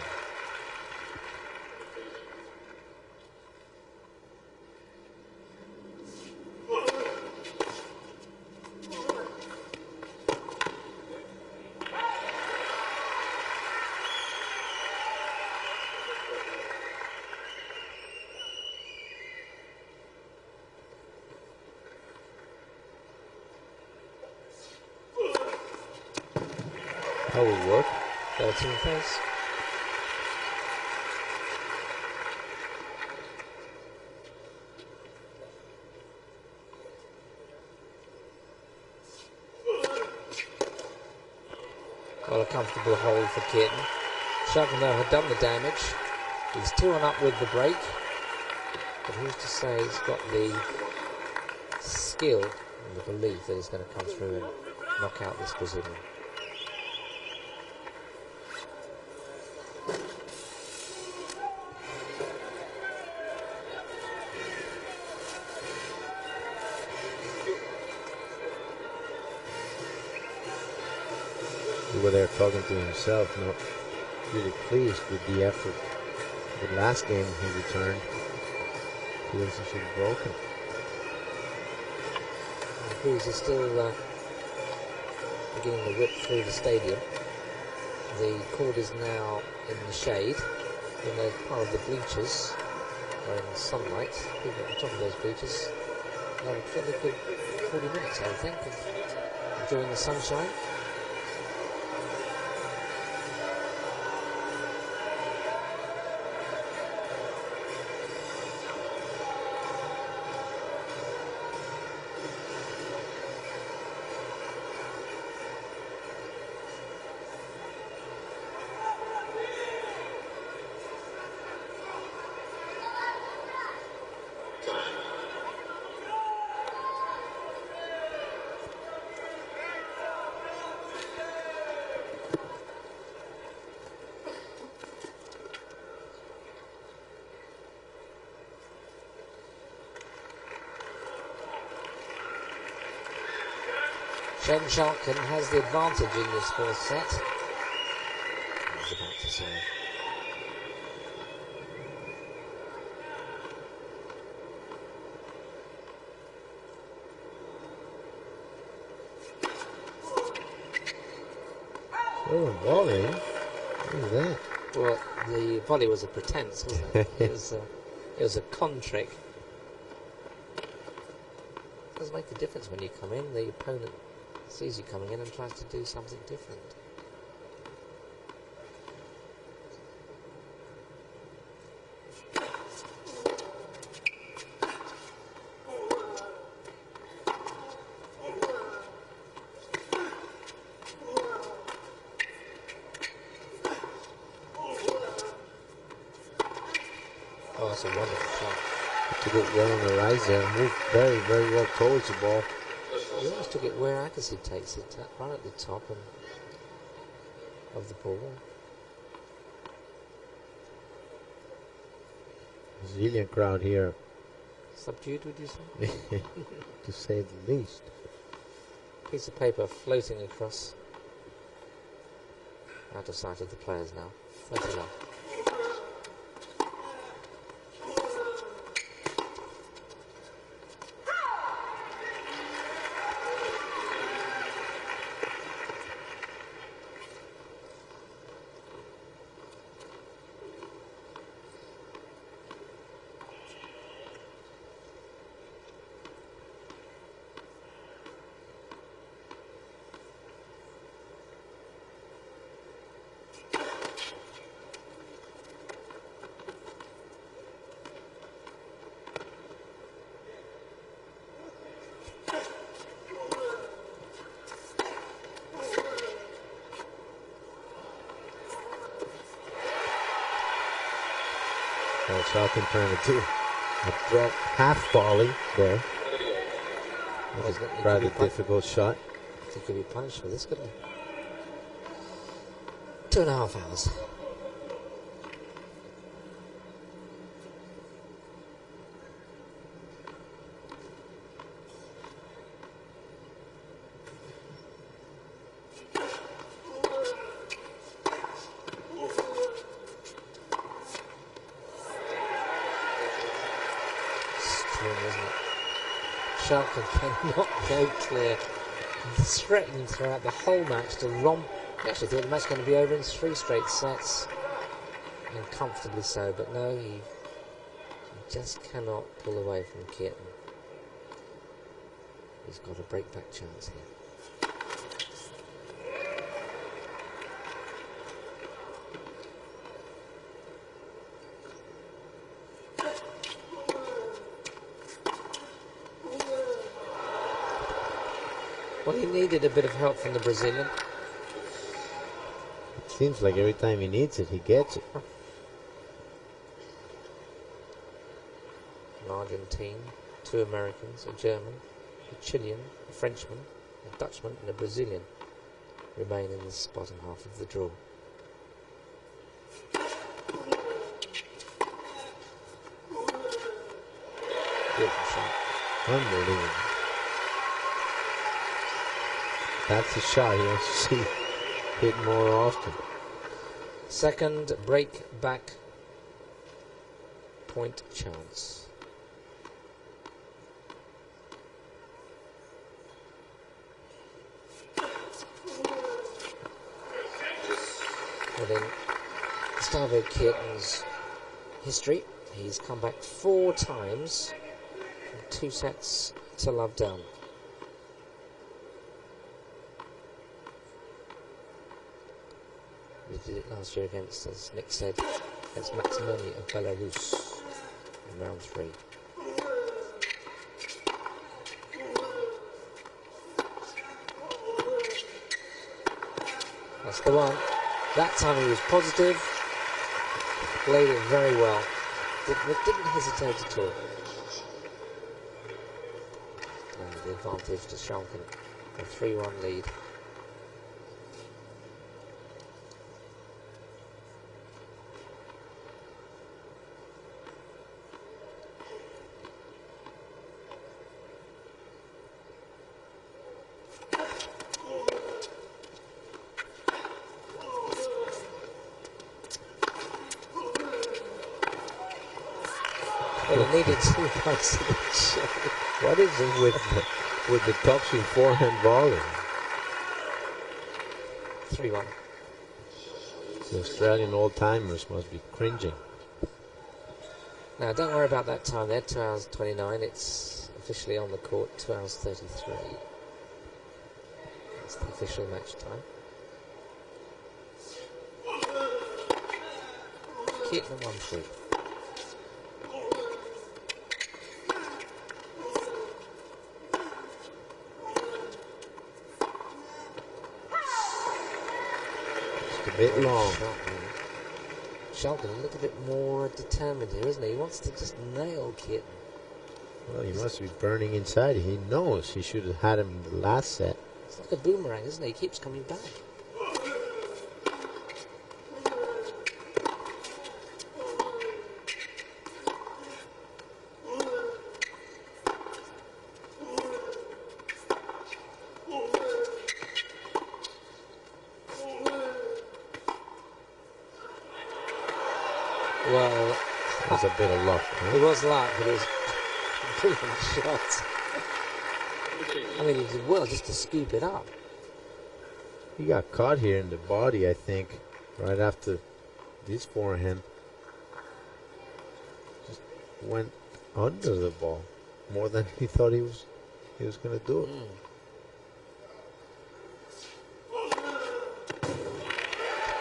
That will work. 13 face. Well, a comfortable hold for Kuerten. Schalken though had done the damage. He's 2-1 with the break. But who's to say he's got the skill and the belief that he's going to come through and knock out this Brazilian. Over there talking to himself, not really pleased with the effort. The last game he returned, feels he should have broken. The breeze is still beginning to whip through the stadium. The court is now in the shade, and the part of the bleachers are in the sunlight. People at the top of those bleachers have a fairly good 40 minutes, I think, of enjoying the sunshine. Schalken has the advantage in this fourth set. I was about to say. Oh, volley. What is that? Well, the volley was a pretense, wasn't it? It was a con trick. It does make a difference when you come in. The opponent sees you coming in and tries to do something different. Oh, that's a wonderful shot. Took it well on the rise there. Moved very, very well towards the ball. He almost took it where Agassi takes it, right at the top of the ball. Brazilian crowd here, Subdued, would you say? to say the least. Piece of paper floating across Out of sight of the players now. 30 love. Well, Schalken trying to do a drop half volley there. That was a rather difficult shot. I think he'll be punished for this, couldn't he? 2.5 hours. Isn't it? Schalken cannot go clear. He's threatened throughout the whole match to romp. He actually thought the match was going to be over in 3 straight sets, and comfortably so, but no, he just cannot pull away from Kuerten. He's got a breakback chance here. Well, he needed a bit of help from the Brazilian. It seems like every time he needs it, he gets it. An Argentine, 2 Americans, a German, a Chilean, a Frenchman, a Dutchman and a Brazilian remain in the bottom half of the draw. Beautiful shot. Unbelievable. That's the shot he wants to see hit more often. Second break back point chance. Within Gustavo Kuerten's history, he's come back 4 times from 2 sets to love down. He did it last year against, as Nick said, against Maximilian of Belarus in round 3. That's the one. That time he was positive, played it very well. Didn't hesitate at all. And the advantage to Schalken, a 3-1 lead. Well, he needed 2 points. What is it with the touching forehand volley? 3-1. The Australian old-timers must be cringing. Now, don't worry about that time there, 2 hours 29. It's officially on the court, 2 hours 33. That's the official match time. Kuerten at 1-3. A bit long. Schalken a little bit more determined here, isn't he? He wants to just nail Kuerten. Well, he must be burning inside. He knows he should have had him in the last set. It's like a boomerang, isn't he? He keeps coming back. Well, It was a bit of luck. Huh? it was luck, but it was a brilliant shot. I mean, he did well just to scoop it up. He got caught here in the body, I think, right after this forehand. Just went under the ball more than he thought he was going to do it.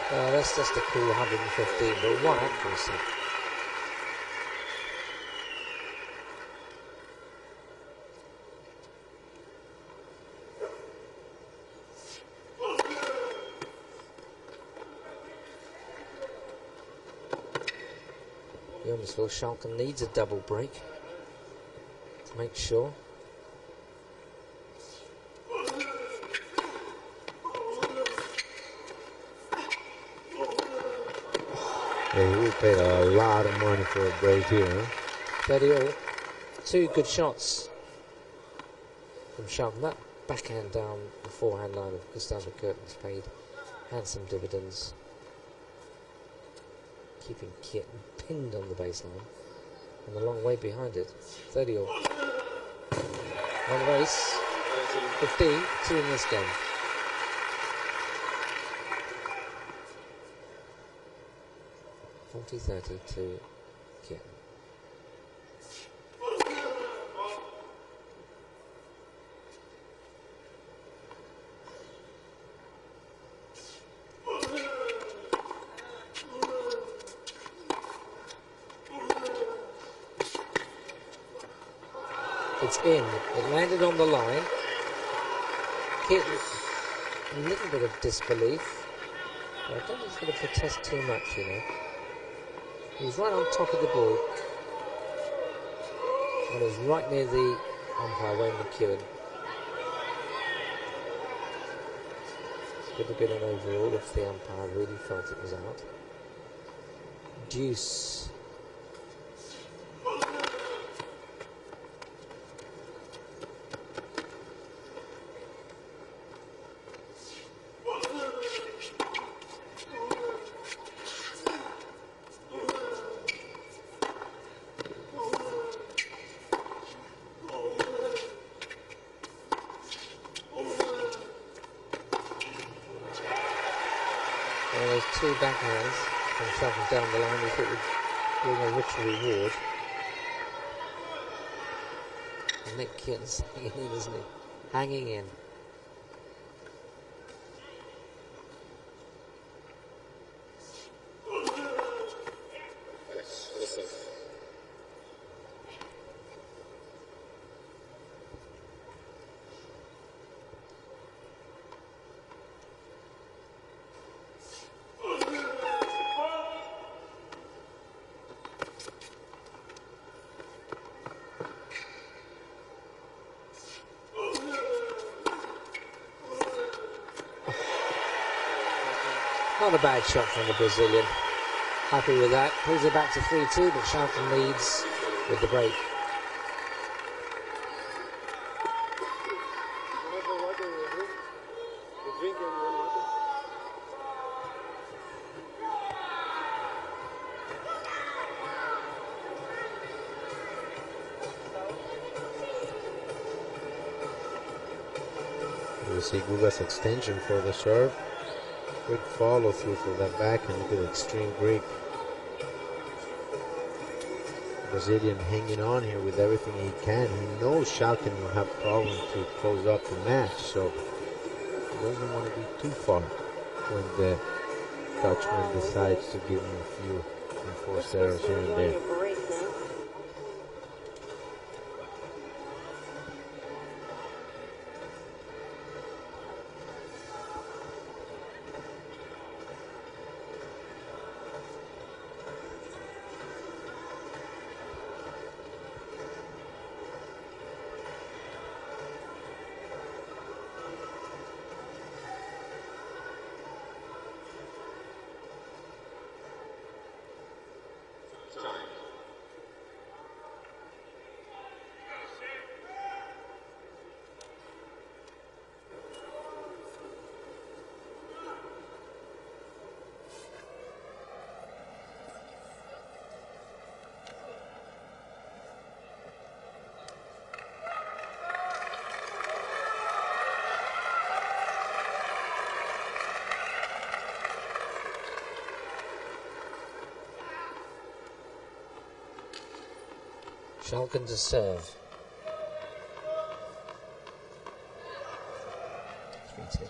That's just a cool 115, but one accuracy. You almost feel Schalken needs a double break to make sure. Yeah, he would pay a lot of money for a break here, huh? 30 all. Two good shots from Schalken. That backhand down the forehand line of Gustavo Kuerten's paid handsome dividends. Keeping Kuerten pinned on the baseline and a long way behind it. 30 all. On the race. 15, 2 in this game. $40-30 to Kuerten. It's in. It landed on the line. Kuerten, a little bit of disbelief. But I don't think he's going to protest too much, you know. He was right on top of the ball. And it was right near the umpire, Wayne McEwen. Could have been an overall if the umpire really felt it was out. Deuce. There's two backhands from Schalken down the line. We thought we'd bring a rich reward. And Nick Kuerten's hanging in, isn't he? Hanging in. Not a bad shot from the Brazilian. Happy with that. Pulls it back to 3-2, but Schalken leads with the break. You see Guga's extension for the serve. Quick follow through for that backhand. Look at the extreme Greek. Brazilian hanging on here with everything he can. He knows Schalken will have problems to close up the match, so he doesn't want to be too far when the Dutchman decides to give him a few enforced errors here and there. Schalken to serve. 3-2.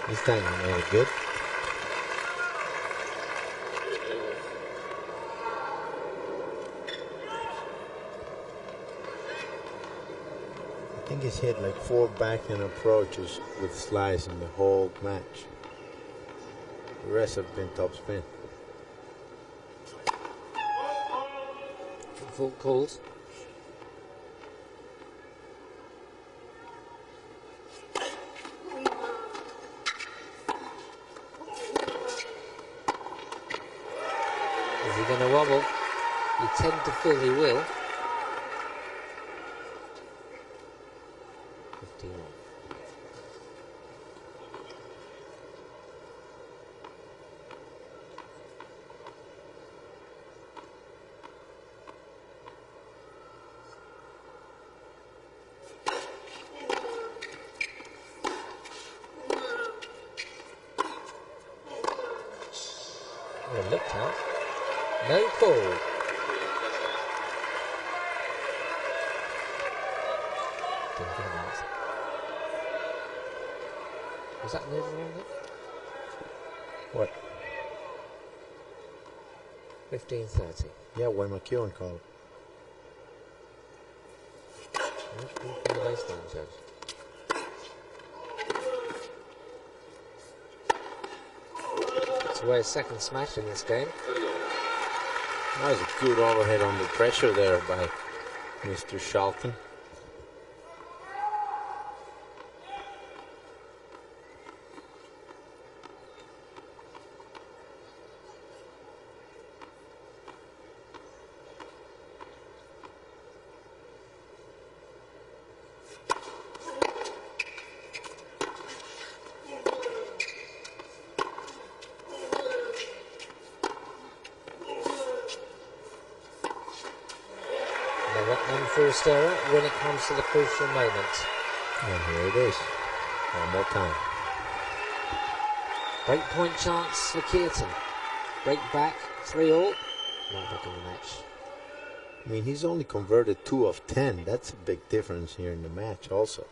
This time he made it good. I think he's hit like 4 backhand approaches with slice in the whole match. The rest have been top spin. Full calls. Is he going to wobble? You tend to feel he will. 15 on. Well, looked out. No call. Didn't get that. Was that an overall? What? 15-30. Yeah, when McEwen called. Much more from the baseline judge. It's away a second smash in this game. That was a good overhead under pressure there by Mr. Schalken. Unforced error when it comes to the crucial moment. And here it is. One more time. Break point chance for Kuerten. Break back, 3-all. Not back in the match. I mean, he's only converted 2 of 10. That's a big difference here in the match also.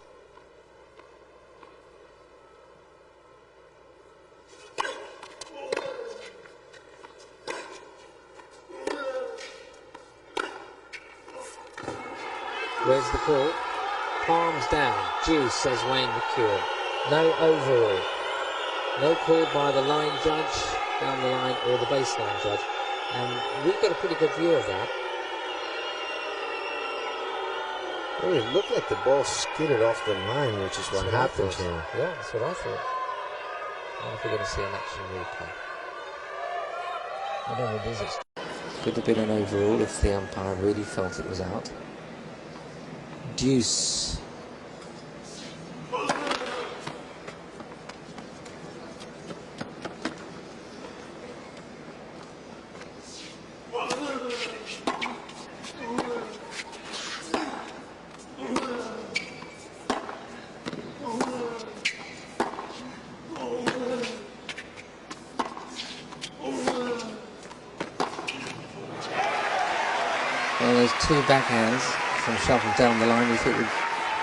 Where's the call? Palms down. Juice, says Wayne McEwen. No overall. No call by the line judge down the line or the baseline judge. And we've got a pretty good view of that. Well, it looked like the ball skidded off the line, which is what happens here. Yeah, that's what I thought. I wonder if we're going to see an action replay. Whatever it is, it could have been an overall if the umpire really felt it was out. Deuce. Well, there's 2 backhands from Schalken down the line. We think we're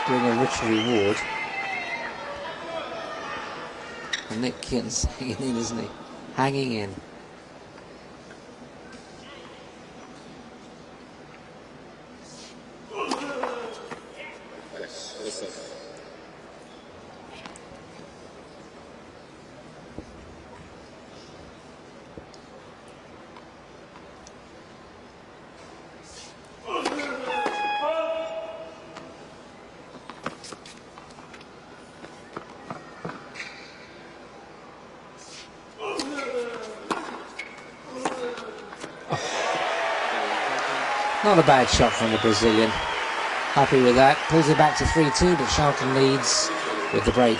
doing a rich reward. And Nick Kuerten's hanging in, isn't he? Hanging in. Not a bad shot from the Brazilian. Happy with that. Pulls it back to 3-2, but Schalken leads with the break.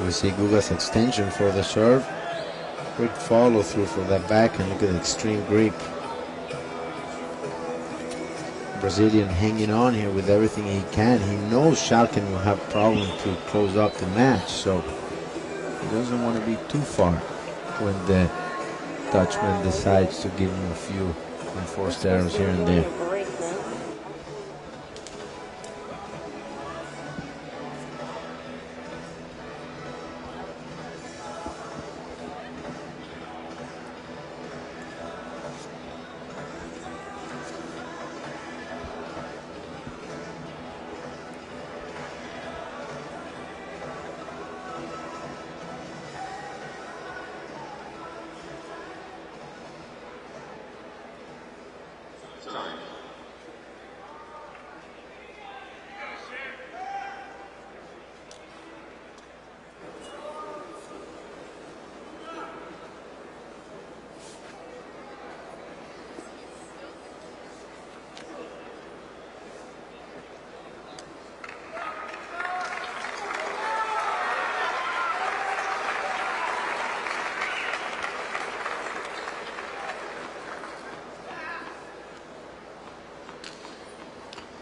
We see Guga's extension for the serve. Great follow through for that back, and look at the extreme grip. Brazilian hanging on here with everything he can. He knows Schalken will have problems to close up the match, so he doesn't want to be too far when the Dutchman decides to give him a few enforced errors here and there.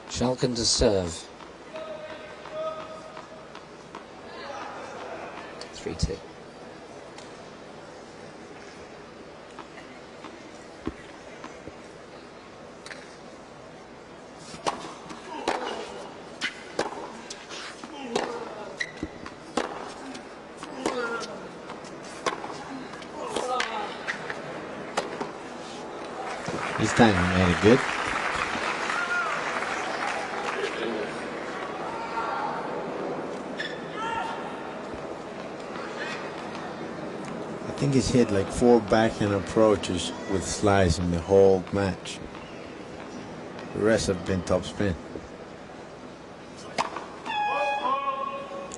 Schalken to serve. 3-2. This time he made it good. I think he's hit like 4 backhand approaches with slice in the whole match. The rest have been top spin.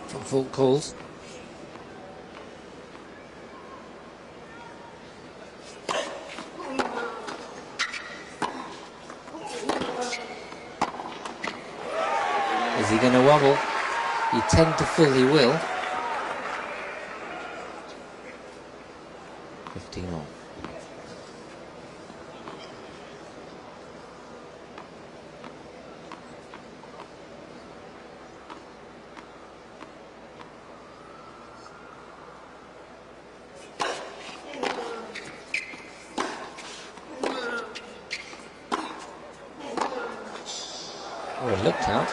From full calls. Is he going to wobble? You tend to feel he will. 15 all. Oh, it looked out.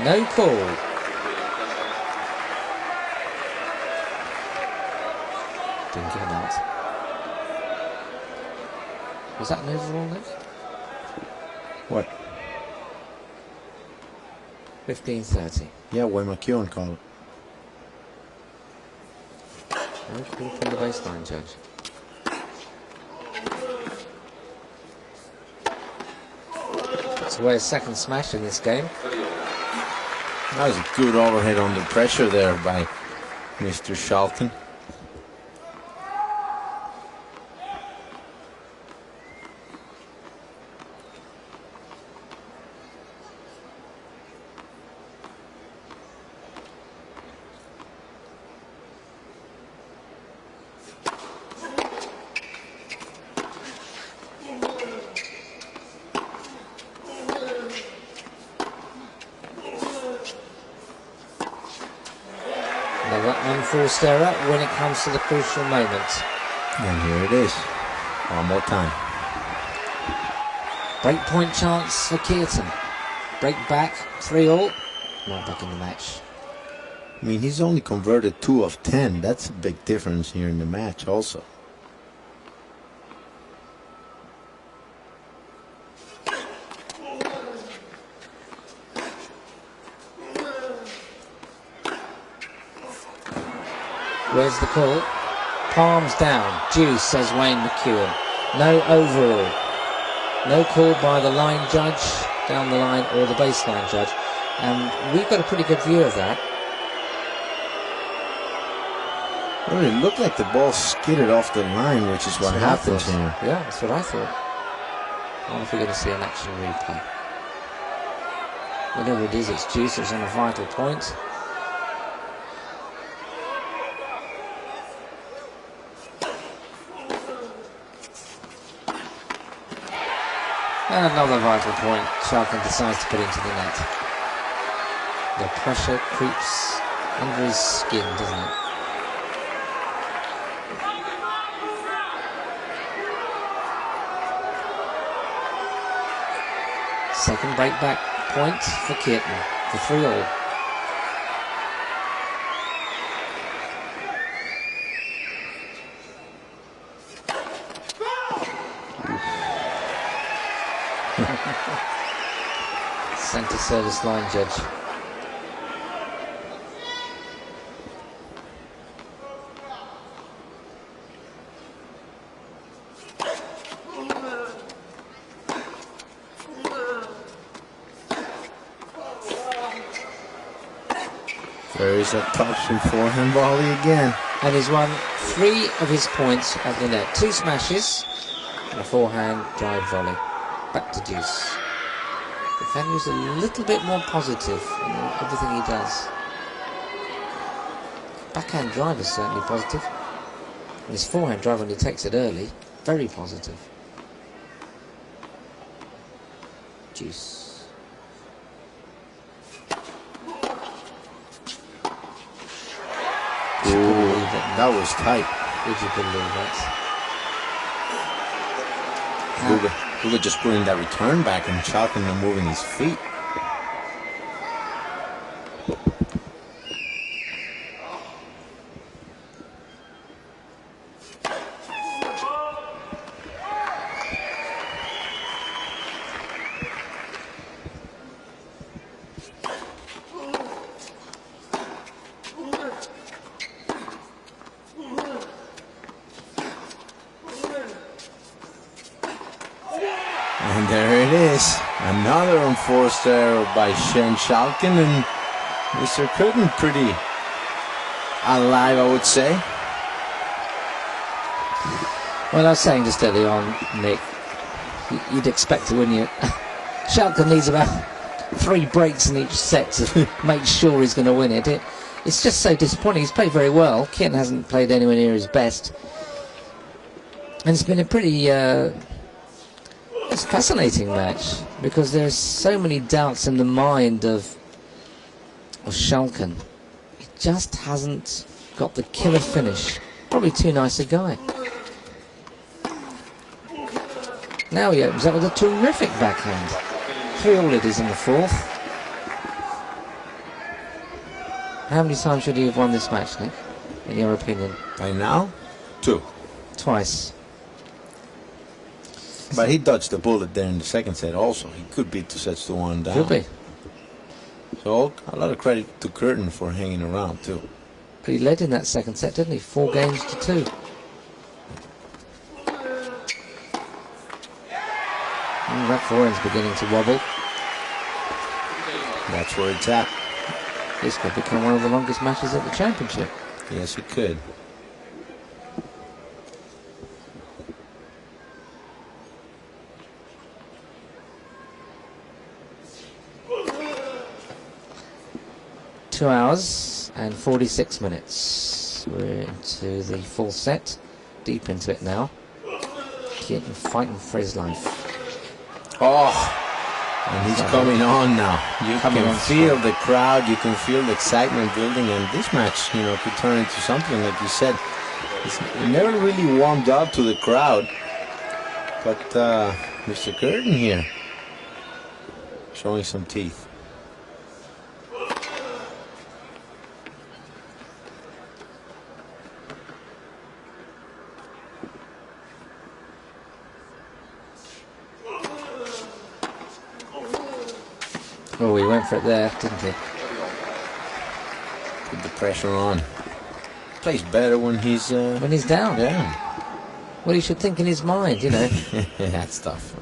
No call. Didn't give him out. Was that an overall then? What? 15-30. Yeah, Wayne McKeown called it. No call from the baseline judge. That's away a second smash in this game. That was a good overhead under pressure there by Mr. Schalken. Another unforced error when it comes to the crucial moment. And here it is. One more time. Break point chance for Kuerten. Break back, 3 all. Now back in the match. I mean, he's only converted 2 of 10. That's a big difference here in the match also. Where's the call? Palms down. Juice, says Wayne McKeown. No overall. No call by the line judge down the line or the baseline judge. And we've got a pretty good view of that. Well, it looked like the ball skidded off the line, which is what happens here. Yeah, that's what I thought. I wonder if we're going to see an action replay. Whatever it is, it's Juice. It's on a vital point. And another vital point, Schalken decides to put into the net. The pressure creeps under his skin, doesn't it? Second break-back point for Kuerten, for 3-all. Centre service line judge. There is a touch and forehand volley again. And he's won 3 of his points at the net. 2 smashes and a forehand drive volley. Back to deuce. The value's a little bit more positive in everything he does. Backhand drive is certainly positive. And his forehand drive when he takes it early, very positive. Deuce. Ooh, that was tight. Would you believe that? Kuga just putting that return back and Schalken moving his feet. And there it is. Another unforced error by Schalken, and Mr. Kuerten pretty alive, I would say. Well, I was saying just early on, Nick, you'd expect it, wouldn't you? Schalken needs about 3 breaks in each set to make sure he's going to win it. It's just so disappointing. He's played very well. Kuerten hasn't played anywhere near his best. And it's been a pretty it's a fascinating match because there's so many doubts in the mind of Schalken. He just hasn't got the killer finish. Probably too nice a guy. Now he opens up with a terrific backhand. 3-all it is in the 4th. How many times should he have won this match, Nick, in your opinion? By now, 2. Twice. But he dodged the bullet there in the second set also. He could beat 2 sets to 1 down. Could be. So a lot of credit to Kuerten for hanging around too. But he led in that second set, didn't he? 4 games to 2. That forehand's beginning to wobble. That's where it's at. This could become one of the longest matches at the championship. Yes, it could. Two hours and 46 minutes. We're into the 4th set. Deep into it now. Kuerten fighting for his life. Oh, and he's coming on now. You can feel the crowd, you can feel the excitement building, and this match, could turn into something like you said. He never really warmed up to the crowd, but Mr. Kuerten here showing some teeth. Oh, he went for it there, didn't he? Put the pressure on. Plays better when he's down. Yeah. Well, he should think in his mind, That's tough.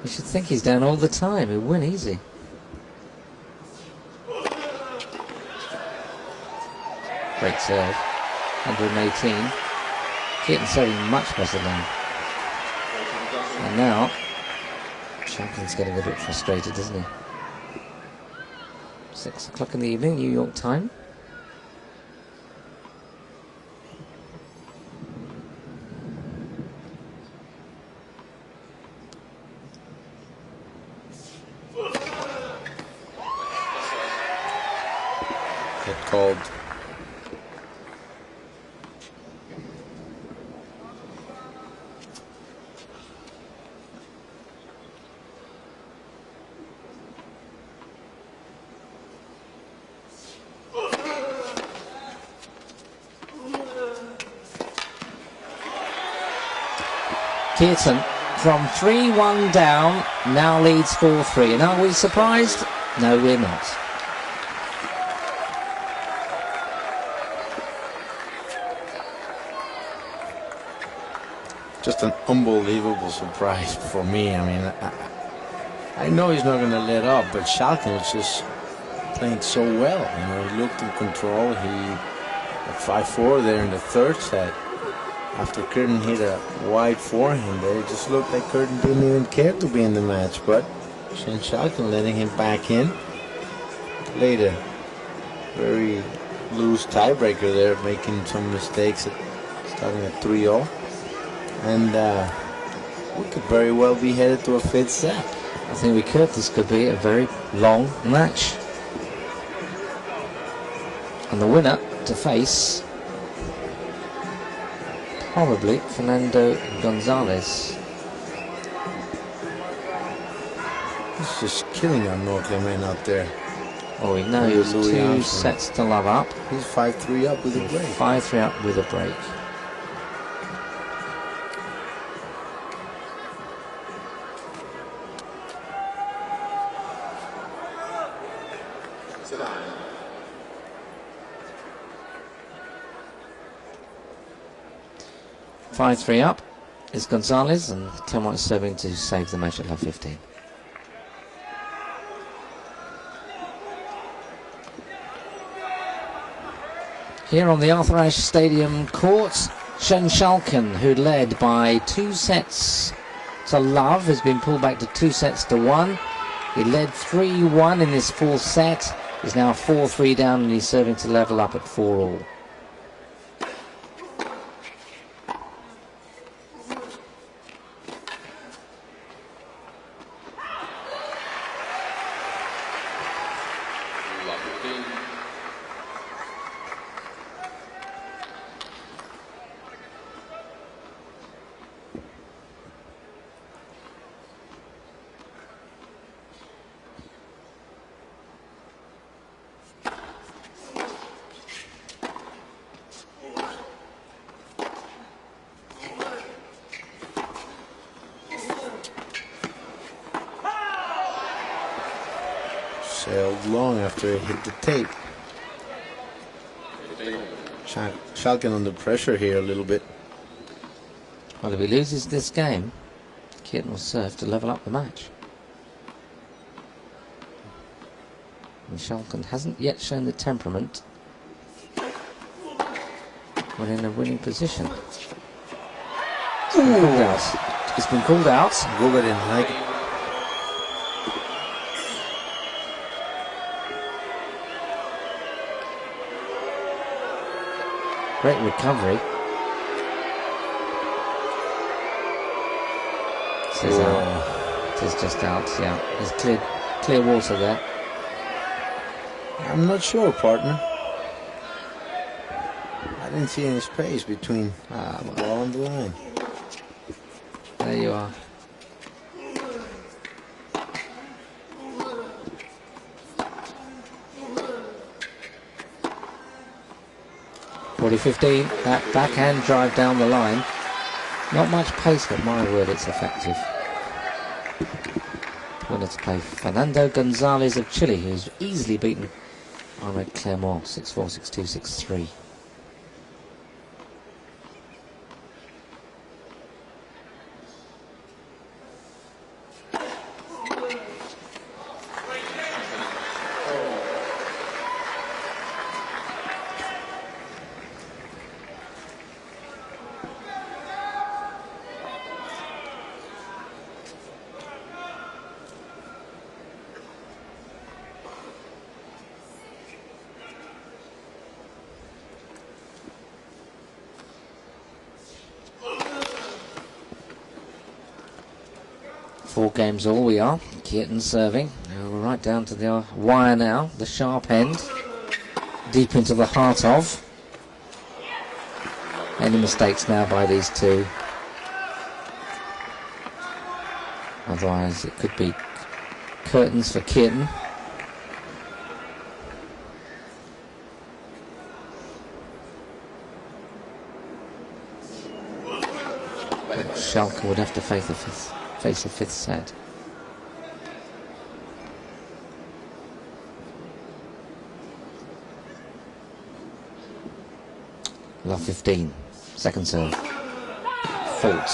He should think he's down all the time. He'll win easy. Great serve. 118. Kuerten serving much better than. And now Schalken's getting a bit frustrated, isn't he? 6 o'clock in the evening, New York time. get called. Kuerten from 3-1 down, now leads 4-3. And are we surprised? No, we're not. Just an unbelievable surprise for me. I mean, I know he's not going to let up, but Schalken was just playing so well. You know, he looked in control. He at 5-4 there in the third set. After Kuerten hit a wide forehand there, it just looked like Kuerten didn't even care to be in the match. But Schalken letting him back in. Played a very loose tiebreaker there, making some mistakes, starting at 3-0. And we could very well be headed to a fifth set. I think we could. This could be a very long match. And the winner to face probably Fernando Gonzalez. He's just killing our North men out there. Oh, we know he's 2 sets to love up. He's 5-3 up with a break. 5-3 up with a break. Sit down. 5-3 up is Gonzalez, and Clermont is serving to save the match at love 15. Here on the Arthur Ashe Stadium court, Schalken, who led by 2 sets to love, has been pulled back to 2 sets to 1. He led 3-1 in this 4th set. He's now 4-3 down, and he's serving to level up at 4-all. Sailed long after it hit the tape. Schalken under pressure here a little bit. Well, if he loses this game, Kuerten will serve to level up the match. And Schalken hasn't yet shown the temperament when in a winning position. It's been called out. It's been called out. Guga didn't like it. Great recovery. Says out. It is just out, yeah. There's clear water there. I'm not sure, partner. I didn't see any space between the ball and the line. There you are. .40-15, that backhand drive down the line. Not much pace, but my word, it's effective. Winner to play Fernando Gonzalez of Chile, who's easily beaten Ahmed Clermont 6-4, 6-2, 6-3. Four games all we are. Kuerten serving. Now we're right down to the wire now, the sharp end. deep into the heart of. Any mistakes now by these two? Otherwise it could be curtains for Kuerten. Schalken would have to face the fifth set. Love 15. Second serve. Fault.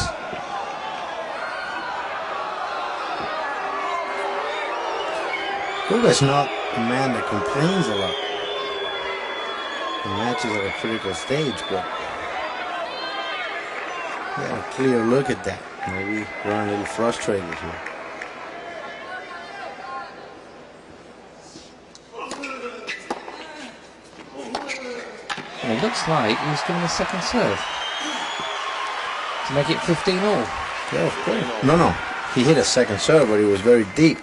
Kuga's not a man that complains a lot. The match is at a critical stage, but yeah, a clear look at that. Maybe we're a little frustrated here. And it looks like he was given a second serve to make it 15 all. Yeah, of course. No. He hit a second serve, but it was very deep.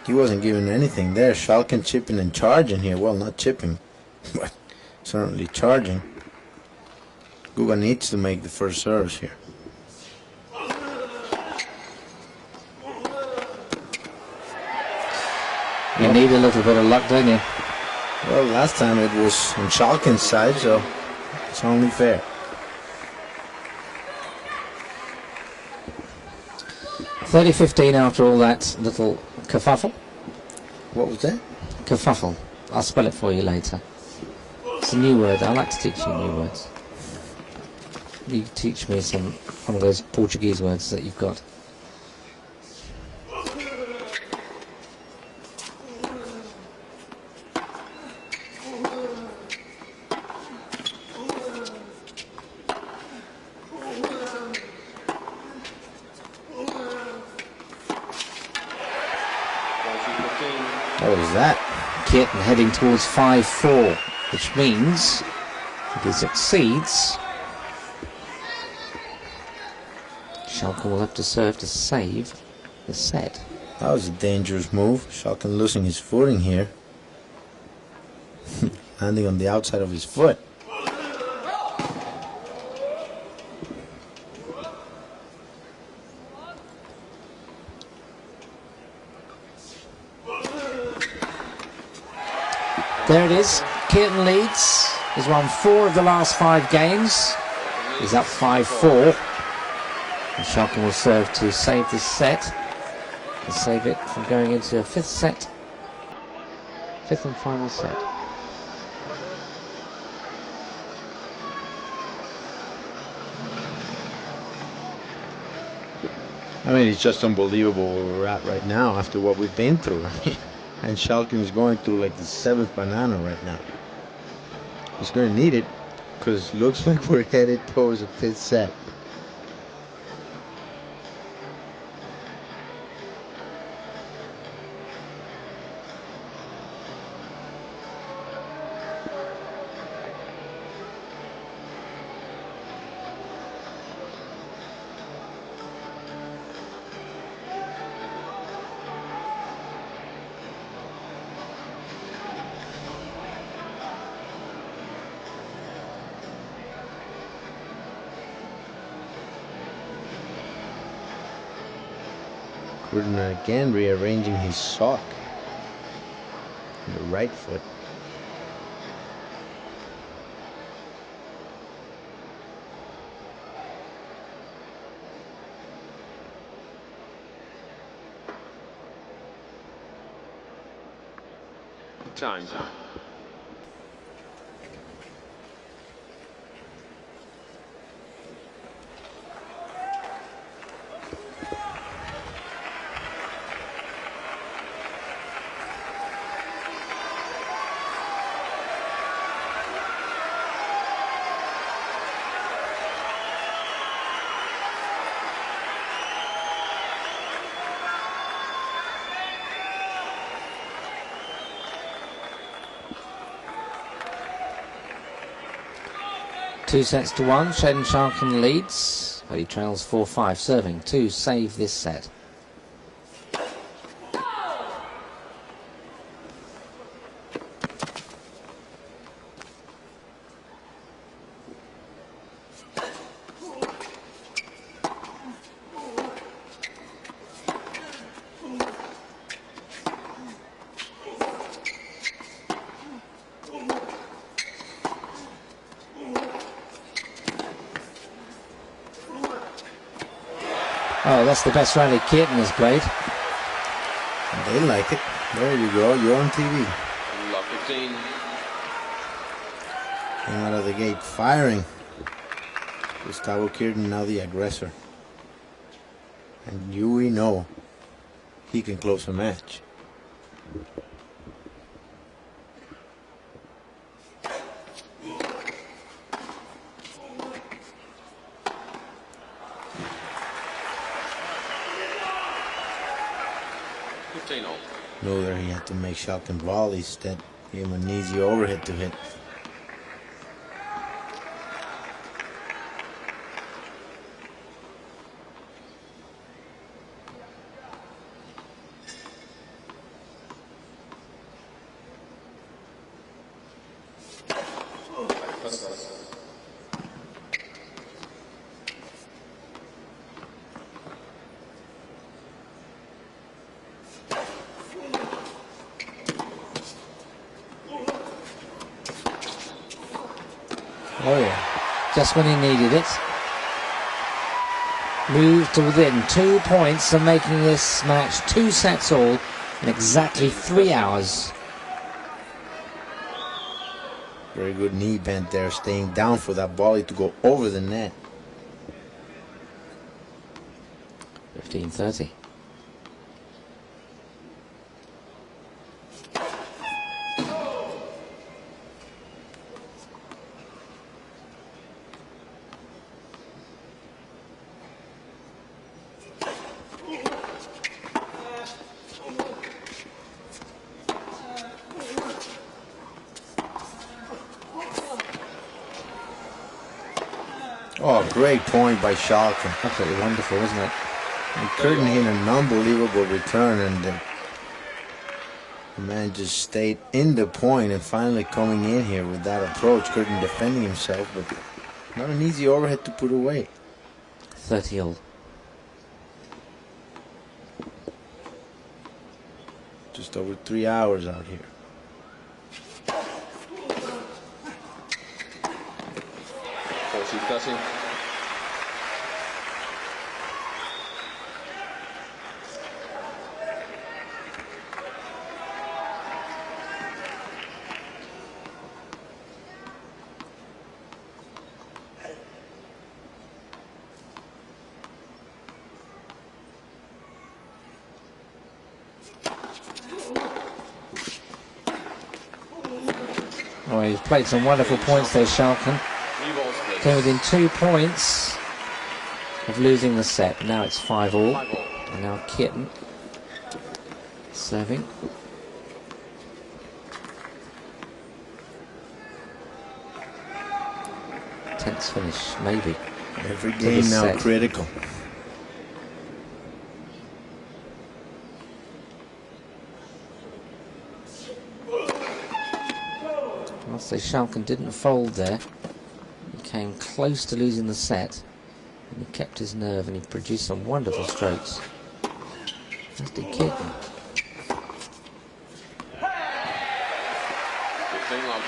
He wasn't giving anything there. Schalken chipping and charging here. Well, not chipping, but certainly charging. Guga needs to make the first serves here. You need a little bit of luck, don't you? Well, last time it was on Schalken's side, so it's only fair. $30-15 after all that little kerfuffle. What was that? Kerfuffle. I'll spell it for you later. It's a new word. I like to teach you new words. You teach me one of those Portuguese words that you've got. What was that? Kuerten heading towards 5-4, which means if he succeeds, Schalken will have to serve to save the set. That was a dangerous move. Schalken losing his footing here. Landing on the outside of his foot. There it is. Kuerten leads. He's won 4 of the last 5 games. He's up 5-4. And Schalken will serve to save this set and save it from going into a 5th set. 5th and final set. I mean, it's just unbelievable where we're at right now after what we've been through. And Schalken is going through like the 7th banana right now. He's going to need it because it looks like we're headed towards a 5th set. Kuerten again rearranging his sock on the right foot. Time. Two sets to 1. Schalken leads, but he trails 4-5, serving to save this set. Oh, that's the best rally Kuerten has played. They like it. There you go. You're on TV. Love 15. Came out of the gate firing. Gustavo Kuerten now the aggressor. And we know he can close a match. No, there he had to make Schalken volleys that gave him an easy overhead to hit. Oh yeah, just when he needed it. Moved to within 2 points of making this match 2 sets all in exactly 3 hours. Very good knee bend there, staying down for that volley to go over the net. 15-30. Oh, great point by Schalken. Absolutely wonderful, isn't it? And Kuerten hit an unbelievable return, and the man just stayed in the point and finally coming in here with that approach. Kuerten defending himself, but not an easy overhead to put away. 30 all. Just over 3 hours out here. Oh, he's played some wonderful points there, Schalken. Came within 2 points of losing the set. Now it's 5 all. And now Kuerten serving. Tense finish, maybe. Every game now set. critical. I'll say Schalken didn't fold there. He came close to losing the set. And he kept his nerve and he produced some wonderful strokes. As did Kuerten. 15 love.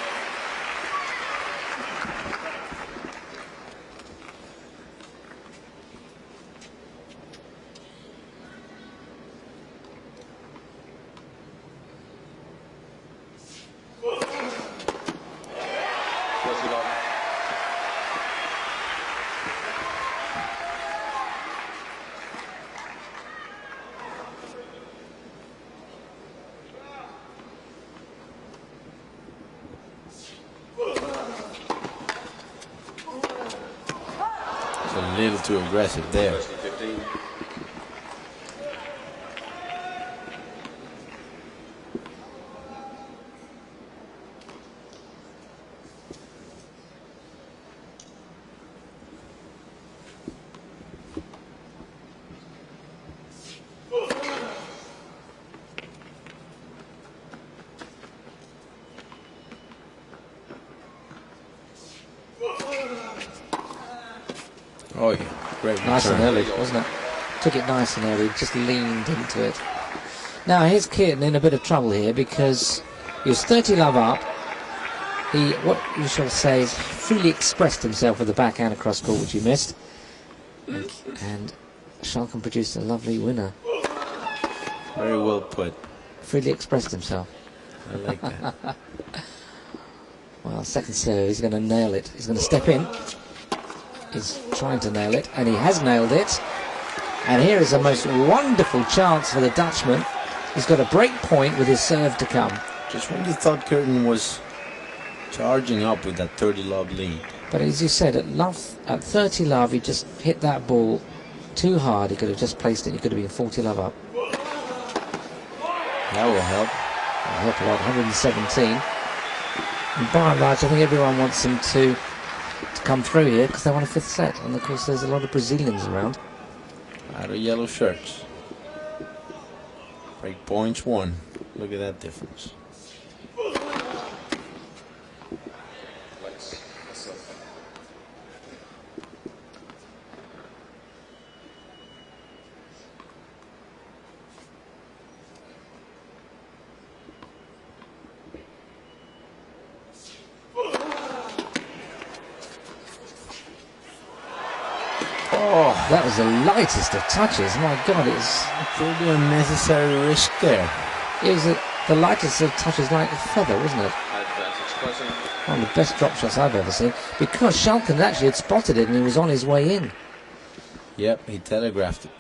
A little too aggressive there. 15. Oh yeah, great Nice and return. early, wasn't it? Took it nice and early, just leaned into it. Now here's Kuerten in a bit of trouble here because he was 30 love up. He, what you shall say, is freely expressed himself with the backhand across court, which he missed. And Schalken produced a lovely winner. Very well put. Freely expressed himself. I like that. Well, second serve, he's going to nail it. He's going to step in. He's trying to nail it, and he has nailed it. And here is a most wonderful chance for the Dutchman. He's got a break point with his serve to come. Just when you thought Kuerten was charging up with that 30 love lead. But as you said, at 30 love, he just hit that ball too hard. He could have just placed it. He could have been 40 love up. That will help. That'll help a lot. 117. And by and large, I think everyone wants him to come through here because they want a fifth set. And of course, there's a lot of Brazilians around. A lot of yellow shirts. Break points 1. Look at that difference. Oh, that was the lightest of touches. My God, it's Pretty unnecessary risk there. it was the lightest of touches, like a feather, wasn't it? One of the best drop shots I've ever seen. Because Schalken actually had spotted it and he was on his way in. Yep, he telegraphed it.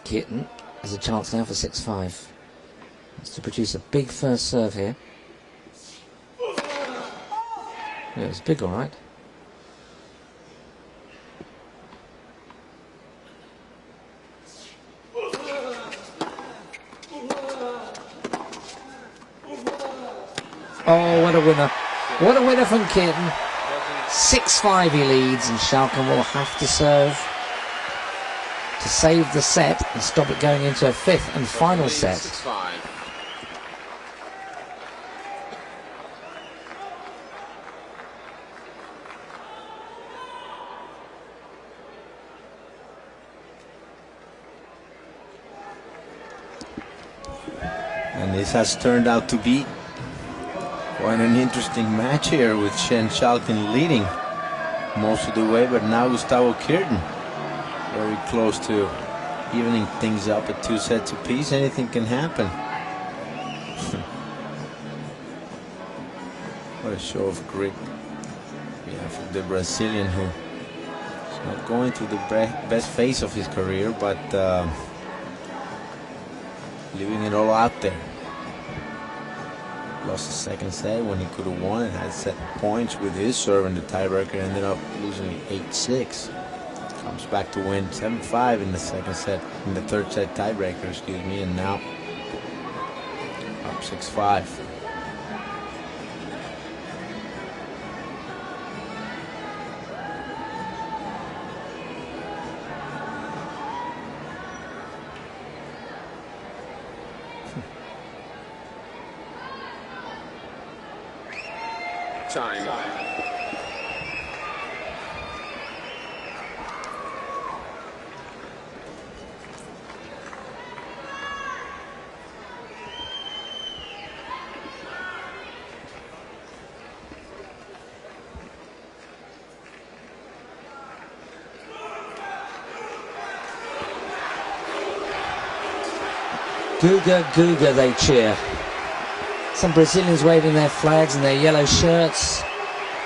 Kuerten has a chance now for 6-5. Has to produce a big first serve here. Yeah, it was big, all right. Oh, what a winner. What a winner from Kuerten. 6-5 he leads, and Schalken will have to serve to save the set and stop it going into a fifth and final set. 6-5. And this has turned out to be quite an interesting match here with Schalken leading most of the way, but now Gustavo Kuerten very close to evening things up at 2 sets apiece. Anything can happen. What a show of grit. Yeah, for the Brazilian, who is not going through the best phase of his career, but leaving it all out there. Lost the second set when he could have won and had set points with his serve, and the tiebreaker ended up losing 8-6. Comes back to win 7-5 in the second set, in the third set tiebreaker, excuse me, and now up 6-5. Time. Guga, Guga, they cheer. Some Brazilians waving their flags and their yellow shirts.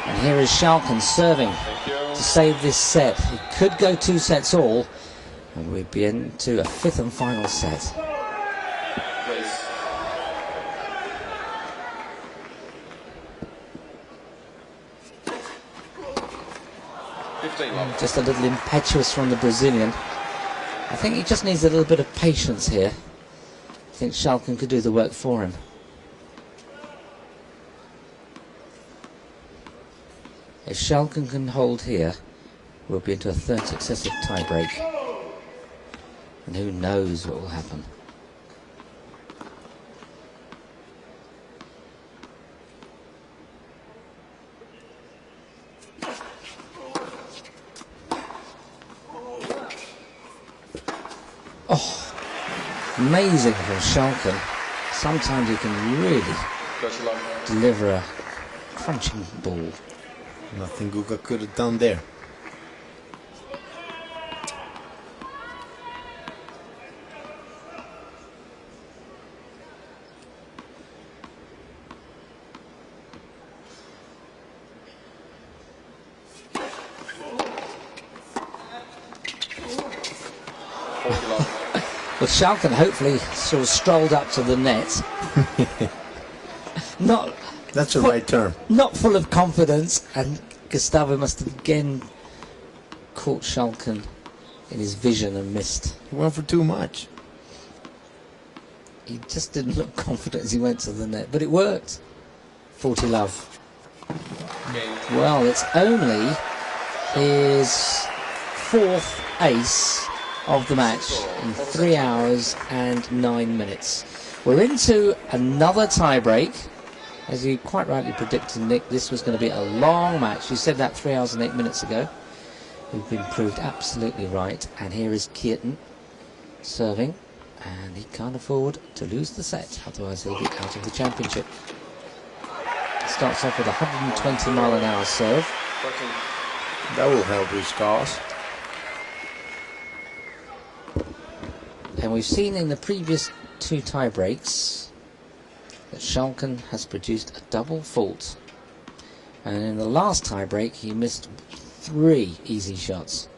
And here is Schalken serving to save this set. It could go 2 sets all, and we'd be into a fifth and final set. Just a little impetuous from the Brazilian. I think he just needs a little bit of patience here. I think Schalken could do the work for him. If Schalken can hold here, we'll be into a third successive tiebreak. And who knows what will happen. Oh, amazing from Schalken. Sometimes he can really deliver a crunching ball. Nothing Guga could have done there. Well, Schalken hopefully sort of strolled up to the net. Not That's the right term. Not full of confidence, and Gustavo must have again caught Schalken in his vision and missed. He went for too much. He just didn't look confident as he went to the net, but it worked. 40 love. Well, it's only his fourth ace of the match in 3 hours and 9 minutes. We're into another tie-break. As you quite rightly predicted, Nick, this was going to be a long match. You said that 3 hours and 8 minutes ago. We've been proved absolutely right. And here is Kuerten serving. And he can't afford to lose the set, otherwise he'll be out of the championship. Starts off with a 120-mile-an-hour serve. That will help his cause. And we've seen in the previous 2 tie breaks that Schalken has produced a double fault. And in the last tie break he missed 3 easy shots.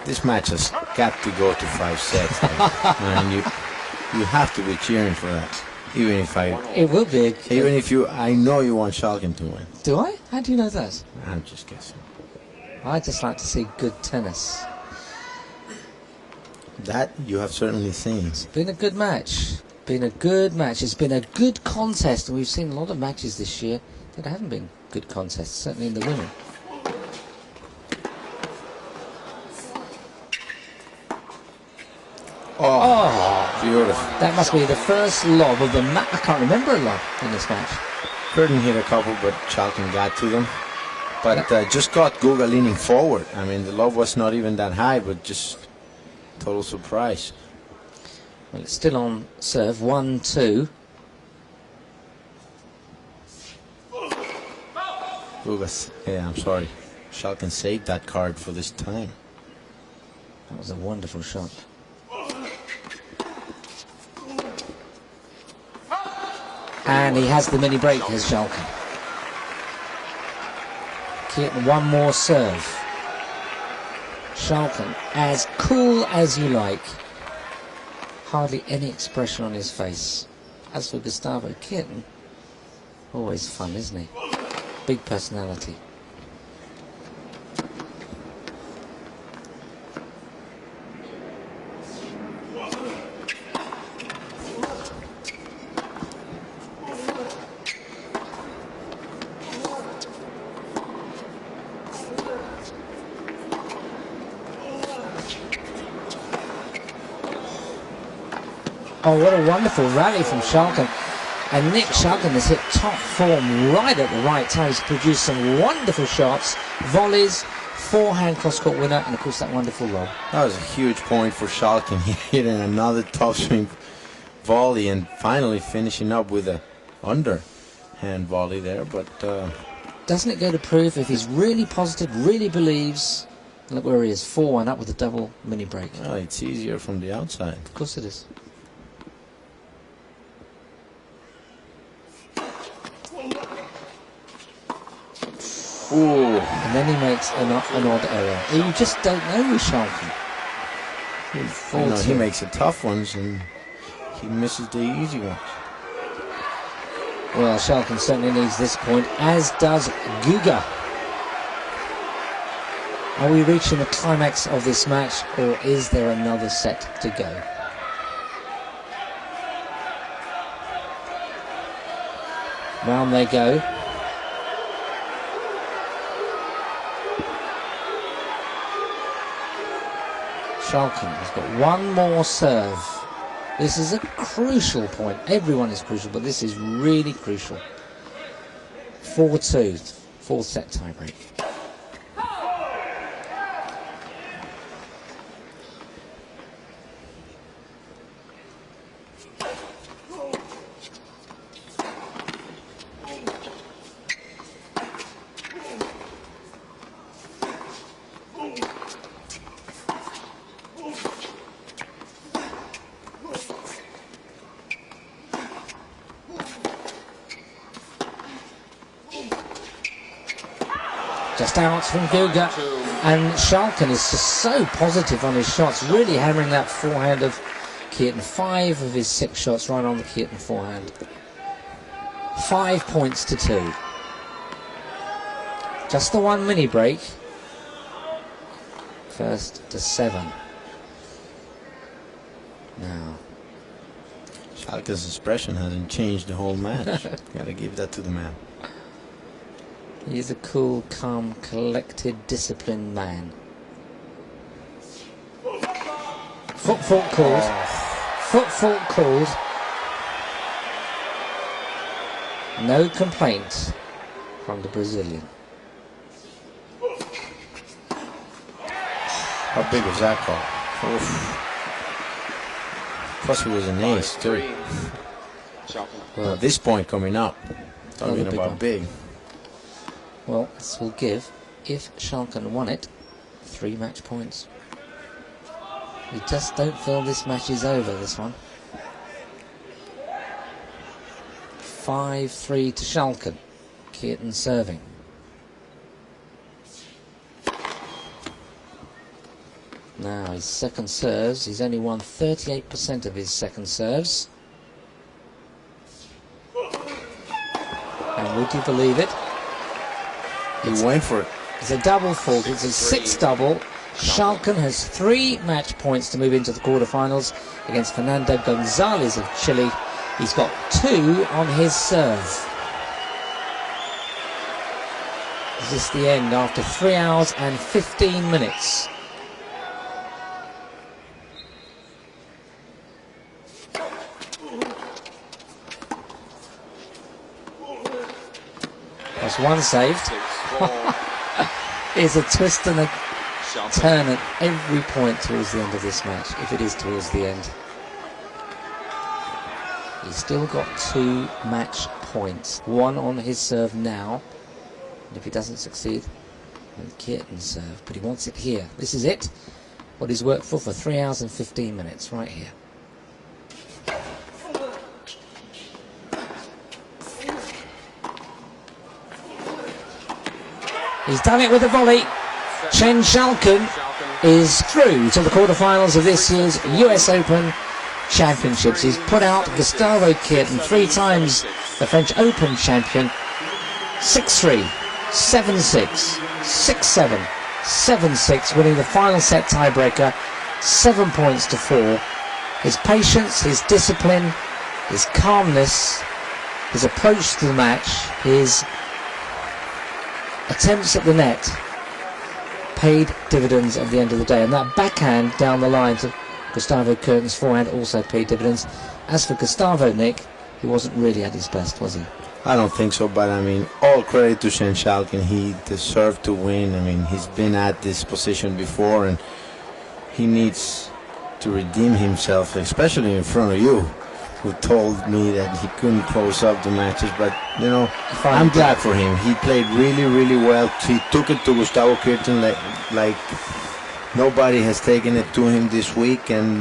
This match has got to go to 5 sets. And you have to be cheering for that. Even if I know you want Schalken to win. Do I? How do you know that? I'm just guessing. I just like to see good tennis. That you have certainly seen. It's been a good match. Been a good match. It's been a good contest, and we've seen a lot of matches this year that haven't been good contests, certainly in the women. Oh, beautiful. That must be the first lob of the match. I can't remember a lob in this match. Kuerten hit a couple, but Schalken got to them. But just caught Guga leaning forward. I mean, the lob was not even that high, but just total surprise. Well, it's still on serve. 1-2. Guga's, yeah, I'm sorry. Schalken saved that card for this time. That was a wonderful shot. And he has the mini break, has Schalken. Kuerten, one more serve. Schalken, as cool as you like. Hardly any expression on his face. As for Gustavo Kuerten, always fun, isn't he? Big personality. Oh, what a wonderful rally from Schalken. And Nick Schalken has hit top form right at the right time. He's produced some wonderful shots, volleys, forehand cross-court winner, and of course that wonderful lob. That was a huge point for Schalken. He hit another topspin volley and finally finishing up with a underhand volley there. But doesn't it go to prove if he's really positive, really believes? Look where he is, 4-1 up with a double mini break. Well, it's easier from the outside. Of course it is. Ooh. And then he makes an odd error. You just don't know with Schalken. He makes the tough ones and he misses the easy ones. Well, Schalken certainly needs this point, as does Guga. Are we reaching the climax of this match, or is there another set to go? Round they go. Schalken has got one more serve. This is a crucial point. Everyone is crucial, but this is really crucial. 4-2, fourth set tiebreak. just out from Guga, and Schalken is just so positive on his shots, really hammering that forehand of Kuerten. 5 of his 6 shots right on the Kuerten forehand. 5 points to 2. Just the one mini break. First to 7. Now. Schalke's expression hasn't changed the whole match. Gotta give that to the man. He's a cool, calm, collected, disciplined man. Foot fault called. Foot fault called. No complaints from the Brazilian. How big was that call? Oof. Plus it was an ace too. Well, at this point coming up, talking about big. Well, this will give, if Schalken won it, 3 match points. We just don't feel this match is over, this one. 5-3 to Schalken. Kuerten serving. Now his second serves, he's only won 38% of his second serves. And would you believe it? He went for it. It's a double fault, it's a 6 double. Schalken has 3 match points to move into the quarterfinals against Fernando Gonzalez of Chile. He's got 2 on his serve. Is this the end after 3 hours and 15 minutes? That's 1 saved. Is a twist and a turn at every point towards the end of this match, if it is towards the end. He's still got 2 match points. 1 on his serve now, and if he doesn't succeed, then Kuerten's serve. But he wants it here. This is it. What he's worked for 3 hours and 15 minutes, right here. He's done it with a volley. Schalken is through to the quarterfinals of this year's US Open Championships. He's put out Gustavo Kuerten, 3 times the French Open champion. 6-3, 7-6, 6-7, 7-6, winning the final set tiebreaker, 7 points to 4. His patience, his discipline, his calmness, his approach to the match, his attempts at the net paid dividends at the end of the day, and that backhand down the line to Gustavo Kuerten's forehand also paid dividends. As for Gustavo, Nick, he wasn't really at his best, was he? I don't think so, but I mean, all credit to Schalken. He deserved to win. I mean, he's been at this position before, and he needs to redeem himself, especially in front of you, who told me that he couldn't close up the matches. But, you know, I'm glad for him. He played really, really well. He took it to Gustavo Kuerten like nobody has taken it to him this week. And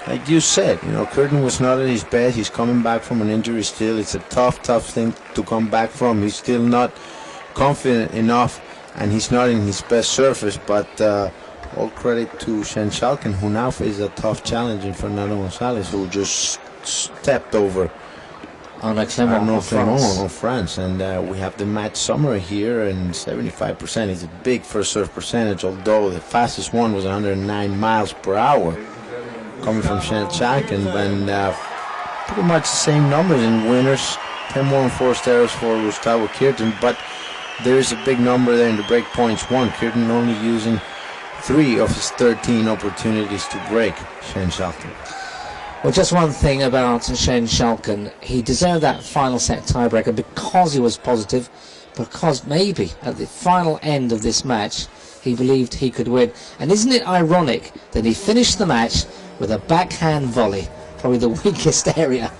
like you said, you know, Kuerten was not at his best. He's coming back from an injury still. It's a tough thing to come back from. He's still not confident enough, and he's not in his best surface. But all credit to Schalken, who now faces a tough challenge in Fernando Gonzalez, who just stepped over Arnaud Clément on France. And we have the match summary here, and 75% is a big first serve percentage, although the fastest one was 109 miles per hour coming from Schalken, and pretty much the same numbers in winners, 10 more and 4 errors for Gustavo Kuerten, but there is a big number there in the break points won. Kuerten only using 3 of his 13 opportunities to break Schalken. Well, just one thing about Schalken, he deserved that final set tiebreaker because he was positive, because maybe at the final end of this match he believed he could win. And isn't it ironic that he finished the match with a backhand volley, probably the weakest area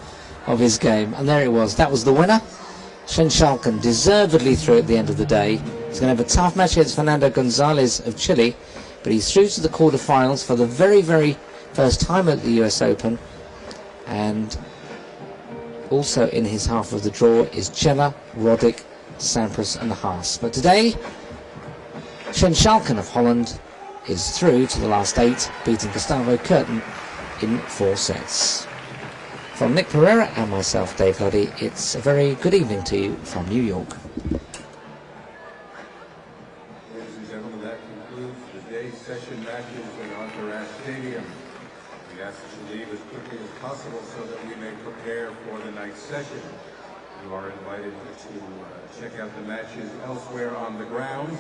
of his game, and there it was. That was the winner. Schalken deservedly through at the end of the day. He's going to have a tough match against Fernando Gonzalez of Chile, but he's through to the quarterfinals for the very, very first time at the US Open. And also in his half of the draw is Cella, Roddick, Sampras and Haas. But today action. Schalken of Holland is through to the last 8, beating Gustavo Kuerten in 4 sets. From Nick Pereira and myself, Dave Loddy, it's a very good evening to you from New York. Ladies and gentlemen, that concludes the day's session matches at Arthur Ashe Stadium. We ask that you leave as quickly as possible so that we may prepare for the night's session. You are invited to check out the matches elsewhere on the grounds.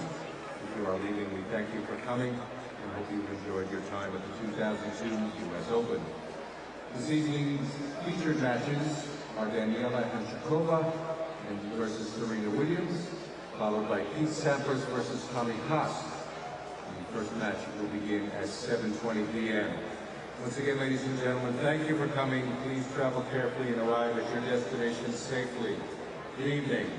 If you are leaving, we thank you for coming and hope you've enjoyed your time at the 2002 U.S. Open. This evening's featured matches are Daniela Hanchikova versus Serena Williams, followed by Pete Sampras versus Tommy Haas. The first match will begin at 7:20 p.m. Once again, ladies and gentlemen, thank you for coming. Please travel carefully and arrive at your destination safely. Good evening.